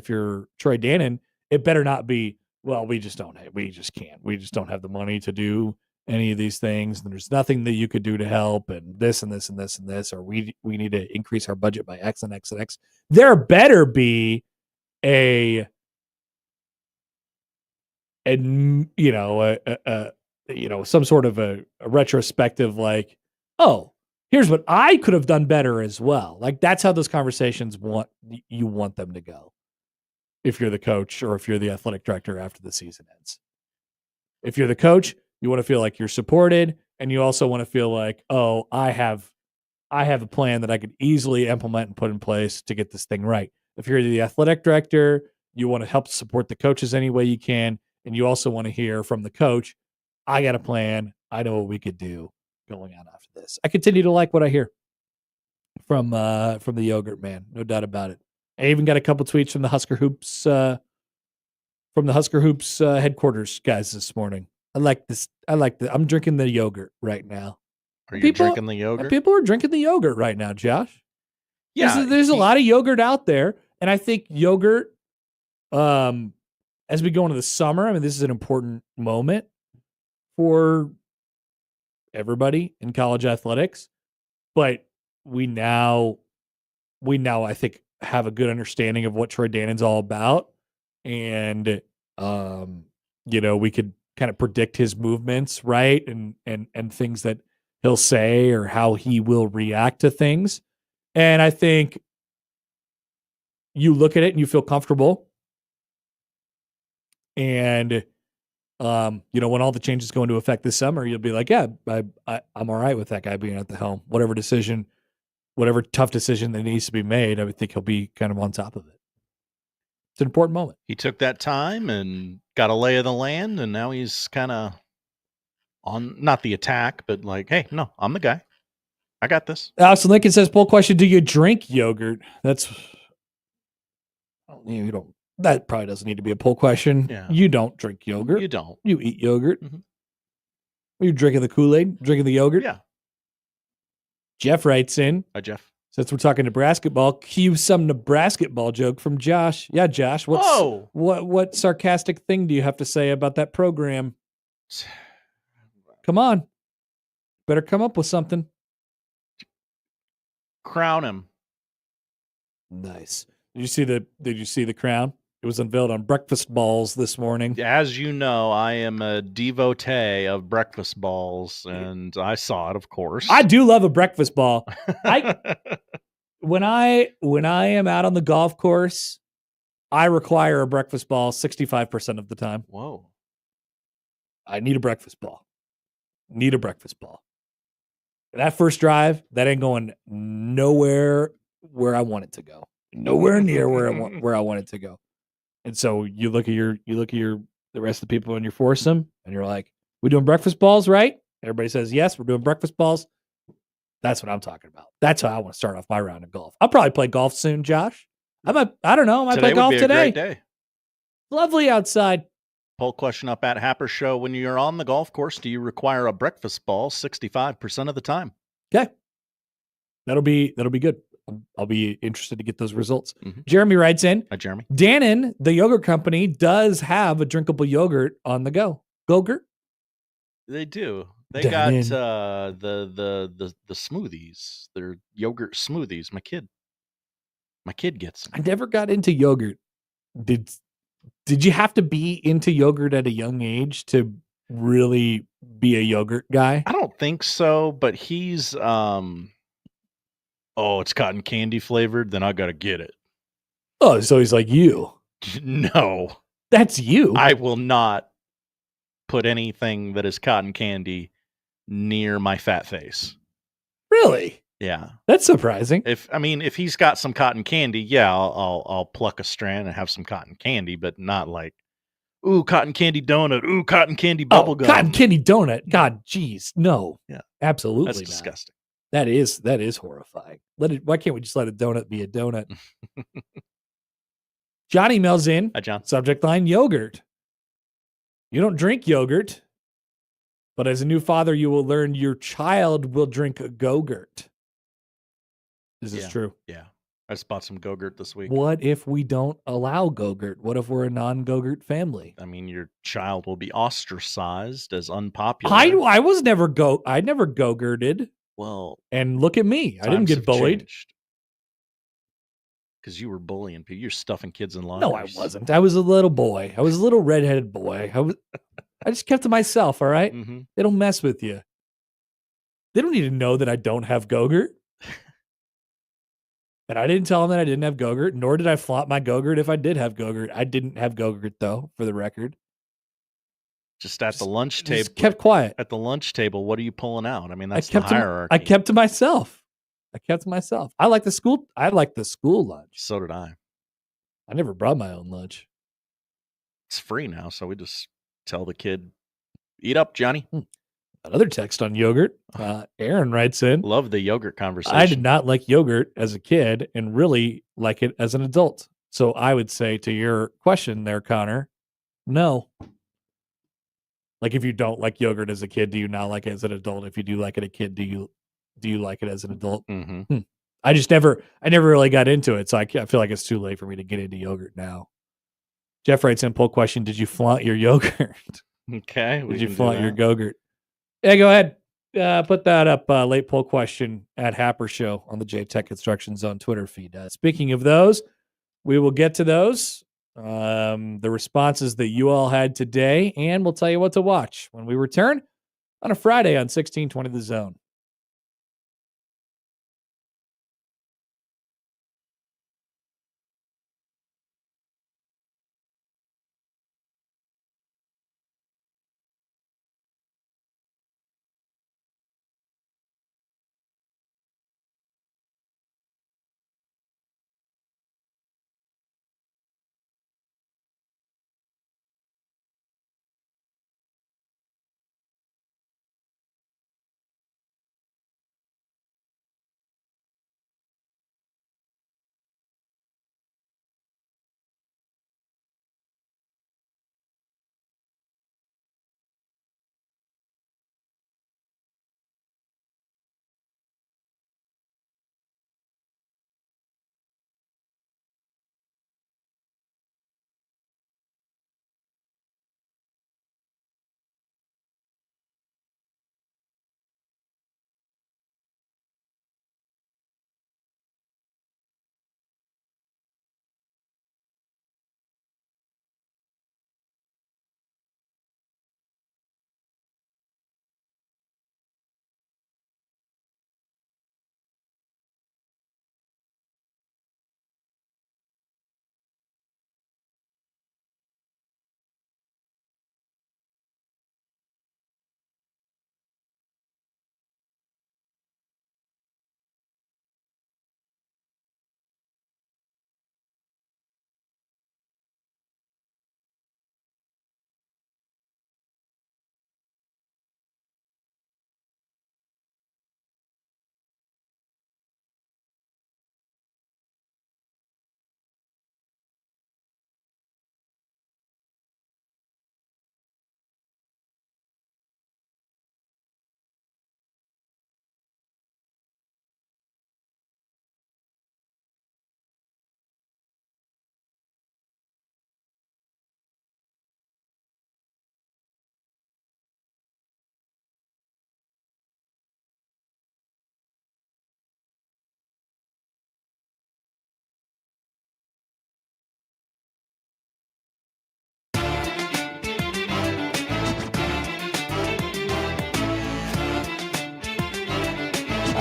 you're Troy Dannon, it better not be, well, we just can't. We just don't have the money to do any of these things. And there's nothing that you could do to help, and this and this and this and this, or we need to increase our budget by X and X and X. There better be some sort of a retrospective, like, oh, here's what I could have done better as well. Like, that's how those conversations want them to go. If you're the coach or if you're the athletic director after the season ends. If you're the coach, you want to feel like you're supported, and you also want to feel like, oh, I have a plan that I could easily implement and put in place to get this thing right. If you're the athletic director, you want to help support the coaches any way you can, and you also want to hear from the coach, I got a plan. I know what we could do going on after this. I continue to like what I hear from the Yogurt Man, no doubt about it. I even got a couple tweets from the Husker Hoops headquarters guys this morning. I like this. I'm drinking the yogurt right now. Are you drinking the yogurt? People are drinking the yogurt right now, Josh. Yeah, there's a lot of yogurt out there, and I think yogurt, as we go into the summer, I mean, this is an important moment for everybody in college athletics, but we now I think have a good understanding of what Troy Dannon's all about, and we could kind of predict his movements, right, and things that he'll say or how he will react to things. And I think you look at it and you feel comfortable, and when all the changes go into effect this summer, you'll be like, yeah, I'm all right with that guy being at the helm. Whatever tough decision that needs to be made, I would think he'll be kind of on top of it. It's an important moment. He took that time and got a lay of the land, and now he's kind of on, not the attack, but like, hey, no, I'm the guy. I got this. Allison Lincoln says, poll question, do you drink yogurt? That probably doesn't need to be a poll question. Yeah. You don't drink yogurt. You don't. You eat yogurt. Mm-hmm. Are you drinking the Kool-Aid? Drinking the yogurt? Yeah. Jeff writes in. Hi, Jeff. Since we're talking Nebraska ball, cue some Nebraska ball joke from Josh. Yeah, Josh. What sarcastic thing do you have to say about that program? Come on. Better come up with something. Crown him. Nice. Did you see the crown? It was unveiled on breakfast balls this morning. As you know, I am a devotee of breakfast balls, and I saw it, of course. I do love a breakfast ball. When I am out on the golf course, I require a breakfast ball 65% of the time. Whoa. I need a breakfast ball. That first drive, that ain't going nowhere where I want it to go. Nowhere near where I want it to go. And so you look at the rest of the people in your foursome, and you're like, "We doing breakfast balls, right?" Everybody says yes. We're doing breakfast balls. That's what I'm talking about. That's how I want to start off my round of golf. I'll probably play golf soon, Josh. I don't know. I might play golf today. Great day. Lovely outside. Poll question up at Happer Show. When you're on the golf course, do you require a breakfast ball 65% of the time? Okay. That'll be good. I'll be interested to get those results. Mm-hmm. Jeremy writes in. Hi, Jeremy. Dannon, the yogurt company, does have a drinkable yogurt on the go. Go-gurt? They do. They Dannon. got the smoothies. They're yogurt smoothies. My kid gets them. I never got into yogurt. Did you have to be into yogurt at a young age to really be a yogurt guy? I don't think so, but he's it's cotton candy flavored, then I gotta get it. Oh, so he's like you. No. That's you. I will not put anything that is cotton candy near my fat face. Really? Yeah. That's surprising. If he's got some cotton candy, yeah, I'll pluck a strand and have some cotton candy, but not like, ooh, cotton candy donut, ooh, cotton candy bubble gum. Cotton candy donut. God, geez, no. Yeah. Absolutely That's not. disgusting. That is horrifying. Why can't we just let a donut be a donut? John emails in. Hi, John. Subject line, yogurt. You don't drink yogurt, but as a new father, you will learn your child will drink a Go-Gurt. Is this true? Yeah. I just bought some Go-Gurt this week. What if we don't allow Go-Gurt? What if we're a non-Go-Gurt family? I mean, your child will be ostracized as unpopular. I never Go-Gurted. Well, and look at me. I didn't get bullied. Because you were bullying people. You're stuffing kids in lockers. No, I wasn't. I was a little boy. I was a little redheaded boy. I just kept to myself, all right? Mm-hmm. They don't mess with you. They don't need to know that I don't have Go-Gurt. And I didn't tell them that I didn't have Go-Gurt, nor did I flaunt my Go-Gurt if I did have Go-Gurt. I didn't have Go-Gurt, though, for the record. Just at the lunch table. Just kept quiet. At the lunch table, what are you pulling out? I mean, that's the hierarchy. I kept to myself. I like the school lunch. So did I. I never brought my own lunch. It's free now, so we just tell the kid, eat up, Johnny. Another text on yogurt. Aaron writes in. Love the yogurt conversation. I did not like yogurt as a kid and really like it as an adult. So I would say to your question there, Connor, no. Like if you don't like yogurt as a kid, do you not like it as an adult? If you do like it as a kid, do you like it as an adult? Mm-hmm. I never really got into it. So I feel like it's too late for me to get into yogurt now. Jeff writes in, poll question, did you flaunt your yogurt? Okay. Did you flaunt your Go-Gurt? Yeah, go ahead. Put that up, late poll question at Happer Show on the J Tech Construction Zone Twitter feed. Speaking of those, we will get to those, the responses that you all had today, and we'll tell you what to watch when we return on a Friday on 1620 The Zone.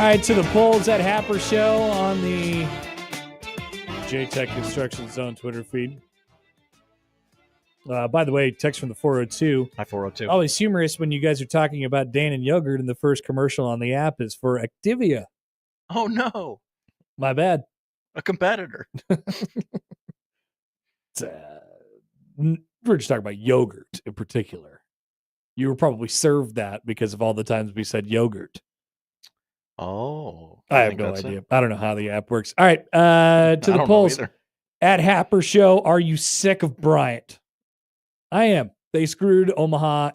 All right, to the polls at Happer Show on the J-Tech Construction Zone Twitter feed. By the way, text from the 402. Hi, 402. Always humorous when you guys are talking about Dan and yogurt, and the first commercial on the app is for Activia. Oh, no. My bad. A competitor. We're just talking about yogurt in particular. You were probably served that because of all the times we said yogurt. Oh. I have no idea. I don't know how the app works. All right. To the polls. At Happer Show, are you sick of Bryant? I am. They screwed Omaha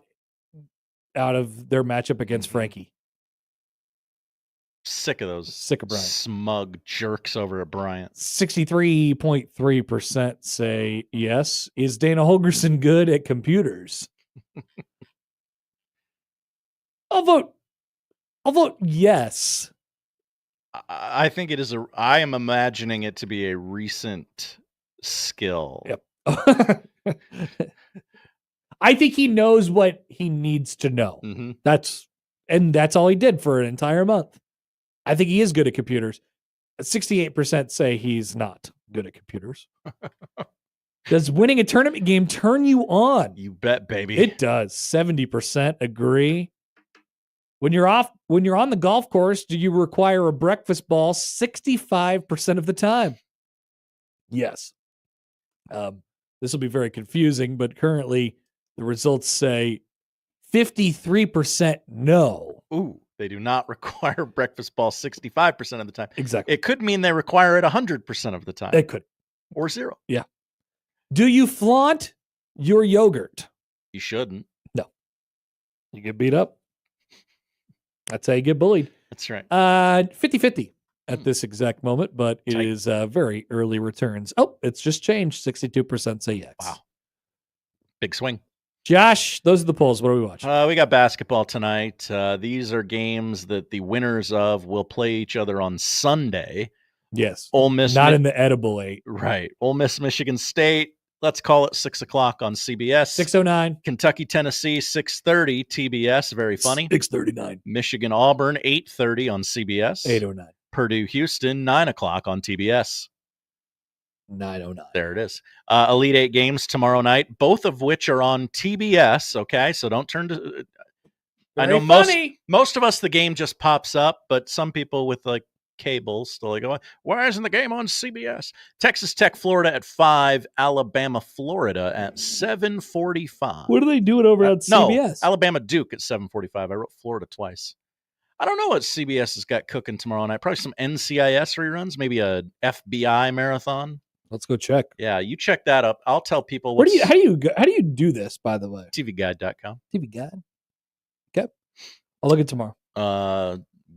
out of their matchup against Frankie. Sick of those Bryant. Smug jerks over at Bryant. 63.3% say yes. Is Dana Holgerson good at computers? I'll vote yes. I think it is I am imagining it to be a recent skill. Yep. I think he knows what he needs to know. Mm-hmm. That's all he did for an entire month. I think he is good at computers. 68% say he's not good at computers. Does winning a tournament game turn you on? You bet, baby. It does. 70% agree. When you're on the golf course, do you require a breakfast ball 65% of the time? Yes. This will be very confusing, but currently the results say 53% no. Ooh, they do not require breakfast ball 65% of the time. Exactly. It could mean they require it 100% of the time. It could. Or 0. Yeah. Do you flaunt your yogurt? You shouldn't. No. You get beat up. That's how you get bullied. That's right. 50-50 at this exact moment, but it is very early returns. Oh, it's just changed. 62% say yes. Wow. Big swing. Josh, those are the polls. What are we watching? We got basketball tonight. These are games that the winners of will play each other on Sunday. Yes. Ole Miss. Not in the edible 8. Right. Ole Miss, Michigan State. Let's call it 6 o'clock on CBS. 6:09. Kentucky, Tennessee, 6:30 TBS. Very funny. 6:39. Michigan, Auburn, 8:30 on CBS. 8:09. Purdue, Houston, 9 o'clock on TBS. 9:09. There it is. Elite 8 games tomorrow night, both of which are on TBS. Okay, so don't turn to. I know most of us the game just pops up, but some people with like cables still like, why isn't the game on CBS? Texas Tech, Florida at 5. Alabama, Florida at 7:45. What are they doing over at CBS? No, Alabama, Duke at 7:45. I wrote Florida twice. I don't know what CBS has got cooking tomorrow night. Probably some NCIS reruns, maybe a FBI marathon. Let's go check. Yeah, you check that up. I'll tell people how do you do this, by the way? TVguide.com. TV Guide. Okay. I'll look at tomorrow.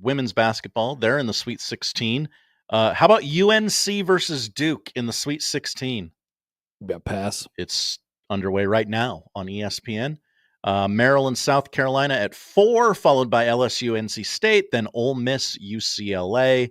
Women's basketball, they're in the Sweet 16. How about UNC versus Duke in the Sweet 16? Yeah, pass. It's underway right now on ESPN. Maryland, South Carolina at 4, followed by LSU, NC State, then Ole Miss, UCLA.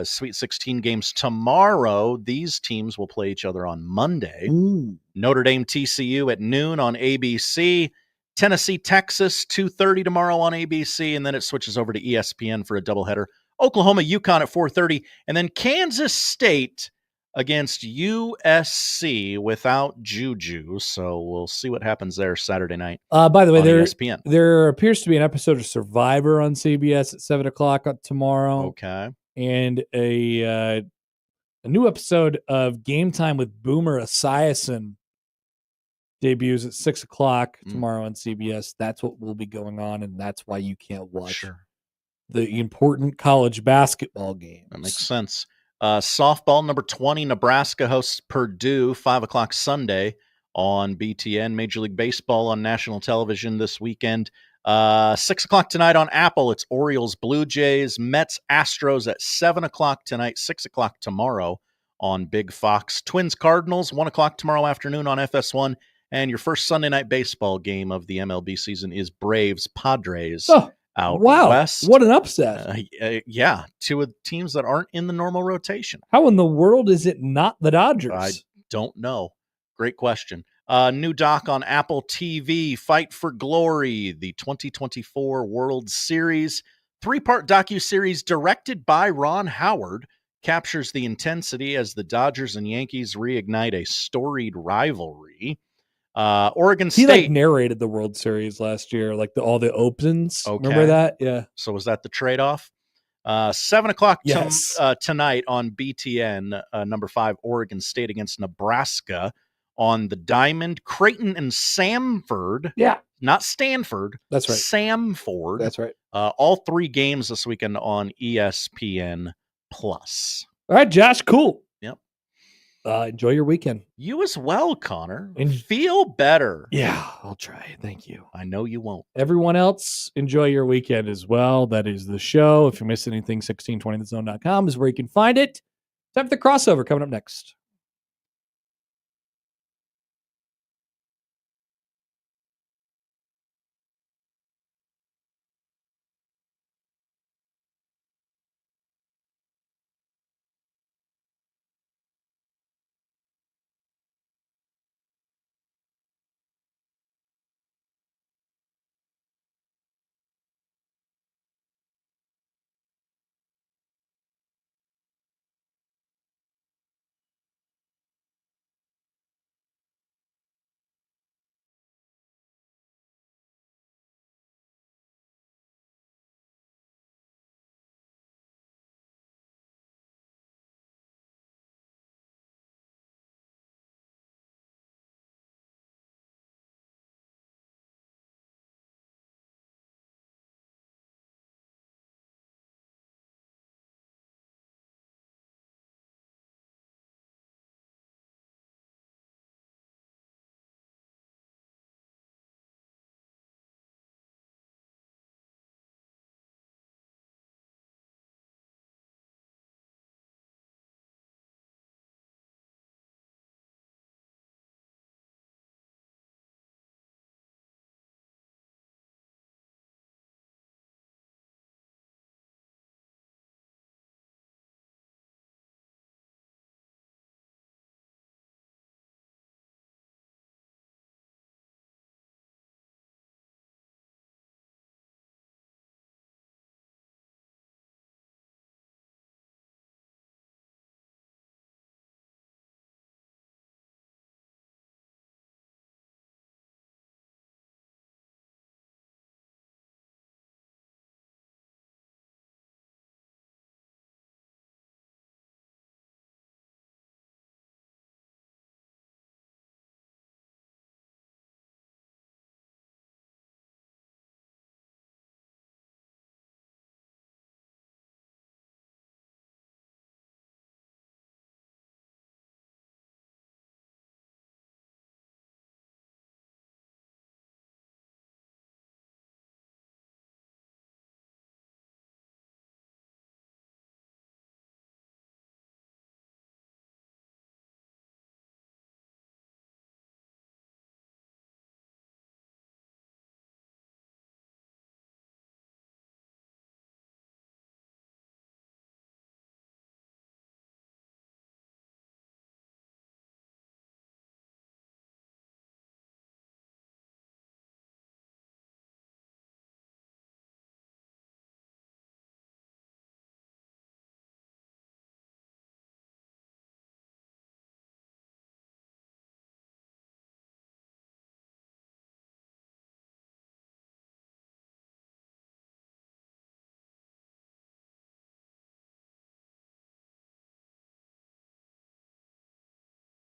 Sweet 16 games tomorrow. These teams will play each other on Monday. Ooh. Notre Dame, TCU at noon on ABC. Tennessee, Texas, 2:30 tomorrow on ABC, and then it switches over to ESPN for a doubleheader. Oklahoma, UConn at 4:30, and then Kansas State against USC without Juju. So we'll see what happens there Saturday night. By the way, ESPN. There appears to be an episode of Survivor on CBS at 7 o'clock tomorrow. Okay. And a new episode of Game Time with Boomer Esiason debuts at 6 o'clock tomorrow on CBS. That's what will be going on, and that's why you can't watch the important college basketball games. That makes sense. Softball, number 20, Nebraska hosts Purdue, 5 o'clock Sunday on BTN. Major League Baseball on national television this weekend. 6 o'clock tonight on Apple. It's Orioles, Blue Jays, Mets, Astros at 7 o'clock tonight, 6 o'clock tomorrow on Big Fox. Twins, Cardinals, 1 o'clock tomorrow afternoon on FS1. And your first Sunday night baseball game of the MLB season is Braves, Padres out west. What an upset. Yeah, two of the teams that aren't in the normal rotation. How in the world is it not the Dodgers? I don't know. Great question. New doc on Apple TV, Fight for Glory, the 2024 World Series. 3-part docuseries directed by Ron Howard captures the intensity as the Dodgers and Yankees reignite a storied rivalry. Oregon State. He narrated the World Series last year, all the opens. Okay. Remember that? Yeah. So was that the trade-off? 7 o'clock Yes. tonight on BTN, number 5, Oregon State against Nebraska on the Diamond. Creighton and Samford. Yeah. Not Stanford. That's right. Samford. That's right. All 3 games this weekend on ESPN+. All right, Josh, cool. Yep. Enjoy your weekend. You as well, Connor. And feel better. Yeah, I'll try. Thank you. I know you won't. Everyone else, enjoy your weekend as well. That is the show. If you missed anything, 1620thezone.com is where you can find it. Time for the crossover coming up next.